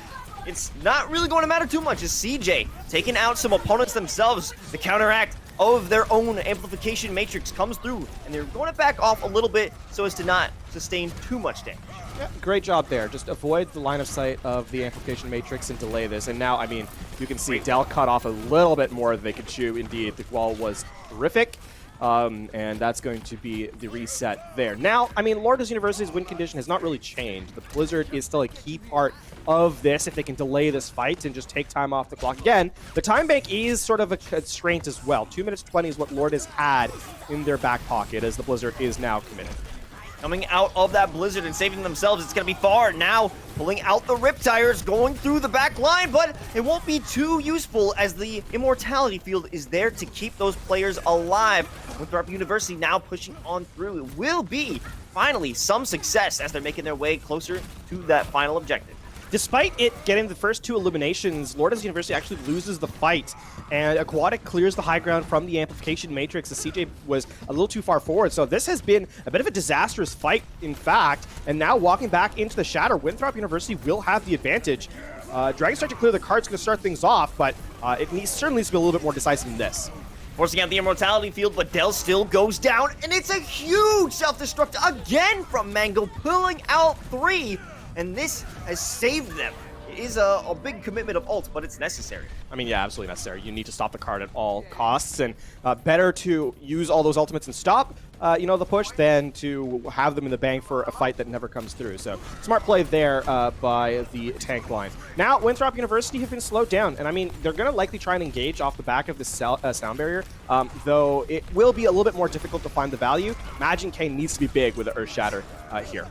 it's not really going to matter too much as CJ taking out some opponents themselves. The counteract of their own Amplification Matrix comes through, and they're going to back off a little bit so as to not sustain too much damage. Yeah, great job there. Just avoid the line of sight of the Amplification Matrix and delay this. And now, I mean, you can see Dell cut off a little bit more than they could chew. Indeed, the wall was terrific. And that's going to be the reset there. Now, I mean, Lourdes University's win condition has not really changed. The Blizzard is still a key part of this if they can delay this fight and just take time off the clock. Again, the time bank is sort of a constraint as well. 2 minutes 20 is what Lourdes had in their back pocket, as the Blizzard is now committed. Coming out of that Blizzard and saving themselves, it's going to be Far now pulling out the Riptires, going through the back line, but it won't be too useful as the Immortality Field is there to keep those players alive. Winthrop University now pushing on through. It will be finally some success as they're making their way closer to that final objective. Despite it getting the first 2 eliminations, Lourdes University actually loses the fight, and Aquatic clears the high ground from the Amplification Matrix as CJ was a little too far forward. So this has been a bit of a disastrous fight, in fact, and now walking back into the Shatter, Winthrop University will have the advantage. Dragon Strike to clear the cart's going to start things off, but it certainly needs to be a little bit more decisive than this. Forcing out the Immortality Field, but Dell still goes down, and it's a huge Self-Destruct again from Mango, pulling out 3. And this has saved them. It is a big commitment of ult, but it's necessary. I mean, yeah, absolutely necessary. You need to stop the card at all costs, and better to use all those ultimates and stop, the push than to have them in the bank for a fight that never comes through. So smart play there by the tank line. Now, Winthrop University have been slowed down, and I mean, they're going to likely try and engage off the back of the sound barrier, though it will be a little bit more difficult to find the value. Imagine K needs to be big with the Earth Shatter here.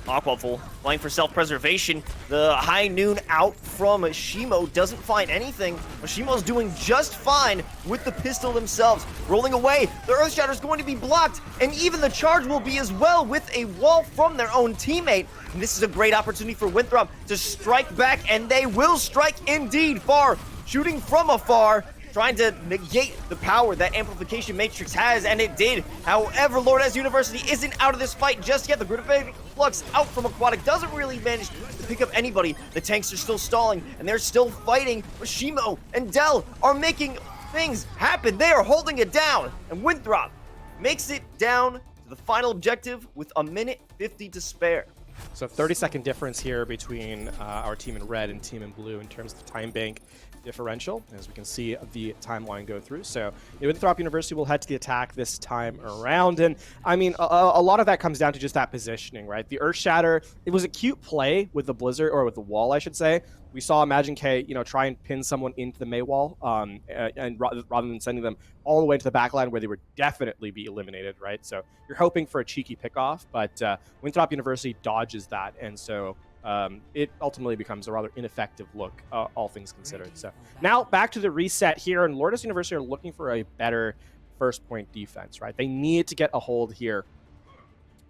Aquafull playing for self-preservation. The high noon out from Shimo doesn't find anything, but Shimo's doing just fine with the pistol themselves. Rolling away, the Earthshatter is going to be blocked, and even the charge will be as well with a wall from their own teammate. And this is a great opportunity for Winthrop to strike back, and they will strike indeed. Far, shooting from afar, trying to negate the power that Amplification Matrix has, and it did. However, Lourdes University isn't out of this fight just yet. The Gravitic Flux out from Aquatic doesn't really manage to pick up anybody. The tanks are still stalling, and they're still fighting. But Shimo and Dell are making things happen. They are holding it down, and Winthrop makes it down to the final objective with a minute 50 to spare. So 30-second difference here between our team in red and team in blue in terms of time bank differential, as we can see the timeline go through. So Winthrop University will head to the attack this time around, and I mean, a lot of that comes down to just that positioning, right? The Earth Shatter, it was a cute play with the Blizzard, or with the wall, I should say. We saw Imagine K, try and pin someone into the May wall, and rather than sending them all the way to the back line where they would definitely be eliminated, right? So you're hoping for a cheeky pickoff, but Winthrop University dodges that, and so it ultimately becomes a rather ineffective look, all things considered. So now back to the reset here, and Lourdes University are looking for a better first point defense, right? They need to get a hold here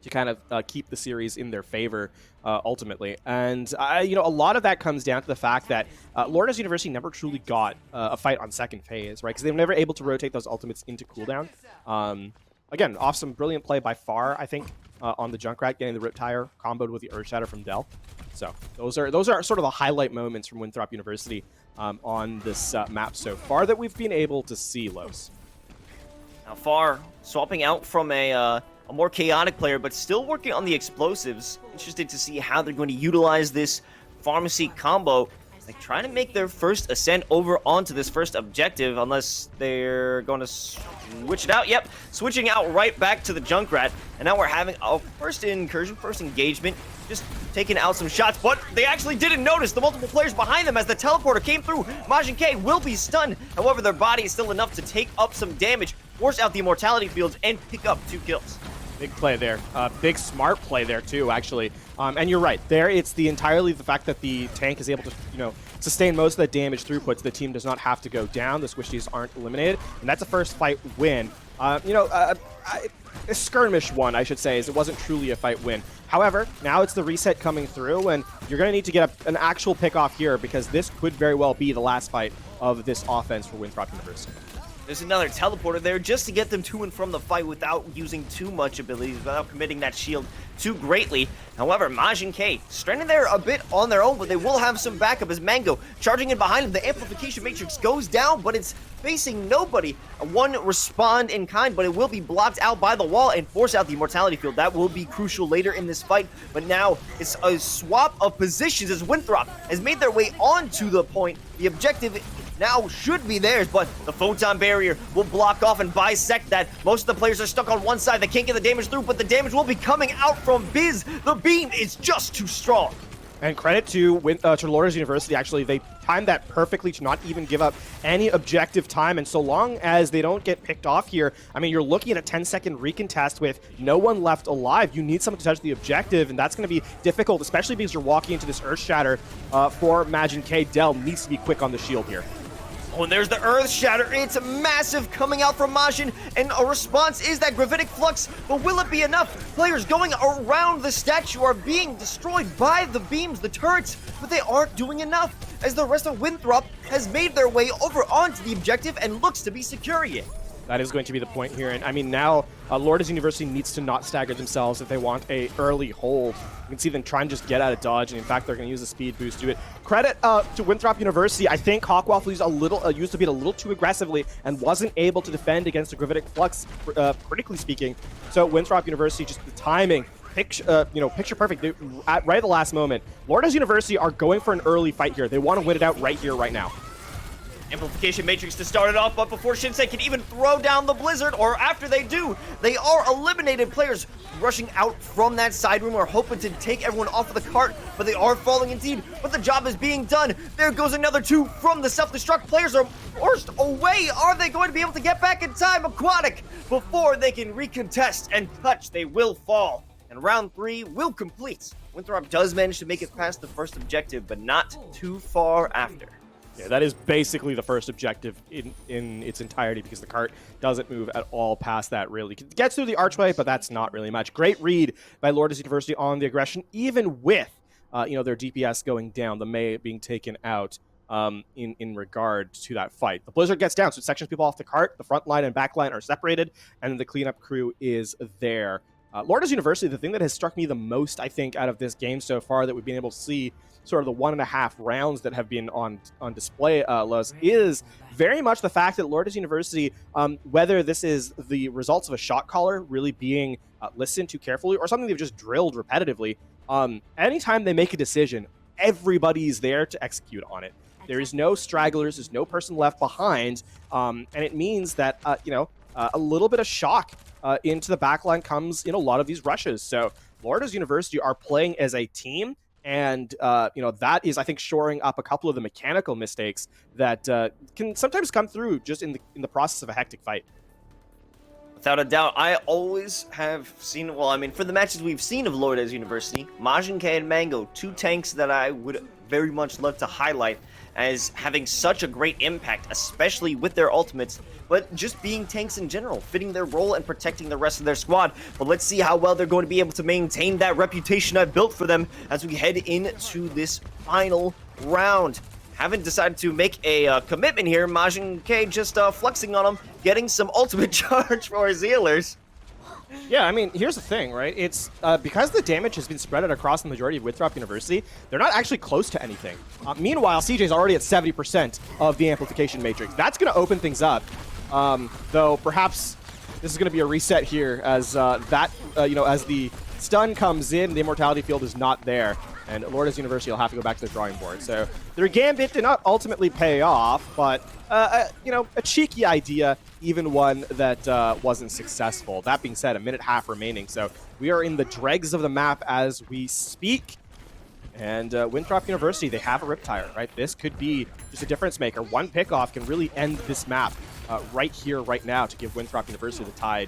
to kind of keep the series in their favor ultimately. And, a lot of that comes down to the fact that Lourdes University never truly got a fight on second phase, right? Because they were never able to rotate those ultimates into cooldown. Again, off some brilliant play by Far, I think, on the Junkrat, getting the Rip Tire comboed with the Earth Shatter from Dell. So those are sort of the highlight moments from Winthrop University on this map so far that we've been able to see, Los. Now Far swapping out from a more chaotic player, but still working on the explosives. Interested to see how they're going to utilize this pharmacy combo. Like trying to make their first ascent over onto this first objective, unless they're going to switch it out. Yep, switching out right back to the Junkrat. And now we're having a first incursion, first engagement, just taking out some shots, but they actually didn't notice the multiple players behind them as the teleporter came through. Majin K will be stunned. However, their body is still enough to take up some damage, force out the immortality fields, and pick up 2 kills. Big play there. Big smart play there too, actually. And you're right. There, it's entirely the fact that the tank is able to, sustain most of the damage throughput, so the team does not have to go down. The squishies aren't eliminated, and that's a first fight win. A skirmish one, I should say, as it wasn't truly a fight win. However, now it's the reset coming through, and you're going to need to get an actual pick off here, because this could very well be the last fight of this offense for Winthrop University. There's another teleporter there just to get them to and from the fight without using too much abilities, without committing that shield too greatly. However, Majin K stranded there a bit on their own, but they will have some backup as Mango charging in behind him. The Amplification Matrix goes down, but it's facing nobody. One respond in kind, but it will be blocked out by the wall and force out the Immortality Field. That will be crucial later in this fight, but now it's a swap of positions as Winthrop has made their way onto the point. The objective now should be theirs, but the photon barrier will block off and bisect that. Most of the players are stuck on one side. They can't get the damage through, but the damage will be coming out from Biz. The beam is just too strong. And credit to Lourdes University, actually, they timed that perfectly to not even give up any objective time. And so long as they don't get picked off here, I mean, you're looking at a 10-second recontest with no one left alive. You need someone to touch the objective, and that's going to be difficult, especially because you're walking into this Earth Shatter for Majin K. Dell needs to be quick on the shield here. Oh, and there's the Earth Shatter. It's massive coming out from Majin, and a response is that Gravitic Flux, but will it be enough? Players going around the statue are being destroyed by the beams, the turrets, but they aren't doing enough, as the rest of Winthrop has made their way over onto the objective and looks to be securing it. That is going to be the point here. And I mean, now Lourdes University needs to not stagger themselves if they want a early hold. You can see them try and just get out of dodge, and in fact, they're going to use a speed boost to it. Credit to Winthrop University. I think Hawkwaffle used the beat a little too aggressively and wasn't able to defend against the Gravitic Flux, critically speaking. So Winthrop University, just the timing picture perfect. Right at the last moment, Lourdes University are going for an early fight here. They want to win it out right here, right now. Amplification Matrix to start it off, but before Shinsei can even throw down the Blizzard, or after they do, they are eliminated. Players rushing out from that side room are hoping to take everyone off of the cart, but they are falling indeed. But the job is being done. There goes another 2 from the self-destruct. Players are forced away. Are they going to be able to get back in time? Aquatic, before they can recontest and touch, they will fall. And round 3 will complete. Winthrop does manage to make it past the first objective, but not too far after. Yeah, that is basically the first objective in its entirety, because the cart doesn't move at all past that, really. It gets through the archway, but that's not really much. Great read by Lourdes University on the aggression, even with their DPS going down, the Mei being taken out in regard to that fight. The Blizzard gets down, so it sections people off the cart. The front line and back line are separated, and then the cleanup crew is there. Lourdes University, the thing that has struck me the most, I think, out of this game so far that we've been able to see sort of the 1.5 rounds that have been on display, Los, is very much the fact that Lourdes University, whether this is the results of a shot caller really being listened to carefully or something they've just drilled repetitively, anytime they make a decision, everybody's there to execute on it. There is no stragglers, there's no person left behind, and it means that, a little bit of shock into the backline comes in a lot of these rushes. So Lourdes University are playing as a team, and that is, I think, shoring up a couple of the mechanical mistakes that can sometimes come through just in the process of a hectic fight. Without a doubt, I always have seen, for the matches we've seen of Lourdes University, Majin K and Mango, 2 tanks that I would very much love to highlight as having such a great impact, especially with their ultimates, but just being tanks in general, fitting their role and protecting the rest of their squad. But let's see how well they're going to be able to maintain that reputation I've built for them as we head into this final round. Haven't decided to make a commitment here. Majin K just flexing on him, getting some ultimate charge for his healers. Yeah, here's the thing, right? It's because the damage has been spread out across the majority of Winthrop University, they're not actually close to anything. Meanwhile, CJ's already at 70% of the amplification matrix. That's going to open things up, though perhaps this is going to be a reset here as as the stun comes in, the immortality field is not there, and Lourdes University will have to go back to the drawing board. So their gambit did not ultimately pay off, but a cheeky idea, even one that wasn't successful. That being said, 1.5 minutes remaining, so we are in the dregs of the map as we speak. And Winthrop University, they have a Riptire, right? This could be just a difference maker. One pickoff can really end this map right here, right now, to give Winthrop University the tie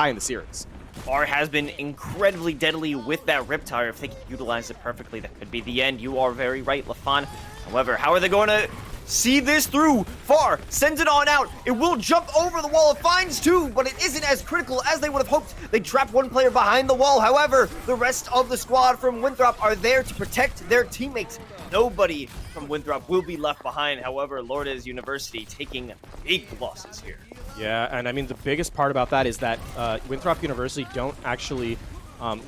in the series. R has been incredibly deadly with that Riptire. If they can utilize it perfectly, that could be the end. You are very right, Lafon. However, how are they going to see this through? Far sends it on out. It will jump over the wall. It finds 2, but it isn't as critical as they would have hoped. They trap 1 player behind the wall. However, the rest of the squad from Winthrop are there to protect their teammates. Nobody from Winthrop will be left behind. However, Lourdes University taking big losses here. Yeah, and the biggest part about that is that Winthrop University don't actually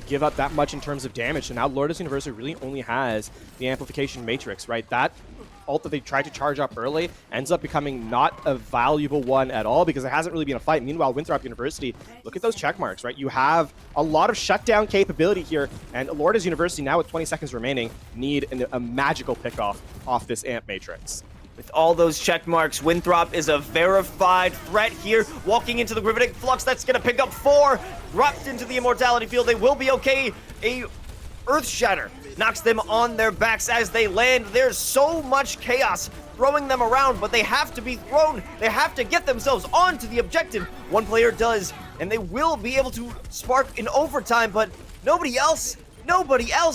give up that much in terms of damage. So now Lourdes University really only has the amplification matrix, right? That ult that they tried to charge up early ends up becoming not a valuable one at all because it hasn't really been a fight. Meanwhile, Winthrop University, look at those check marks, right? You have a lot of shutdown capability here, and Lourdes University, now with 20 seconds remaining, need a magical pickoff off this amp matrix. With all those check marks, Winthrop is a verified threat here. Walking into the Gravitic Flux, that's going to pick up 4. Dropped into the Immortality Field, they will be okay. A Earth Shatter knocks them on their backs as they land. There's so much chaos throwing them around, but they have to be thrown. They have to get themselves onto the objective. One player does, and they will be able to spark in overtime, but nobody else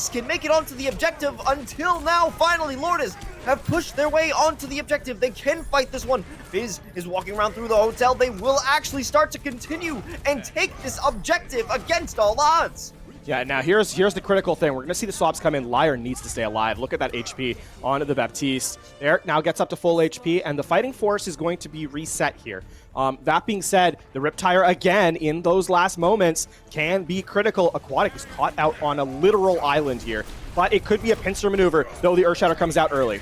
can make it onto the objective until now. Finally, Lourdes have pushed their way onto the objective. They can fight this one. Fizz is walking around through the hotel. They will actually start to continue and take this objective against all odds. Yeah, now here's the critical thing. We're going to see the swaps come in. Liar needs to stay alive. Look at that HP on the Baptiste. There, now gets up to full HP, and the fighting force is going to be reset here. That being said, the Riptire, again, in those last moments, can be critical. Aquatic is caught out on a literal island here, but it could be a pincer maneuver, though the Earth Shatter comes out early.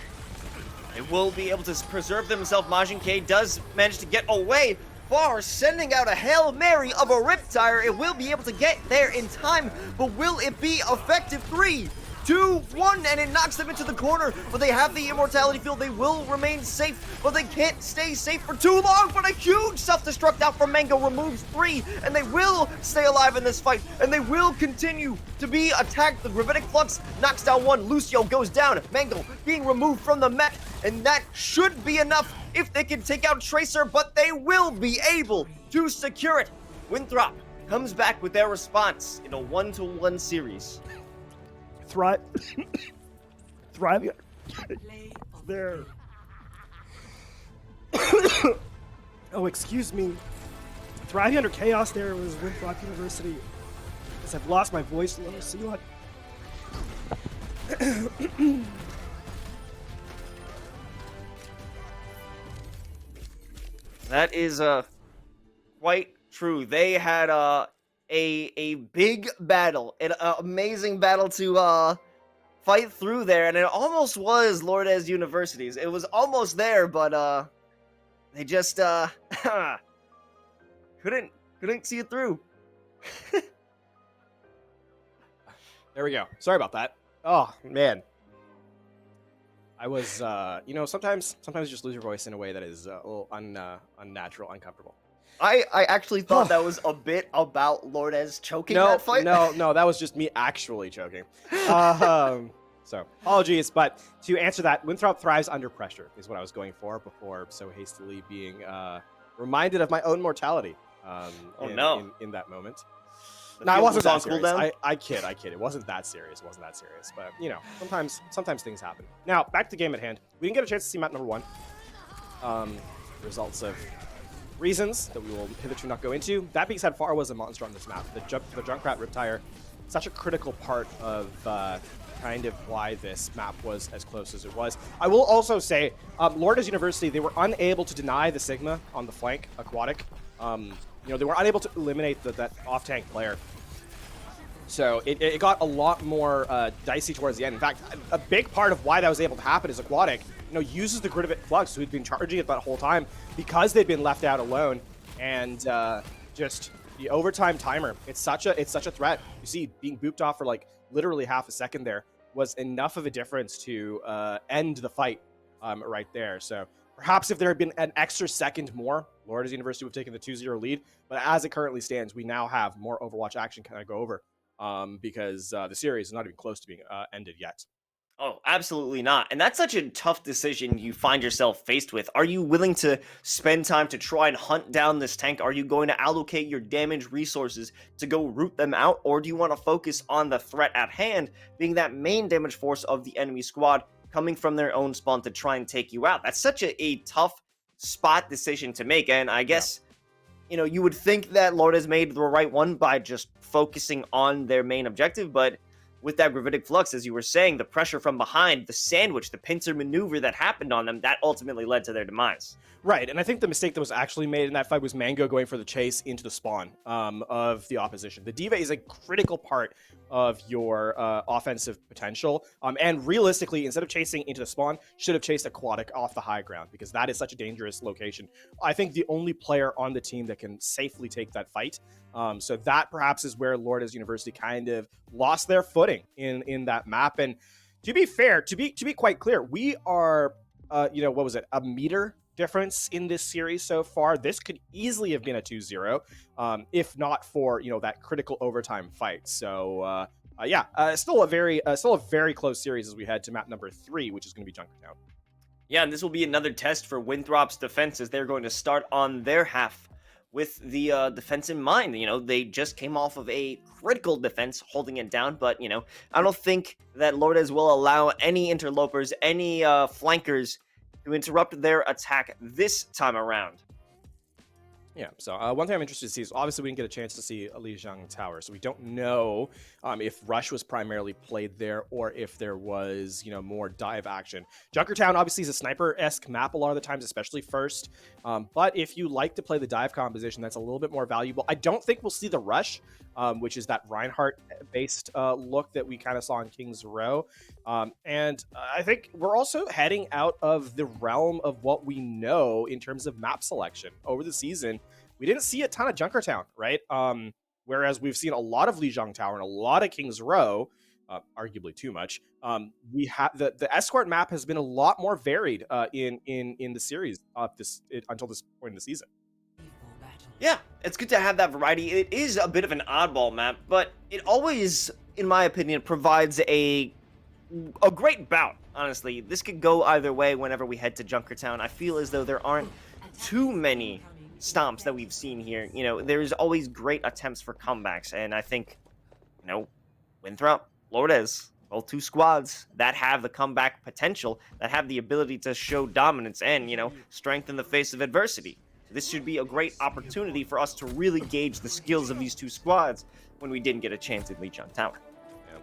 They will be able to preserve themselves. Majin K does manage to get away, far, sending out a Hail Mary of a Riptire. It will be able to get there in time, but will it be effective? 3, 2, 1, and it knocks them into the corner, but they have the immortality field. They will remain safe, but they can't stay safe for too long. But a huge self-destruct out from Mango removes 3, and they will stay alive in this fight, and they will continue to be attacked. The Gravitic Flux knocks down 1. Lucio goes down. Mango being removed from the mech, and that should be enough if they can take out Tracer, but they will be able to secure it. Winthrop comes back with their response in a 1-to-1 series. Thriving there. Oh, excuse me. Thriving under chaos there was Winthrop University. Because I've lost my voice a little, so you want. That is quite true. They had a big battle, an amazing battle to fight through there, and it almost was Lourdes University's. It was almost there, but they just couldn't see it through. There we go. Sorry about that. Oh, man. I was, sometimes you just lose your voice in a way that is a little unnatural, uncomfortable. I actually thought that was a bit about Lourdes choking that fight. No, that was just me actually choking. So, apologies, but to answer that, Winthrop thrives under pressure is what I was going for before so hastily being reminded of my own mortality in that moment. No, it wasn't that serious. I kid. It wasn't that serious. But, sometimes things happen. Now, back to the game at hand. We didn't get a chance to see map number 1. Results of reasons that we will hitherto not go into. That being said, Far was a monster on this map. The Junkrat Riptire, such a critical part of kind of why this map was as close as it was. I will also say, Lourdes University, they were unable to deny the Sigma on the flank, Aquatic. They were unable to eliminate that off-tank player. So it got a lot more dicey towards the end. In fact, a big part of why that was able to happen is Aquatic, uses the Gravitic Flux, who'd been charging it that whole time, because they'd been left out alone. And just the overtime timer, it's such a threat. You see, being booped off for like literally half a second there was enough of a difference to end the fight right there. So perhaps if there had been an extra second more, Lourdes University would have taken the 2-0 lead. But as it currently stands, we now have more Overwatch action kind of go over because the series is not even close to being ended yet. Oh, absolutely not. And that's such a tough decision you find yourself faced with. Are you willing to spend time to try and hunt down this tank? Are you going to allocate your damage resources to go root them out? Or do you want to focus on the threat at hand, being that main damage force of the enemy squad coming from their own spawn to try and take you out? That's such a tough spot decision to make. And I guess, you would think that Lourdes made the right one by just focusing on their main objective, but with that Gravitic Flux, as you were saying, the pressure from behind, the sandwich, the pincer maneuver that happened on them, that ultimately led to their demise. Right, and I think the mistake that was actually made in that fight was Mango going for the chase into the spawn of the opposition. The D.Va is a critical part of your offensive potential, and realistically, instead of chasing into the spawn, should have chased Aquatic off the high ground, because that is such a dangerous location. I think the only player on the team that can safely take that fight. So that perhaps is where Lourdes University kind of lost their footing in that map. And to be fair, to be quite clear, we are, a meter difference in this series so far. This could easily have been a 2-0, if not for that critical overtime fight. So still a very close series as we head to map number 3, which is going to be Junkertown. Yeah, and this will be another test for Winthrop's defense as they're going to start on their half with the defense in mind. They just came off of a critical defense holding it down, but I don't think that Lourdes will allow any interlopers, any flankers to interrupt their attack this time around. Yeah, so one thing I'm interested to see is, obviously we didn't get a chance to see Lijiang Tower, so we don't know if Rush was primarily played there or if there was, more dive action. Junkertown obviously is a sniper-esque map a lot of the times, especially first. But if you like to play the dive composition, that's a little bit more valuable. I don't think we'll see the rush, which is that Reinhardt-based look that we kind of saw in King's Row. And I think we're also heading out of the realm of what we know in terms of map selection. Over the season, we didn't see a ton of Junkertown, right? Whereas we've seen a lot of Lijiang Tower and a lot of King's Row, arguably too much. We have the escort map has been a lot more varied in the series until this point in the season. Yeah, it's good to have that variety. It is a bit of an oddball map, but it always, in my opinion, provides a great bout. Honestly, this could go either way whenever we head to Junkertown. I feel as though there aren't too many stomps that we've seen here. You know, there's always great attempts for comebacks, and I think, you know, Winthrop, Lourdes, both two squads that have the comeback potential, that have the ability to show dominance and, you know, strength in the face of adversity. So this should be a great opportunity for us to really gauge the skills of these two squads when we didn't get a chance in Lijiang Tower. Yeah.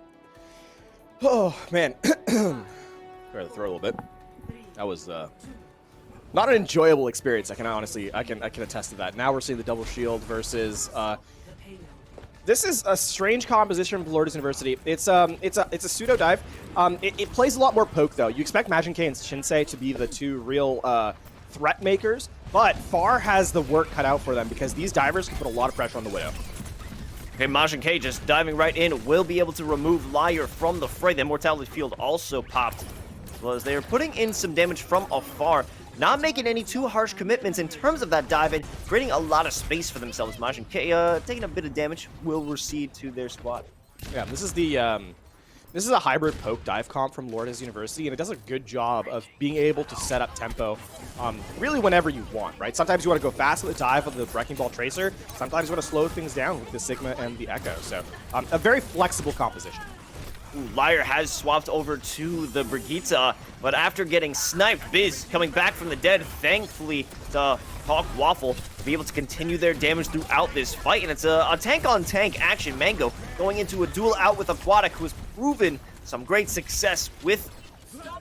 Oh, man. Try to throw a little bit. That was not an enjoyable experience. I can attest to that. Now we're seeing the double shield versus this is a strange composition from Lourdes University. It's a pseudo dive. It plays a lot more poke though. You expect Majin K and Shinsei to be the two real threat makers, but Far has the work cut out for them because these divers can put a lot of pressure on the Widow. Okay, Majin K just diving right in will be able to remove Liar from the fray. The Immortality Field also popped, as well as they are putting in some damage from afar. Not making any too harsh commitments in terms of that dive and creating a lot of space for themselves. Majin K taking a bit of damage will recede to their squad. Yeah, this is a hybrid poke dive comp from Lourdes University, and it does a good job of being able to set up tempo really whenever you want, right? Sometimes you want to go fast with the dive of the Wrecking Ball Tracer. Sometimes you want to slow things down with the Sigma and the Echo. So a very flexible composition. Ooh, Liar has swapped over to the Brigitte, but after getting sniped, Biz coming back from the dead, thankfully to Hawk Waffle to be able to continue their damage throughout this fight, and it's a tank-on-tank action. Mango going into a duel out with Aquatic, who has proven some great success with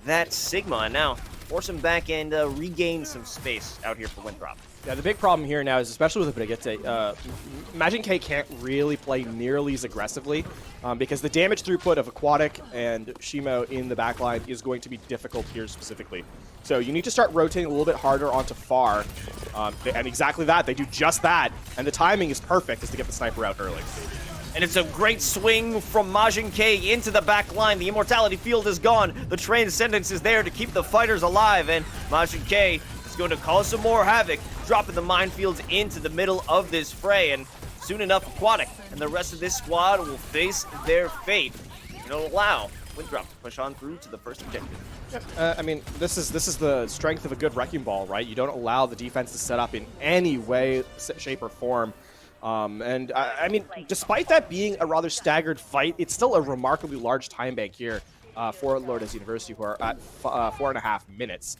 that Sigma, and now force him back and regain some space out here for Winthrop. Yeah, the big problem here now is, especially with the Brigitte, Majin K can't really play nearly as aggressively because the damage throughput of Aquatic and Shimo in the backline is going to be difficult here specifically. So you need to start rotating a little bit harder onto Far, and exactly that, they do just that, and the timing is perfect is to get the sniper out early. And it's a great swing from Majin K into the back line. The Immortality Field is gone. The Transcendence is there to keep the fighters alive, and Majin K is going to cause some more havoc, dropping the minefields into the middle of this fray, and soon enough Aquatic and the rest of this squad will face their fate. It'll allow Winthrop to push on through to the first objective. I mean, this is the strength of a good Wrecking Ball, right? You don't allow the defense to set up in any way, shape, or form. And I mean, despite that being a rather staggered fight, it's still a remarkably large time bank here for Lourdes University, who are at 4.5 minutes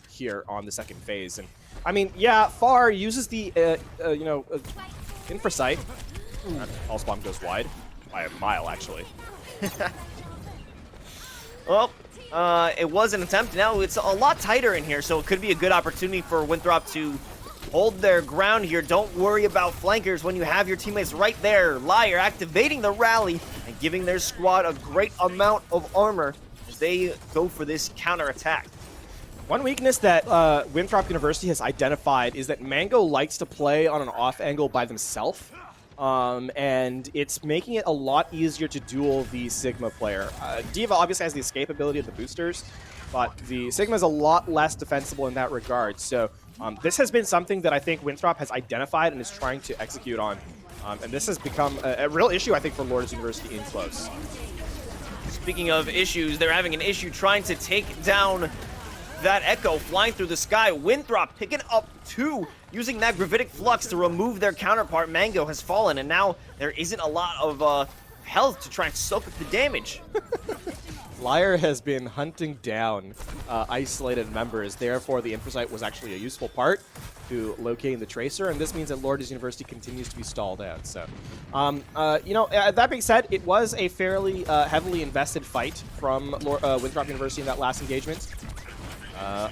here on the second phase. And I mean, yeah, Far uses the Infrasight. Pulse Bomb goes wide by a mile, actually. Well, it was an attempt. Now it's a lot tighter in here, so it could be a good opportunity for Winthrop to hold their ground here. Don't worry about flankers when you have your teammates right there. Liar activating the rally and giving their squad a great amount of armor as they go for this counterattack. One weakness that Winthrop University has identified is that Mango likes to play on an off angle by themselves, and it's making it a lot easier to duel the Sigma player. Diva obviously has the escape ability of the boosters, but the Sigma is a lot less defensible in that regard. So this has been something that I think Winthrop has identified and is trying to execute on. And this has become a real issue, I think, for Lourdes University in close. Speaking of issues, they're having an issue trying to take down that Echo flying through the sky. Winthrop picking up 2, using that Gravitic Flux to remove their counterpart. Mango has fallen, and now there isn't a lot of health to try and soak up the damage. Liar has been hunting down isolated members, therefore the Infrasight was actually a useful part to locating the Tracer, and this means that Lourdes University continues to be stalled out. So, that being said, it was a fairly heavily invested fight from Winthrop University in that last engagement.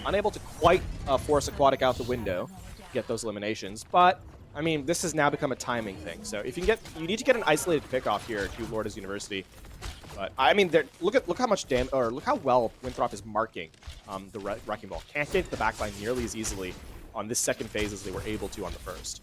Unable to quite force Aquatic out the window to get those eliminations, but I mean, this has now become a timing thing. So if you need to get an isolated pick off here to Lourdes University. But I mean, look how much damage, or look how well Winthrop is marking the Wrecking Ball. Can't get the backline nearly as easily on this second phase as they were able to on the first.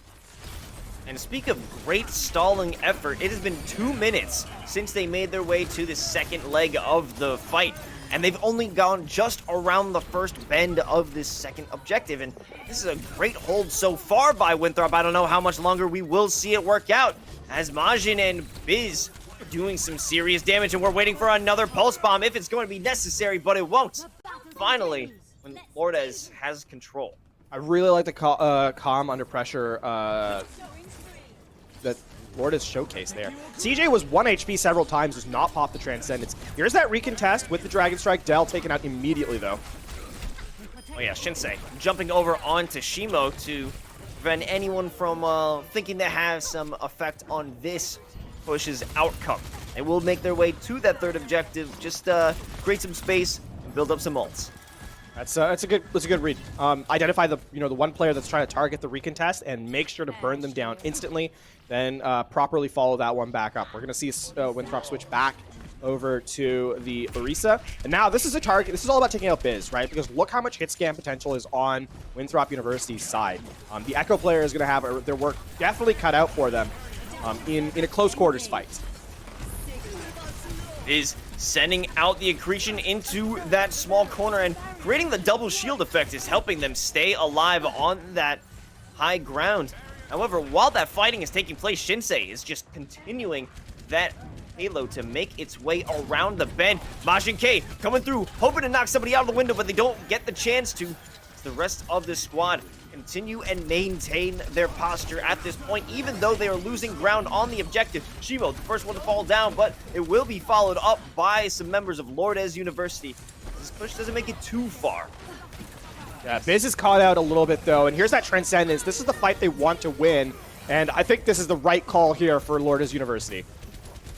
And speak of great stalling effort, it has been 2 minutes since they made their way to the second leg of the fight. And they've only gone just around the first bend of this second objective. And this is a great hold so far by Winthrop. I don't know how much longer we will see it work out, as Majin and Biz are doing some serious damage, and we're waiting for another Pulse Bomb if it's going to be necessary, but it won't. Finally, when Lourdes has control. I really like the calm under pressure that Lourdes showcased there. CJ was 1 HP several times, does not pop the Transcendence. Here's that recontest with the Dragon Strike. Del taken out immediately, though. Oh yeah, Shinsei jumping over onto Shimo to prevent anyone from thinking they have some effect on this push's outcome. They will make their way to that third objective, just create some space and build up some ults. That's a good read. Identify the the one player that's trying to target the recontest and make sure to burn them down instantly. Then properly follow that one back up. We're gonna see Winthrop switch back over to the Orisa, and now this is a target. This is all about taking out Biz, right? Because look how much hit scan potential is on Winthrop University's side. The Echo player is gonna have their work definitely cut out for them in a close quarters fight. Is sending out the accretion into that small corner, and creating the double shield effect is helping them stay alive on that high ground. However, while that fighting is taking place, Shinsei is just continuing that payload to make its way around the bend. Majin K coming through, hoping to knock somebody out of the window, but they don't get the chance to. The rest of the squad continue and maintain their posture at this point, even though they are losing ground on the objective. Shimo, the first one to fall down, but it will be followed up by some members of Lourdes University. This push doesn't make it too far. Yeah, Biz is caught out a little bit, though, and here's that Transcendence. This is the fight they want to win, and I think this is the right call here for Lourdes University.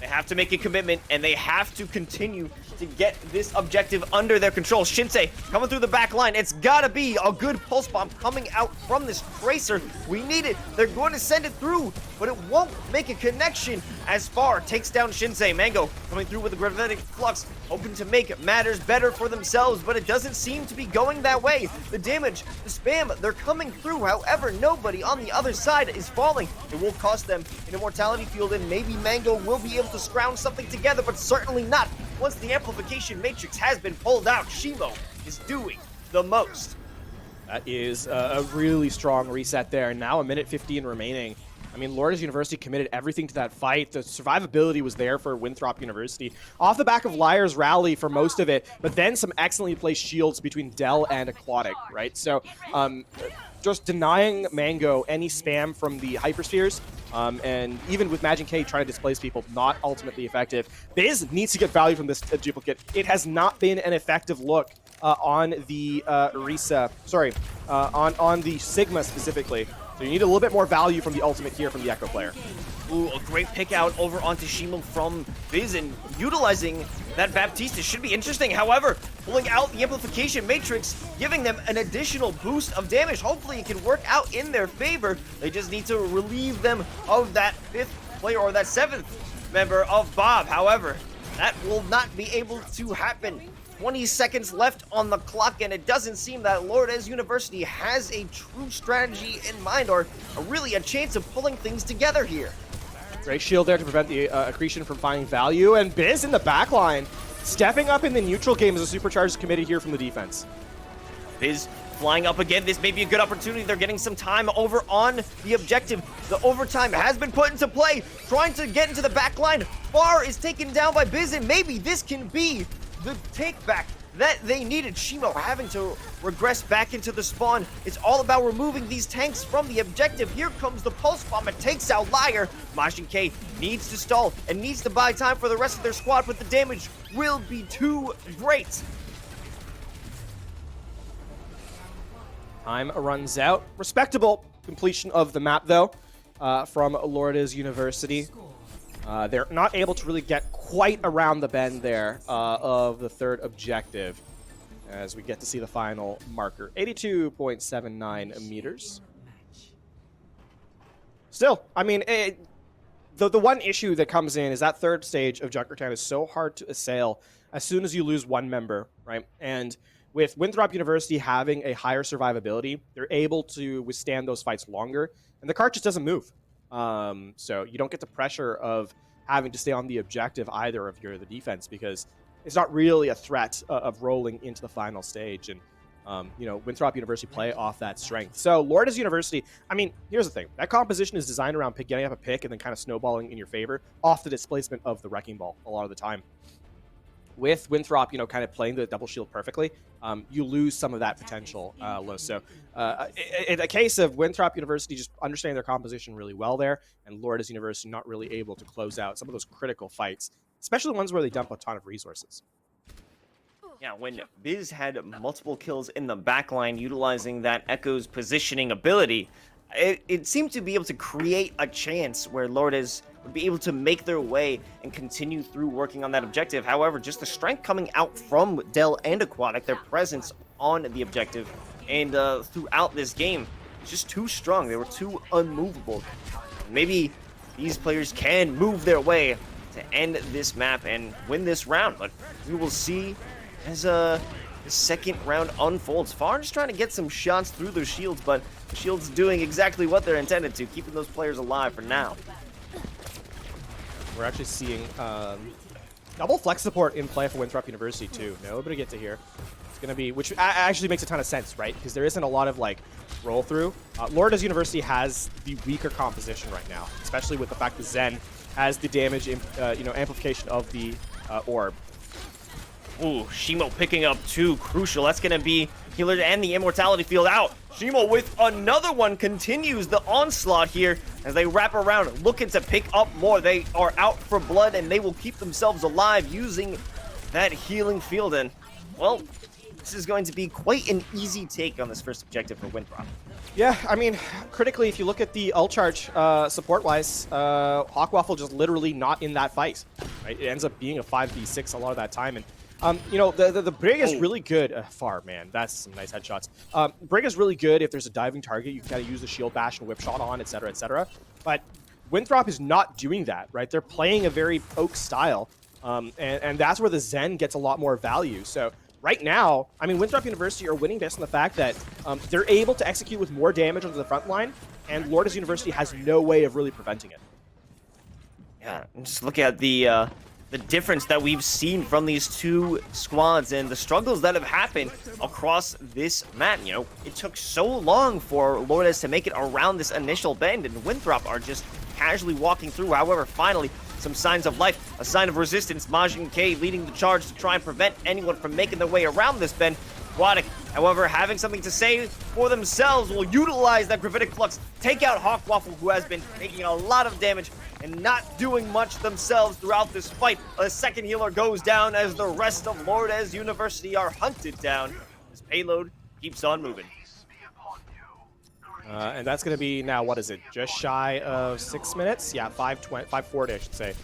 They have to make a commitment, and they have to continue to get this objective under their control. Shinsei coming through the back line. It's gotta be a good pulse bomb coming out from this Tracer. We need it. They're going to send it through, but it won't make a connection as far. Takes down Shinsei. Mango coming through with a gravitic flux, hoping to make matters better for themselves, but it doesn't seem to be going that way. The damage, the spam, they're coming through. However, nobody on the other side is falling. It will cost them an immortality field, and maybe Mango will be able to scrounge something together, but certainly not once the amplification matrix has been pulled out. Shimo is doing the most. That is a really strong reset there. And now a minute 15 remaining. I mean, Lourdes University committed everything to that fight. The survivability was there for Winthrop University. Off the back of Liar's rally for most of it, but then some excellently placed shields between Del and Aquatic, right? So just denying Mango any spam from the hyperspheres, and even with Majin K trying to displace people, not ultimately effective. Biz needs to get value from this duplicate. It has not been an effective look on the Orisa, on the Sigma specifically. So you need a little bit more value from the ultimate here from the Echo player. Ooh, a great pick out over onto Shimo from Biz, and utilizing that Baptista should be interesting. However, pulling out the amplification matrix, giving them an additional boost of damage. Hopefully it can work out in their favor. They just need to relieve them of that 5th player, or that 7th member of Bob. However, that will not be able to happen. 20 seconds left on the clock, and it doesn't seem that Lourdes University has a true strategy in mind, or really a chance of pulling things together here. Great shield there to prevent the accretion from finding value, and Biz in the backline, stepping up in the neutral game as a supercharge is committed here from the defense. Biz flying up again. This may be a good opportunity. They're getting some time over on the objective. The overtime has been put into play, trying to get into the back line. Far is taken down by Biz, and maybe this can be the take back that they needed. Shimo having to regress back into the spawn. It's all about removing these tanks from the objective. Here comes the pulse bomb. It takes out Liar. Majin K needs to stall and needs to buy time for the rest of their squad, but the damage will be too great. Time runs out. Respectable completion of the map, though, from Lourdes University. They're not able to really get quite around the bend there of the third objective. as we get to see the final marker. 82.79 meters. Still, I mean, the one issue that comes in is that third stage of Junkertown is so hard to assail as soon as you lose one member, right? And with Winthrop University having a higher survivability, they're able to withstand those fights longer, and the cart just doesn't move. So you don't get the pressure of having to stay on the objective either of the defense, because it's not really a threat of rolling into the final stage. And Winthrop University play off that strength. So Lourdes University, I mean, here's the thing. That composition is designed around getting up a pick and then kind of snowballing in your favor off the displacement of the Wrecking Ball a lot of the time. With Winthrop, kind of playing the double shield perfectly, you lose some of that potential, So in a case of Winthrop University just understanding their composition really well there, and Lourdes University not really able to close out some of those critical fights, especially the ones where they dump a ton of resources. Yeah, when Biz had multiple kills in the backline utilizing that Echo's positioning ability, it seemed to be able to create a chance where Lourdes would be able to make their way and continue through working on that objective. However, just the strength coming out from Dell and Aquatic, their presence on the objective, and throughout this game, is just too strong. They were too unmovable. Maybe these players can move their way to end this map and win this round, but we will see as the second round unfolds. Far just trying to get some shots through their shields, but the shields doing exactly what they're intended to, keeping those players alive for now. We're actually seeing double flex support in play for Winthrop University too. Nobody get to here. It's going to be, which actually makes a ton of sense, right? Because there isn't a lot of roll through. Lourdes University has the weaker composition right now, especially with the fact that Zen has the damage, amplification of the orb. Ooh, Shimo picking up two crucial. That's going to be Healer and the Immortality Field out. Shimo with another one continues the onslaught here as they wrap around, looking to pick up more. They are out for blood, and they will keep themselves alive using that healing field. And, well, this is going to be quite an easy take on this first objective for Winthrop. Yeah, I mean, critically, if you look at the ult charge support-wise, Hawkwaffle just literally not in that fight. Right? It ends up being a 5v6 a lot of that time, and the Brig is really good. Far, man, that's some nice headshots. Brig is really good if there's a diving target. You can kind of use the shield bash and whip shot on, etc., etc. But Winthrop is not doing that, right? They're playing a very poke style, and that's where the Zen gets a lot more value. So right now, I mean, Winthrop University are winning based on the fact that they're able to execute with more damage onto the front line, and Lourdes University has no way of really preventing it. Yeah, and just look at the difference that we've seen from these two squads and the struggles that have happened across this map. It took so long for Lourdes to make it around this initial bend, and Winthrop are just casually walking through. However, finally, some signs of life, a sign of resistance. Majin K leading the charge to try and prevent anyone from making their way around this bend. Aquatic, however, having something to say for themselves, will utilize that Gravitic Flux, take out Hawkwaffle, who has been taking a lot of damage and not doing much themselves throughout this fight. A second healer goes down as the rest of Lourdes University are hunted down. This payload keeps on moving. And that's going to be now, what is it, just shy of 6 minutes? Yeah, 5:40, I should say,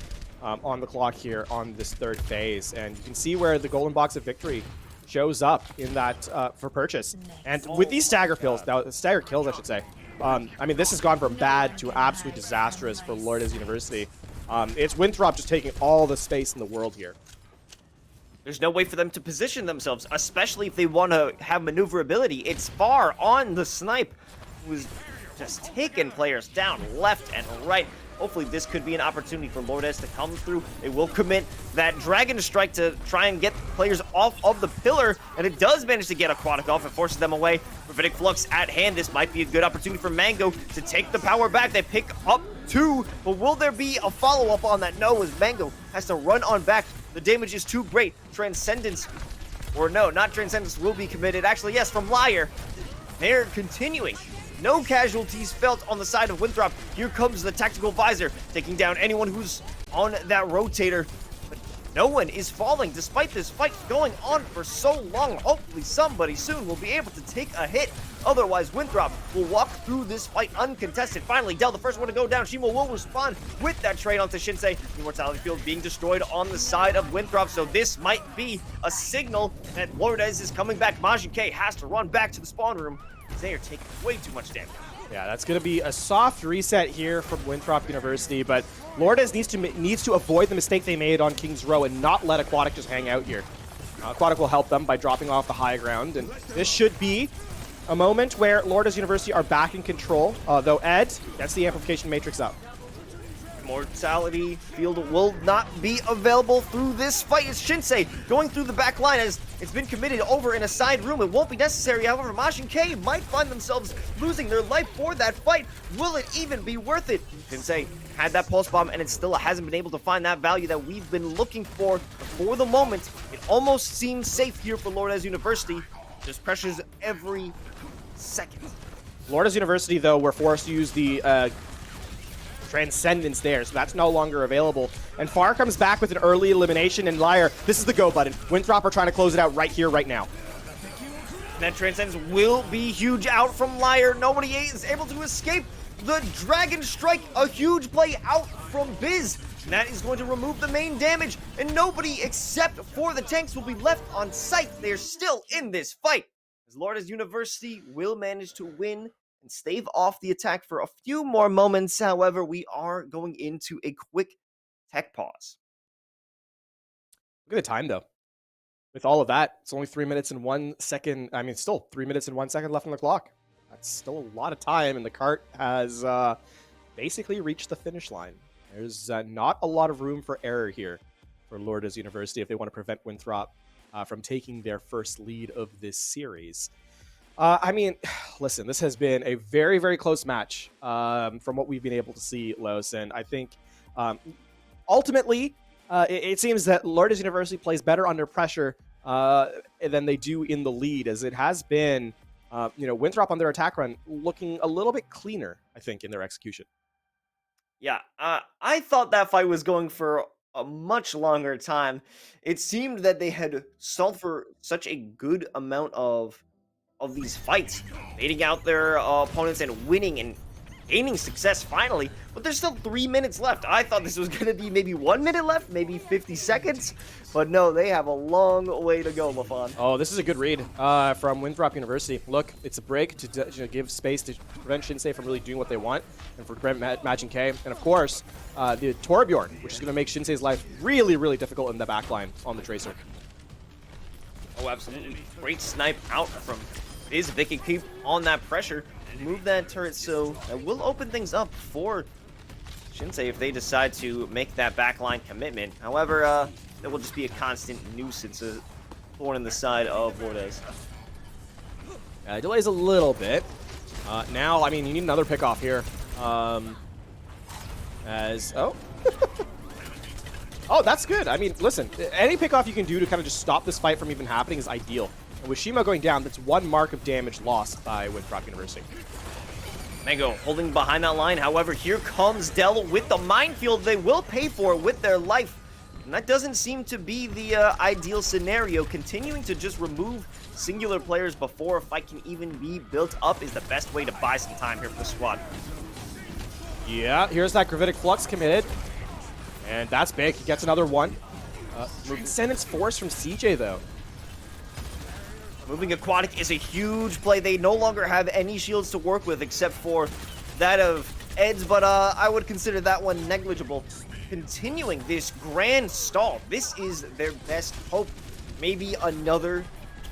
on the clock here on this third phase. And you can see where the Golden Box of Victory shows up in that for purchase. And with these stagger kills, I should say, I mean, this has gone from bad to absolutely disastrous for Lourdes University. It's Winthrop just taking all the space in the world here. There's no way for them to position themselves, especially if they want to have maneuverability. It's Far on the snipe, who's just taking players down left and right. Hopefully this could be an opportunity for Lourdes to come through. They will commit that Dragon Strike to try and get players off of the pillar, and it does manage to get Aquatic off and forces them away. Gravitic Flux at hand. This might be a good opportunity for Mango to take the power back. They pick up two, but will there be a follow-up on that? No, as Mango has to run on back. The damage is too great. Transcendence, or no, not Transcendence, will be committed. Actually, yes, from Liar. They're continuing. No casualties felt on the side of Winthrop. Here comes the Tactical Visor, taking down anyone who's on that rotator. But no one is falling, despite this fight going on for so long. Hopefully somebody soon will be able to take a hit Otherwise, Winthrop will walk through this fight uncontested. Finally, Dell, the first one to go down. Shimo will respond with that trade onto Shinsei. Immortality Field being destroyed on the side of Winthrop, so this might be a signal that Lourdes is coming back. Majin K has to run back to the spawn room. They are taking way too much damage. Yeah, that's going to be a soft reset here from Winthrop University, but Lourdes needs to avoid the mistake they made on King's Row and not let Aquatic just hang out here. Aquatic will help them by dropping off the high ground, and this should be a moment where Lourdes University are back in control, though Ed gets the amplification matrix up. Immortality Field will not be available through this fight. It's Shinsei going through the back line as it's been committed over in a side room. It won't be necessary. However, Majin K might find themselves losing their life for that fight. Will it even be worth it? Shinsei had that pulse bomb and it still hasn't been able to find that value that we've been looking for. For the moment, it almost seems safe here for Lourdes University. Just pressures every second. Lourdes University, though, were forced to use the Transcendence there, so that's no longer available. And Far comes back with an early elimination, and Liar, this is the go button. Winthrop are trying to close it out right here, right now. That Transcendence will be huge out from Liar. Nobody is able to escape the Dragon Strike. A huge play out from Biz. And that is going to remove the main damage, and nobody except for the tanks will be left on site. They're still in this fight, as Lourdes University will manage to win and stave off the attack for a few more moments. However, we are going into a quick tech pause. Look at the time, though. With all of that, it's only 3 minutes and 1 second. I mean, still 3 minutes and 1 second left on the clock. That's still a lot of time, and the cart has basically reached the finish line. There's not a lot of room for error here for Lourdes University if they want to prevent Winthrop from taking their first lead of this series. I mean, listen, this has been a very, very close match from what we've been able to see, Los, and I think ultimately it seems that Lourdes University plays better under pressure than they do in the lead, as it has been, Winthrop on their attack run looking a little bit cleaner, I think, in their execution. Yeah, I thought that fight was going for a much longer time. It seemed that they had stalled for such a good amount of these fights, baiting out their opponents and winning and gaining success finally, but there's still 3 minutes left. I thought this was going to be maybe 1 minute left, maybe 50 seconds, but no, they have a long way to go, LaFon. Oh, this is a good read from Winthrop University. Look, it's a break to give space to prevent Shinsei from really doing what they want, and for prevent Majin K, and of course, the Torbjorn, which is going to make Shinsei's life really, really difficult in the backline on the Tracer. Oh, absolutely. Great snipe out from Biz. If they can keep on that pressure, move that turret, so that will open things up for Shinsei if they decide to make that backline commitment. However, that will just be a constant nuisance, a thorn in the side of Lourdes. Delays a little bit. Now, I mean, you need another pickoff here. Oh, that's good. I mean, listen, any pickoff you can do to kind of just stop this fight from even happening is ideal. And with Shima going down, that's 1 mark of damage lost by Winthrop University. Mango holding behind that line. However, here comes Dell with the minefield. They will pay for it with their life. And that doesn't seem to be the ideal scenario. Continuing to just remove singular players before a fight can even be built up is the best way to buy some time here for the squad. Yeah, here's that Gravitic Flux committed. And that's big. He gets another one. Transcendence Force from CJ, though. Moving Aquatic is a huge play. They no longer have any shields to work with except for that of Ed's, but I would consider that one negligible. Continuing this grand stall. This is their best hope. Maybe another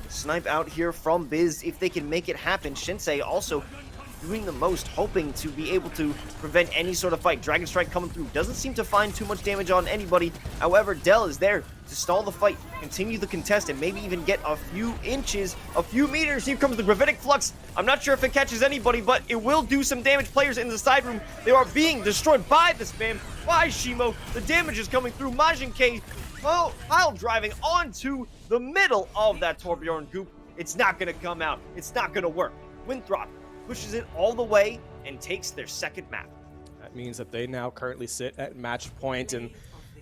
snipe out here from Biz if they can make it happen. Shinsei also doing the most, hoping to be able to prevent any sort of fight. Dragon Strike coming through. Doesn't seem to find too much damage on anybody. However, Dell is there to stall the fight, continue the contest, and maybe even get a few inches, a few meters. Here comes the Gravitic Flux. I'm not sure if it catches anybody, but it will do some damage. Players in the side room, they are being destroyed by the spam, by Shimo. The damage is coming through. Majin K pile driving onto the middle of that Torbjorn goop. It's not going to come out. It's not going to work. Winthrop pushes it all the way and takes their second map. That means that they now currently sit at match point. And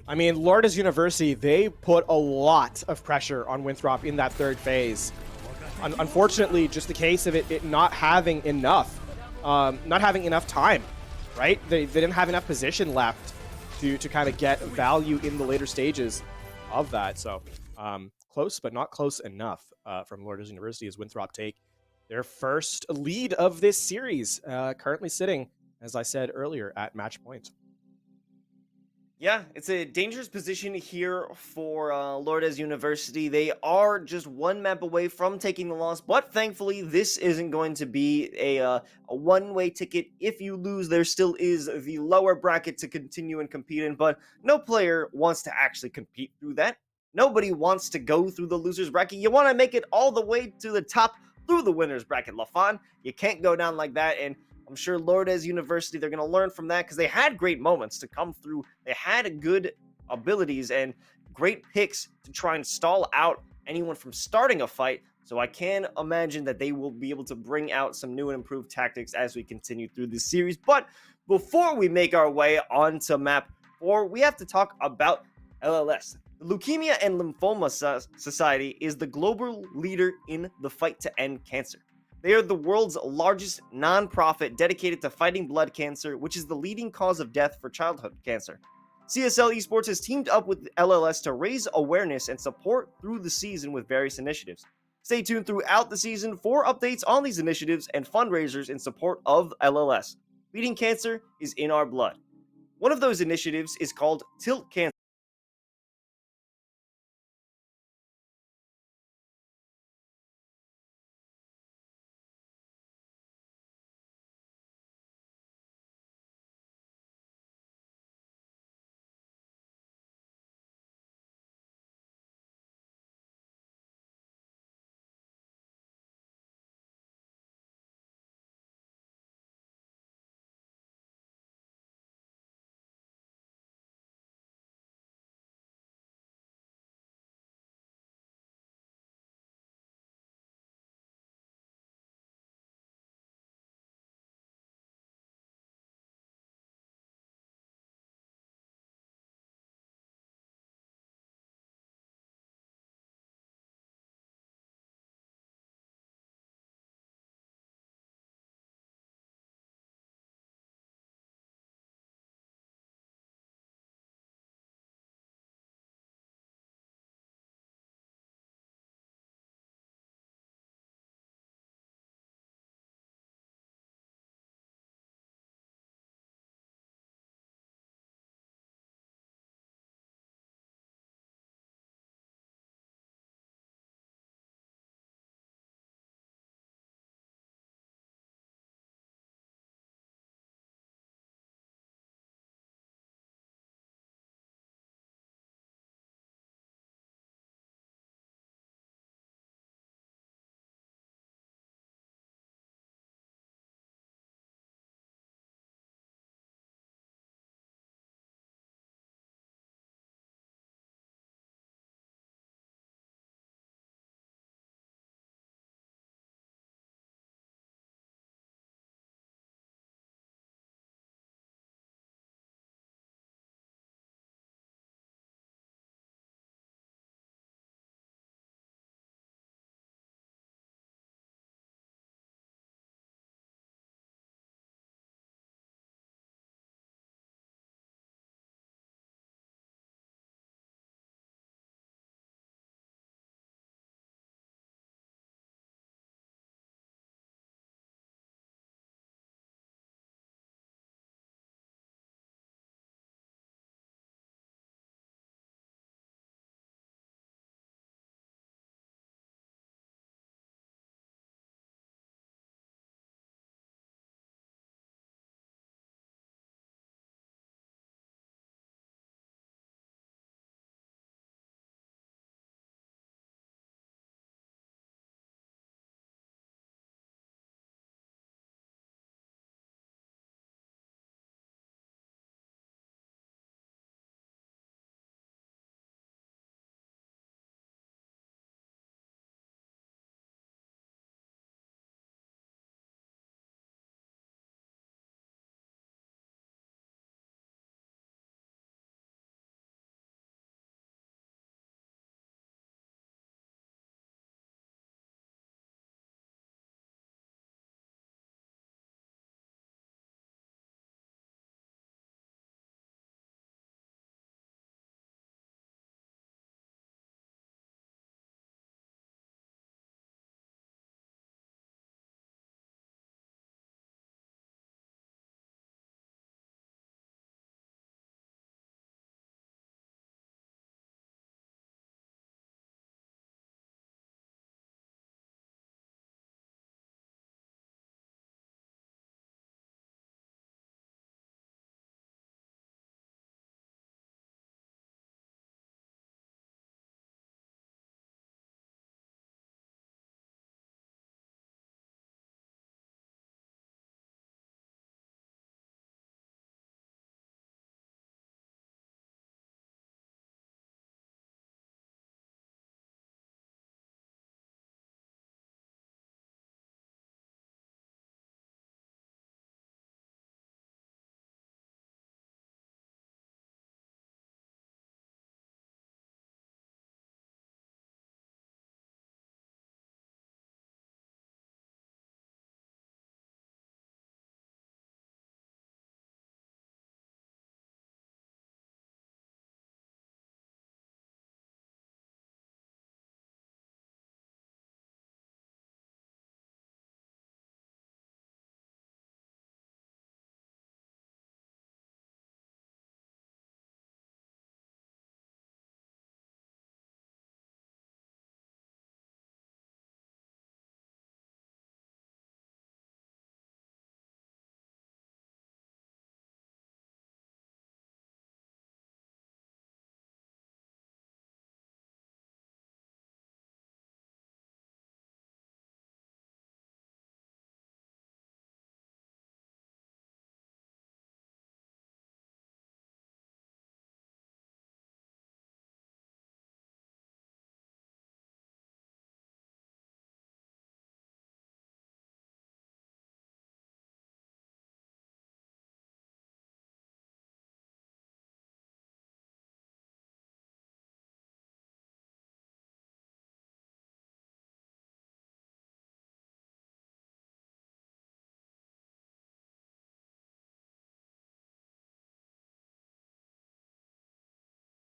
I mean, Lourdes University, they put a lot of pressure on Winthrop in that third phase. unfortunately, just the case of it not having enough, time, right? They didn't have enough position left to kind of get value in the later stages of that. So close, but not close enough from Lourdes University as Winthrop take their first lead of this series, currently sitting, as I said earlier, at match point. Yeah, it's a dangerous position here for Lourdes University. They are just one map away from taking the loss, but thankfully, this isn't going to be a one-way ticket. If you lose, there still is the lower bracket to continue and compete in, but no player wants to actually compete through that. Nobody wants to go through the loser's bracket. You want to make it all the way to the top through the winner's bracket, LaFon. You can't go down like that, and I'm sure Lourdes University, they're going to learn from that because they had great moments to come through. They had good abilities and great picks to try and stall out anyone from starting a fight. So I can imagine that they will be able to bring out some new and improved tactics as we continue through this series. But before we make our way onto map 4, we have to talk about LLS. The Leukemia and Lymphoma Society is the global leader in the fight to end cancer. They are the world's largest non-profit dedicated to fighting blood cancer, which is the leading cause of death for childhood cancer. CSL Esports has teamed up with LLS to raise awareness and support through the season with various initiatives. Stay tuned throughout the season for updates on these initiatives and fundraisers in support of LLS. Beating cancer is in our blood. One of those initiatives is called Tilt Cancer.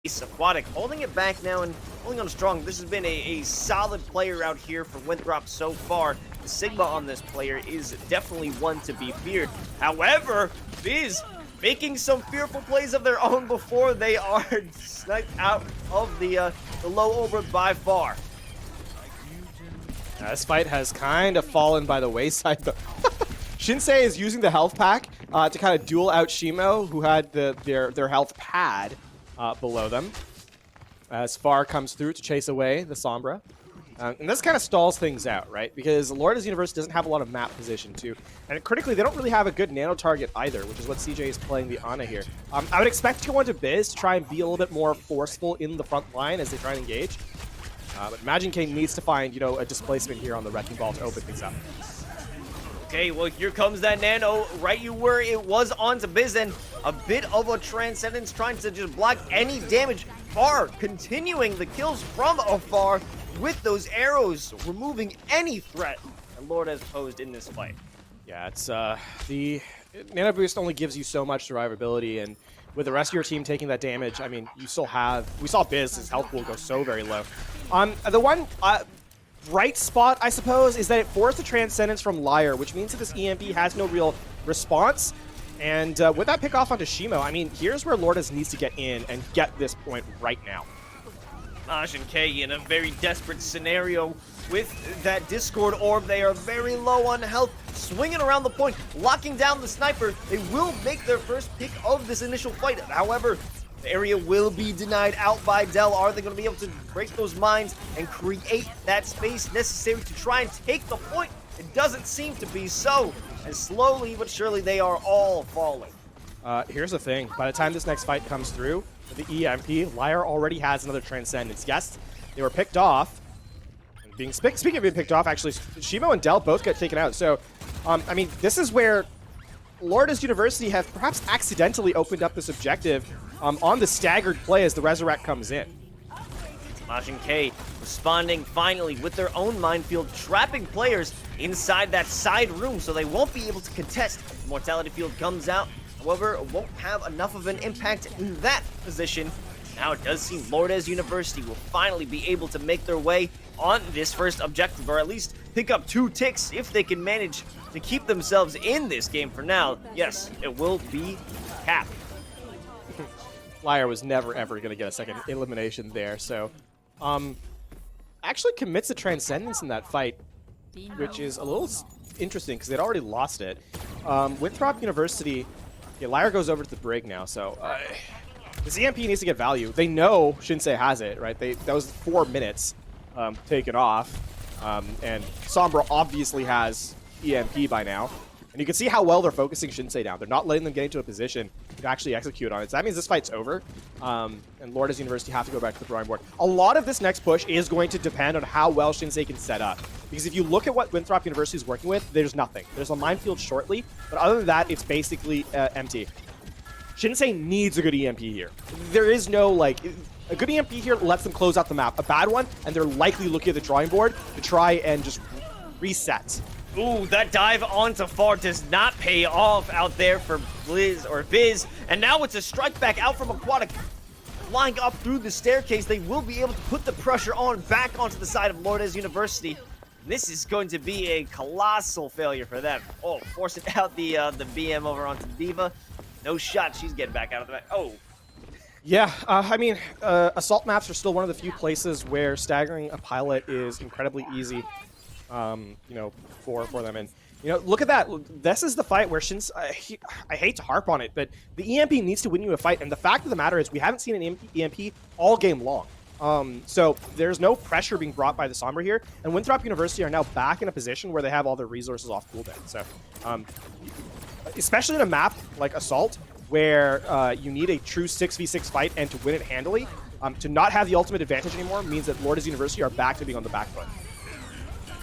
Aquatic holding it back now and holding on strong. This has been a solid player out here for Winthrop so far. The Sigma on this player is definitely one to be feared. However, Fizz making some fearful plays of their own before they are sniped out of the low orbit by far. This fight has kind of fallen by the wayside, though. Shinsei is using the health pack to kind of duel out Shimo, who had their health pad below them. As Far comes through to chase away the Sombra. And this kind of stalls things out, right? Because Lourdes University doesn't have a lot of map position, too. And critically, they don't really have a good nano target either, which is what CJ is playing the Ana here. I would expect to go into Biz to try and be a little bit more forceful in the front line as they try and engage. But Imagine King needs to find, a displacement here on the Wrecking Ball to open things up. Okay, well, here comes that nano. Right you were, it was onto Biz, and a bit of a Transcendence trying to just block any damage. Far continuing the kills from afar with those arrows, removing any threat that Lord has posed in this fight. Yeah, it's the Nano Boost only gives you so much survivability, and with the rest of your team taking that damage, I mean, you still have... We saw Biz, his health pool go so very low. The one bright spot, I suppose, is that it forced the Transcendence from Liar, which means that this EMP has no real response. And with that pick off onto Shimo, I mean, here's where Lourdes needs to get in and get this point right now. Maj and K in a very desperate scenario with that Discord orb. They are very low on health, swinging around the point, locking down the sniper. They will make their first pick of this initial fight. However, the area will be denied out by Dell. Are they going to be able to break those mines and create that space necessary to try and take the point? It doesn't seem to be so, and slowly but surely they are all falling. Here's the thing. By the time this next fight comes through, the EMP, Liar already has another Transcendence. Yes, they were picked off. Speaking of being picked off, actually, Shimo and Dell both got taken out. So, I mean, this is where Lourdes University have perhaps accidentally opened up this objective on the staggered play as the Resurrect comes in. Maj and K responding finally with their own minefield, trapping players inside that side room so they won't be able to contest. Mortality Field comes out, however, it won't have enough of an impact in that position. Now it does seem Lourdes University will finally be able to make their way on this first objective, or at least pick up 2 ticks if they can manage to keep themselves in this game for now. Yes, it will be Cap. Liar was never, ever going to get a second elimination there, so... actually commits a Transcendence in that fight, which is a little interesting because they'd already lost it. Winthrop University... Okay, Liar goes over to the Brig now, so... this EMP needs to get value. They know Shinsei has it, right? That was 4 minutes taken off, and Sombra obviously has EMP by now. And you can see how well they're focusing Shinsei down. They're not letting them get into a position to actually execute on it. So that means this fight's over, and Lourdes University have to go back to the drawing board. A lot of this next push is going to depend on how well Shinsei can set up. Because if you look at what Winthrop University is working with, there's nothing. There's a minefield shortly, but other than that, it's basically empty. Shinsei needs a good EMP here. There is no, like... A good EMP here lets them close out the map. A bad one, and they're likely looking at the drawing board to try and just reset. Ooh, that dive onto Far does not pay off out there for Blizz or Biz. And now it's a strike back out from Aquatic. Flying up through the staircase, they will be able to put the pressure on back onto the side of Lourdes University. This is going to be a colossal failure for them. Oh, forcing out the BM over onto Diva. No shot, she's getting back out of the back. Oh. Yeah, I mean, assault maps are still one of the few places where staggering a pilot is incredibly easy, for them. And, look at that. This is the fight where I hate to harp on it, but the EMP needs to win you a fight. And the fact of the matter is we haven't seen an EMP all game long. So there's no pressure being brought by the Sombra here. And Winthrop University are now back in a position where they have all their resources off cooldown. So, especially in a map like Assault, where you need a true 6v6 fight and to win it handily, to not have the ultimate advantage anymore means that Lourdes University are back to being on the back foot.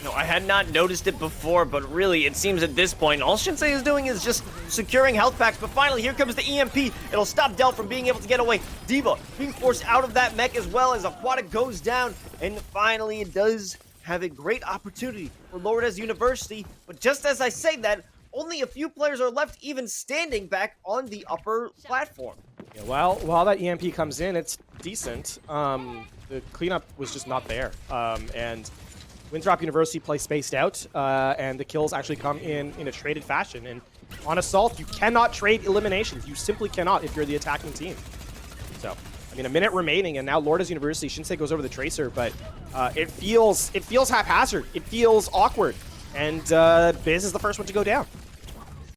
No, I had not noticed it before, but really, it seems at this point, all Shinsei is doing is just securing health packs. But finally, here comes the EMP. It'll stop Dell from being able to get away. Diva being forced out of that mech as well as Aquatic goes down. And finally, it does have a great opportunity for Lourdes University. But just as I say that, only a few players are left even standing back on the upper platform. Yeah, well, while that EMP comes in, it's decent. The cleanup was just not there. And Winthrop University plays spaced out, and the kills actually come in a traded fashion. And on Assault, you cannot trade eliminations. You simply cannot if you're the attacking team. So, I mean, a minute remaining, and now Lourdes University, Shinsei goes over the Tracer, but it feels haphazard. It feels awkward. And Biz is the first one to go down.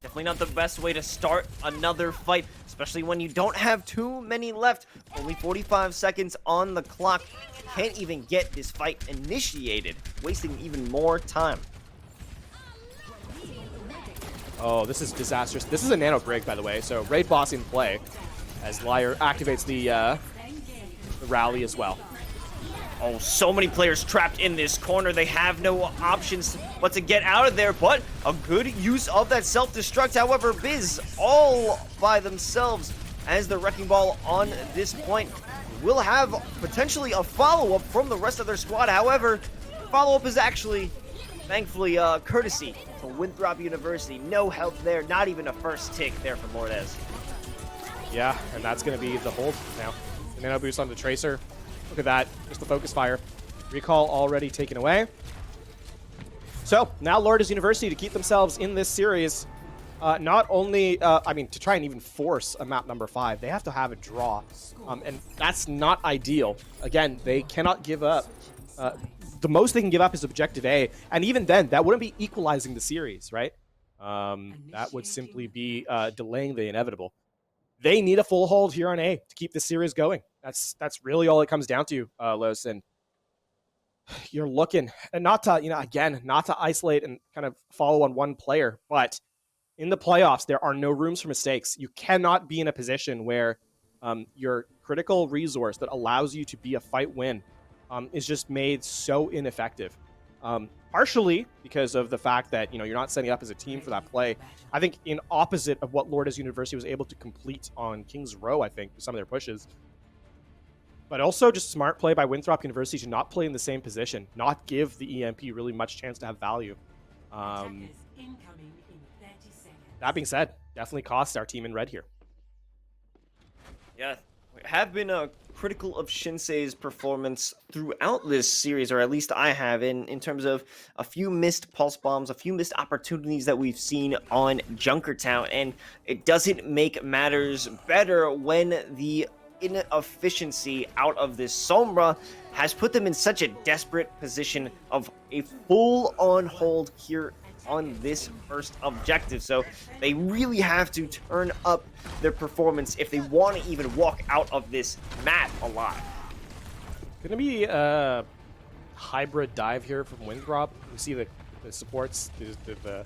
Definitely not the best way to start another fight, especially when you don't have too many left. Only 45 seconds on the clock. Can't even get this fight initiated, wasting even more time. Oh, this is disastrous. This is a nano break, by the way, so Raid Boss in play as Liar activates the rally as well. Oh, so many players trapped in this corner. They have no options but to get out of there, but a good use of that self-destruct. However, Biz all by themselves as the Wrecking Ball on this point will have potentially a follow-up from the rest of their squad. However, follow-up is actually, thankfully, courtesy to Winthrop University. No help there, not even a first tick there from Lourdes. Yeah, and that's going to be the hold now. The nano boost on the Tracer. Look at that, just the focus fire. Recall already taken away. So, now Lourdes University to keep themselves in this series. Not only, to try and even force a map number 5, they have to have a draw. And that's not ideal. Again, they cannot give up. The most they can give up is Objective A. And even then, that wouldn't be equalizing the series, right? That would simply be delaying the inevitable. They need a full hold here on A to keep this series going. That's really all it comes down to, Los. And you're looking, and not to, not to isolate and kind of follow on one player, but in the playoffs, there are no rooms for mistakes. You cannot be in a position where your critical resource that allows you to be a fight win is just made so ineffective. Partially because of the fact that, you're not setting up as a team for that play. I think in opposite of what Lourdes University was able to complete on Kings Row, I think, with some of their pushes. But also just smart play by Winthrop University to not play in the same position, not give the EMP really much chance to have value. That being said, definitely costs our team in red here. Yeah, we have been critical of Shinsei's performance throughout this series, or at least I have, in terms of a few missed pulse bombs, a few missed opportunities that we've seen on Junkertown, and it doesn't make matters better when the inefficiency out of this Sombra has put them in such a desperate position of a full-on hold here on this first objective. So they really have to turn up their performance if they want to even walk out of this map alive. Gonna be a hybrid dive here from Winthrop. You see the supports, the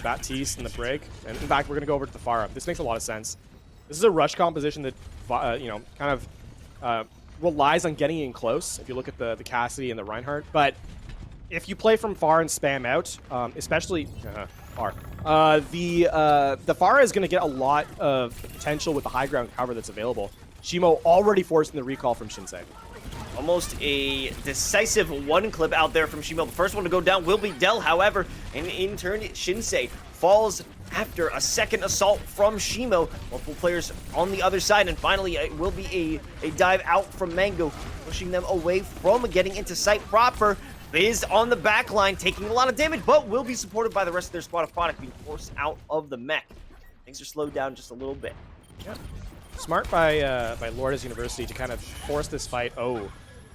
Baptiste and the break. And in fact, we're gonna go over to the far up. This makes a lot of sense. This is a rush composition that kind of relies on getting in close. If you look at the Cassidy and the Reinhardt, but if you play from far and spam out, especially far, the Pharah is going to get a lot of potential with the high ground cover that's available. Shimo already forcing the recall from Shinsei. Almost a decisive one clip out there from Shimo. The first one to go down will be Dell, however, and in turn, Shinsei falls after a second assault from Shimo. Multiple players on the other side, and finally it will be a dive out from Mango, pushing them away from getting into sight proper. Biz on the back line, taking a lot of damage, but will be supported by the rest of their squad of product being forced out of the mech. Things are slowed down just a little bit. Yeah. Smart by Lourdes University to kind of force this fight. Oh,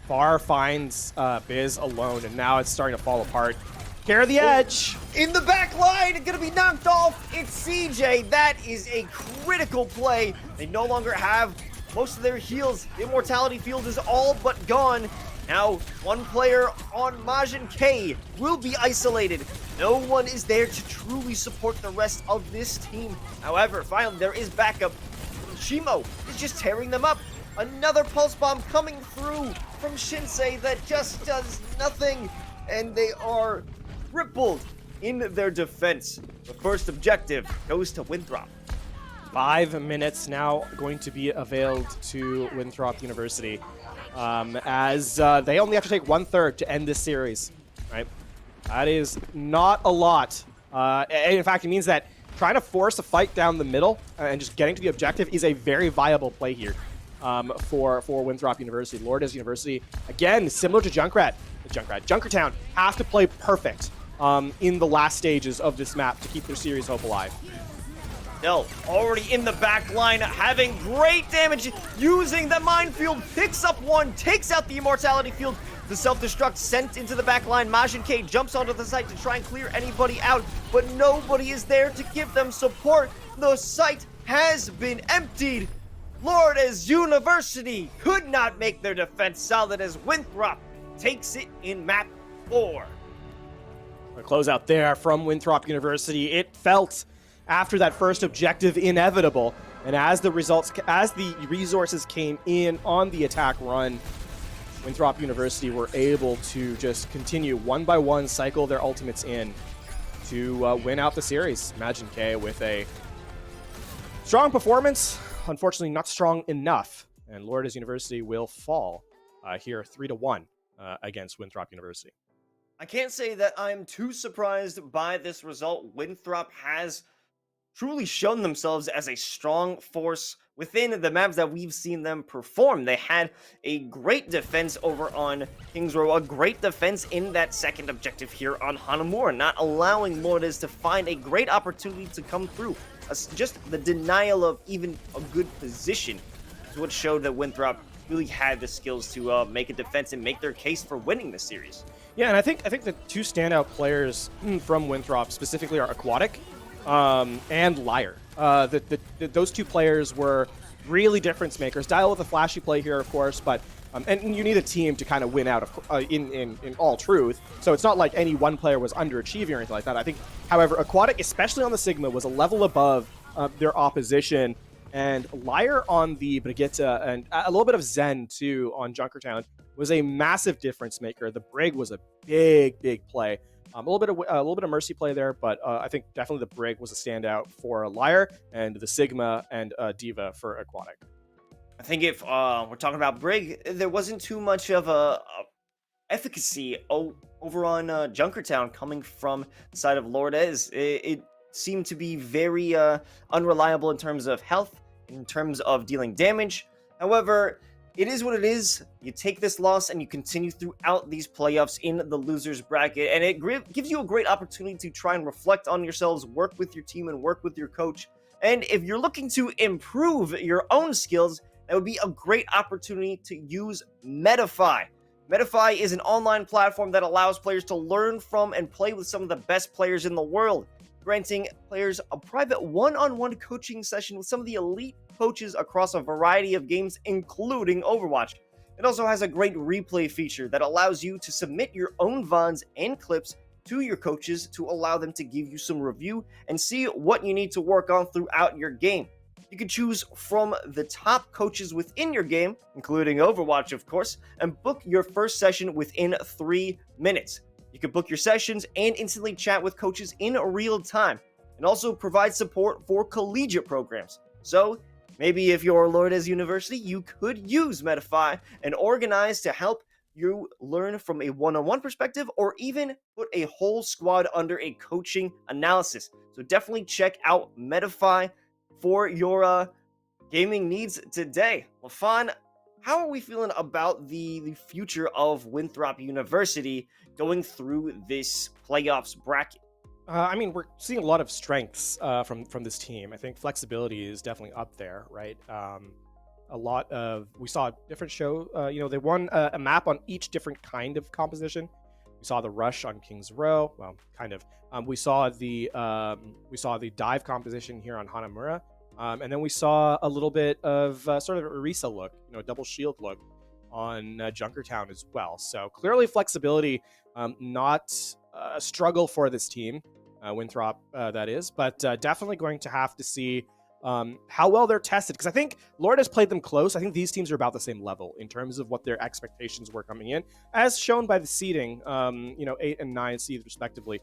Far finds Biz alone, and now it's starting to fall apart. Care the edge. In the back line, gonna be knocked off. It's CJ. That is a critical play. They no longer have most of their heals. The Immortality field is all but gone. Now, one player on Majin K will be isolated. No one is there to truly support the rest of this team. However, finally, there is backup. Shimo is just tearing them up. Another pulse bomb coming through from Shinsei that just does nothing. And they are crippled in their defense. The first objective goes to Winthrop. 5 minutes now going to be availed to Winthrop University. As they only have to take 1/3 to end this series, right? That is not a lot And in fact, it means that trying to force a fight down the middle and just getting to the objective is a very viable play here for Winthrop University. Lourdes University, again, similar to Junkertown, have to play perfect in the last stages of this map to keep their series hope alive. Still, already in the back line, having great damage, using the minefield, picks up one, takes out the immortality field. The self-destruct sent into the back line. Majin K jumps onto the site to try and clear anybody out, but nobody is there to give them support. The site has been emptied. Lourdes University could not make their defense solid as Winthrop takes it in map 4. A closeout there from Winthrop University. It felt after that first objective inevitable, and as the resources came in on the attack run, Winthrop University were able to just continue one by one, cycle their ultimates in to win out the series. Majin K with a strong performance, unfortunately not strong enough, and Lourdes University will fall here 3-1 against Winthrop University. I can't say that I'm too surprised by this result. Winthrop has truly shown themselves as a strong force within the maps that we've seen them perform. They had a great defense over on Kings Row, a great defense in that second objective here on Hanamura, not allowing Lourdes to find a great opportunity to come through. Just the denial of even a good position is what showed that Winthrop really had the skills to make a defense and make their case for winning the series. Yeah, and I think the two standout players from Winthrop specifically are Aquatic and Liar. Those two players were really difference makers. Dial with a flashy play here, of course, but and you need a team to kind of win out in all truth. So it's not like any one player was underachieving or anything like that. I think, however, Aquatic, especially on the Sigma, was a level above their opposition. And Liar on the Brigitte and a little bit of Zen too on Junkertown was a massive difference maker. The Brig was a big play. A little bit of Mercy play there, but I think definitely the Brig was a standout for Liar, and the Sigma and Diva for Aquatic. I think if we're talking about Brig, there wasn't too much of a efficacy over on Junkertown coming from the side of Lourdes. It seemed to be very unreliable in terms of health, in terms of dealing damage. However, it is what it is. You take this loss and you continue throughout these playoffs in the losers bracket, and it gives you a great opportunity to try and reflect on yourselves, work with your team, and work with your coach. And if you're looking to improve your own skills, that would be a great opportunity to use Metafy. Metafy is an online platform that allows players to learn from and play with some of the best players in the world, granting players a private one-on-one coaching session with some of the elite coaches across a variety of games, including Overwatch. It also has a great replay feature that allows you to submit your own VODs and clips to your coaches to allow them to give you some review and see what you need to work on throughout your game. You can choose from the top coaches within your game, including Overwatch, of course, and book your first session within 3 minutes. You can book your sessions and instantly chat with coaches in real time, and also provide support for collegiate programs. So, maybe if you're Lourdes University, you could use Metafy and organize to help you learn from a one-on-one perspective, or even put a whole squad under a coaching analysis. So definitely check out Metafy for your gaming needs today. Lafon, how are we feeling about the future of Winthrop University going through this playoffs bracket? I mean, we're seeing a lot of strengths from this team. I think flexibility is definitely up there, right? We saw a different show. They won a map on each different kind of composition. We saw the rush on Kings Row. Well, kind of. We saw the dive composition here on Hanamura, and then we saw a little bit of sort of a Orisa look, double shield look on Junkertown as well. So clearly flexibility, not a struggle for this team, Winthrop that is, but definitely going to have to see how well they're tested, because I think Lourdes played them close. I think these teams are about the same level in terms of what their expectations were coming in, as shown by the seeding, 8 and 9 seeds respectively.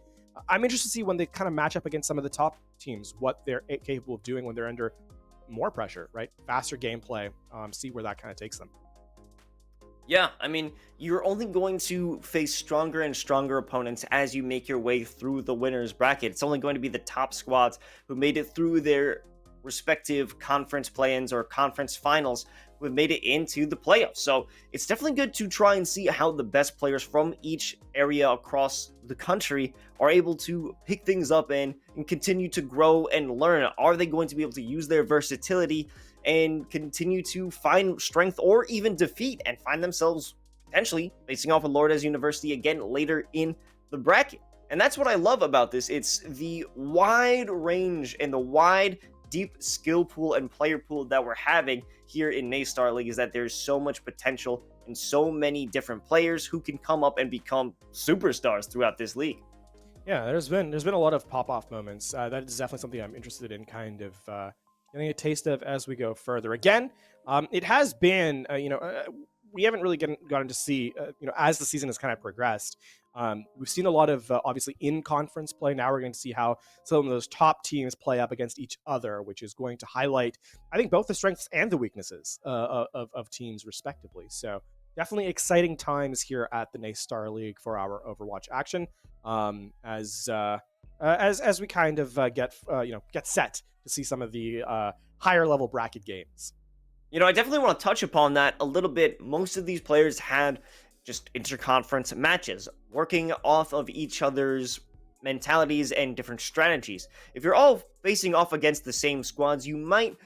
I'm interested to see when they kind of match up against some of the top teams, what they're capable of doing when they're under more pressure, right? Faster gameplay, see where that kind of takes them. Yeah, I mean, you're only going to face stronger and stronger opponents as you make your way through the winners bracket. It's only going to be the top squads who made it through their respective conference play-ins or conference finals who have made it into the playoffs. So it's definitely good to try and see how the best players from each area across the country are able to pick things up and continue to grow and learn. Are they going to be able to use their versatility and continue to find strength or even defeat and find themselves potentially facing off with Lourdes University again later in the bracket? And that's what I love about this. It's the wide range and the wide, deep skill pool and player pool that we're having here in NACE Starleague, is that there's so much potential and so many different players who can come up and become superstars throughout this league. Yeah, there's been a lot of pop-off moments. That is definitely something I'm interested in kind of getting a taste of as we go further. Again, it has been, we haven't really gotten to see, as the season has kind of progressed. We've seen a lot of, obviously, in-conference play. Now we're going to see how some of those top teams play up against each other, which is going to highlight, I think, both the strengths and the weaknesses of teams, respectively. So definitely exciting times here at the NACE Star League for our Overwatch action, as we kind of get set to see some of the higher level bracket games. I definitely want to touch upon that a little bit. Most of these players had just interconference matches, working off of each other's mentalities and different strategies. If you're all facing off against the same squads, you might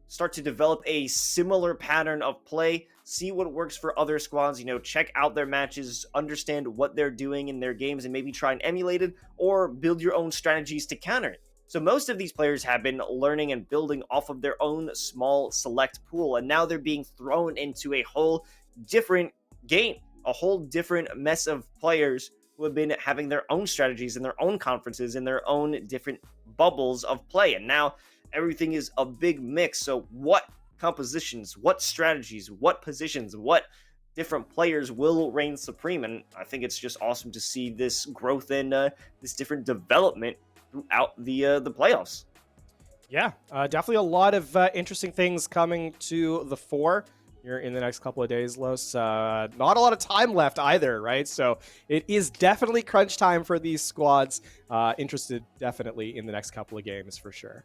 start to develop a similar pattern of play, see what works for other squads, check out their matches, understand what they're doing in their games, and maybe try and emulate it or build your own strategies to counter it. So most of these players have been learning and building off of their own small select pool, and now they're being thrown into a whole different game, a whole different mess of players who have been having their own strategies in their own conferences, in their own different bubbles of play. And now everything is a big mix. So what compositions, what strategies, what positions, what different players will reign supreme? And I think it's just awesome to see this growth and this different development throughout the playoffs. Yeah, definitely a lot of interesting things coming to the fore here in the next couple of days, Los. Not a lot of time left either, right? So it is definitely crunch time for these squads. Interested definitely in the next couple of games for sure.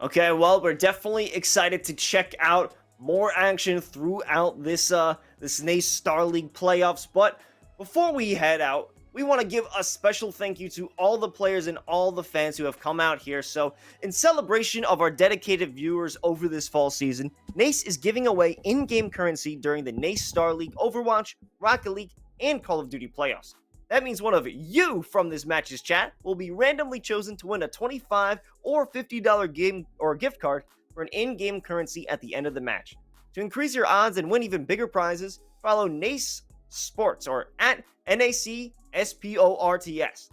Okay, well, we're definitely excited to check out more action throughout this NACE Star League playoffs. But before we head out, we want to give a special thank you to all the players and all the fans who have come out here. So, in celebration of our dedicated viewers over this fall season, NACE is giving away in-game currency during the NACE Star League, Overwatch, Rocket League, and Call of Duty playoffs. That means one of you from this match's chat will be randomly chosen to win a $25 or $50 game or gift card for an in-game currency at the end of the match. To increase your odds and win even bigger prizes, follow NACE Sports or at NACE SPORTS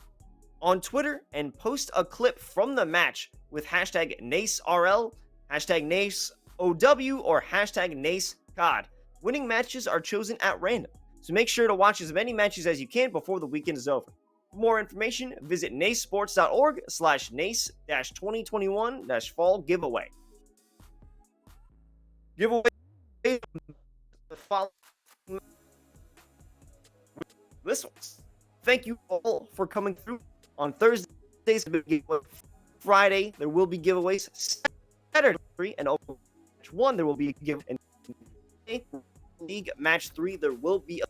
on Twitter and post a clip from the match with hashtag NACERL, hashtag NACEOW, or hashtag NACECOD. Winning matches are chosen at random, so make sure to watch as many matches as you can before the weekend is over. For more information, visit nacesports.org/NACE-2021-fall giveaway. Giveaway the following this one. Thank you all for coming through on Thursdays. Friday, there will be giveaways. Saturday, and Overwatch 1, there will be a giveaway. League Match 3, there will be a...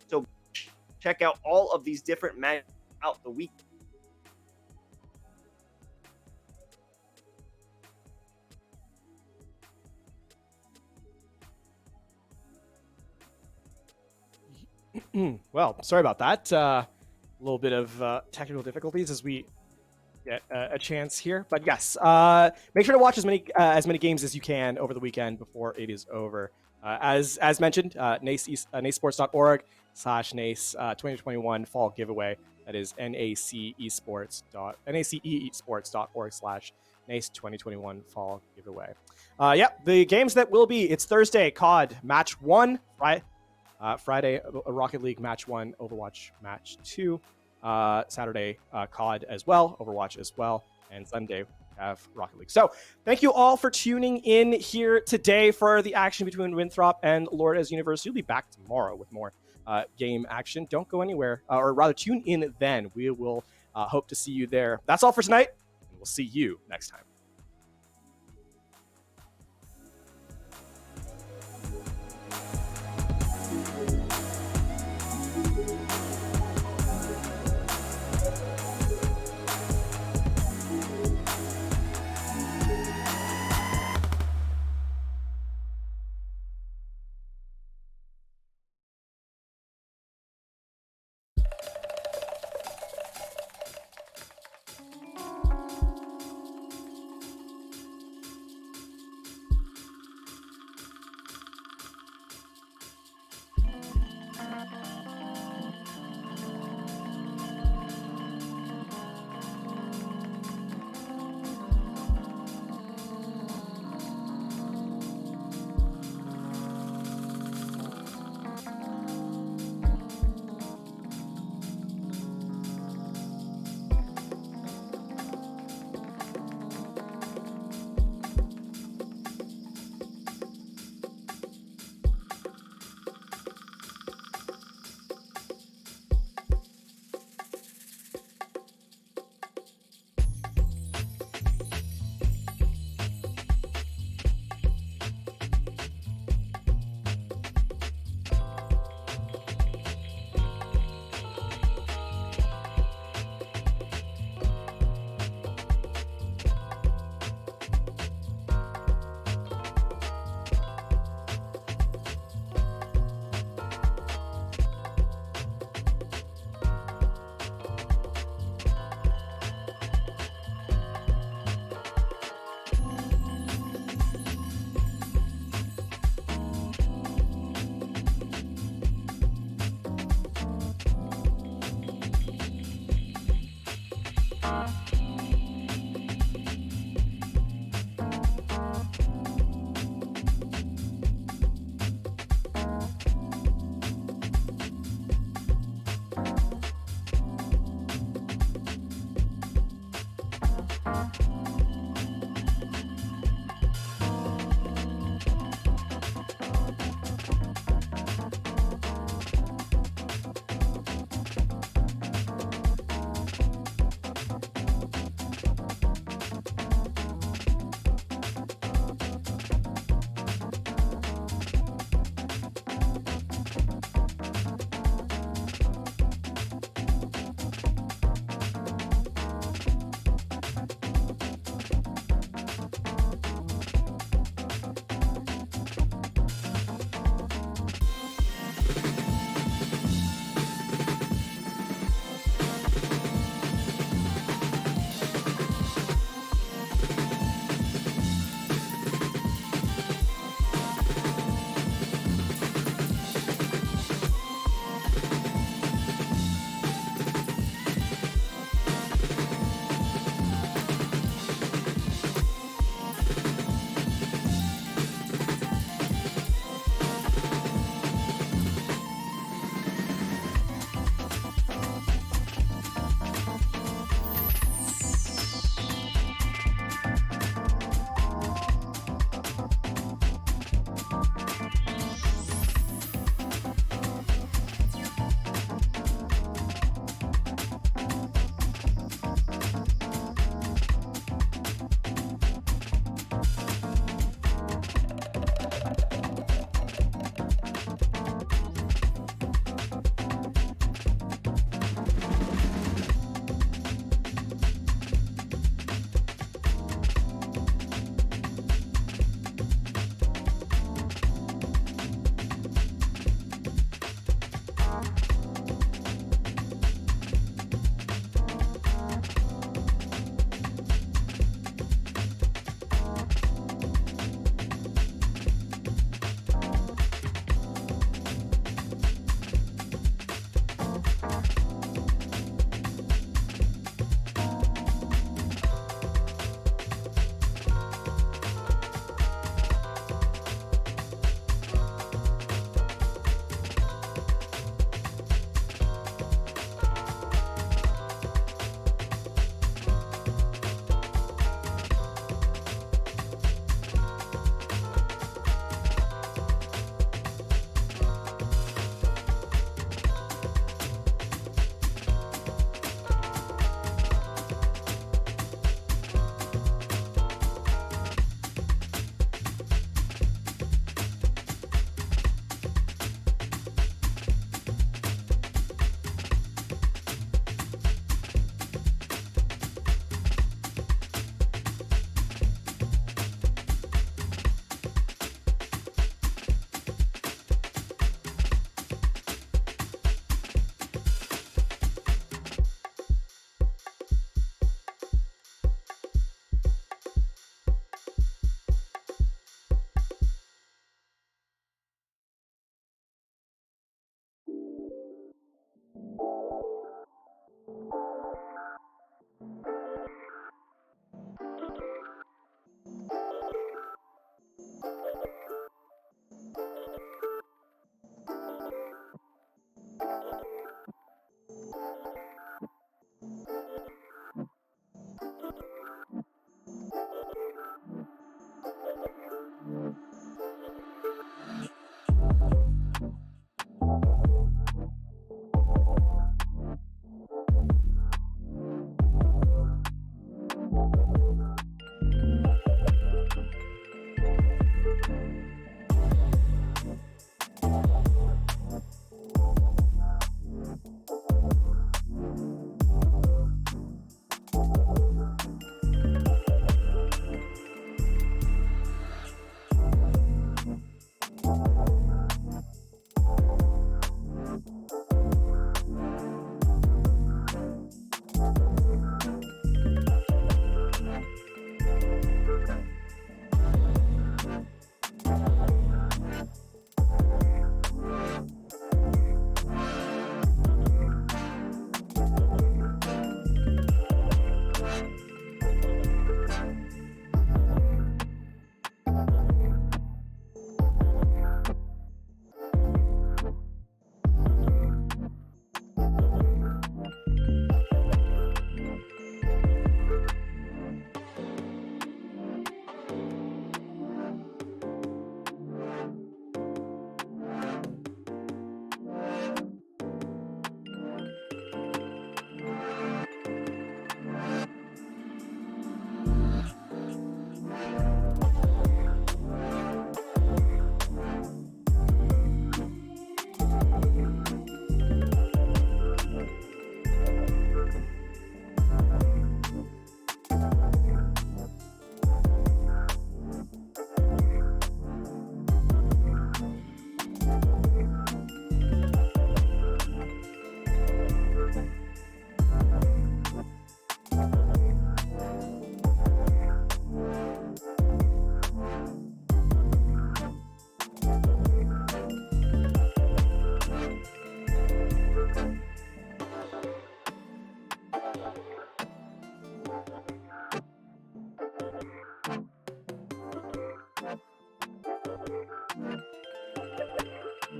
So check out all of these different matches out the week. Well, sorry about that. A little bit of technical difficulties as we get a chance here, but yes, make sure to watch as many games as you can over the weekend before it is over. As mentioned, nacesports.org/NACE 2021 fall giveaway. That is naceesports.org/NACE 2021 fall giveaway. The games that will be, it's Thursday, COD Match 1, Friday, Rocket League Match 1, Overwatch Match 2, Saturday, COD as well, Overwatch as well, and Sunday, have Rocket League. So thank you all for tuning in here today for the action between Winthrop and Lourdes University. We'll be back tomorrow with more game action. Don't go anywhere, or rather tune in then. We will hope to see you there. That's all for tonight, and we'll see you next time.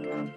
round.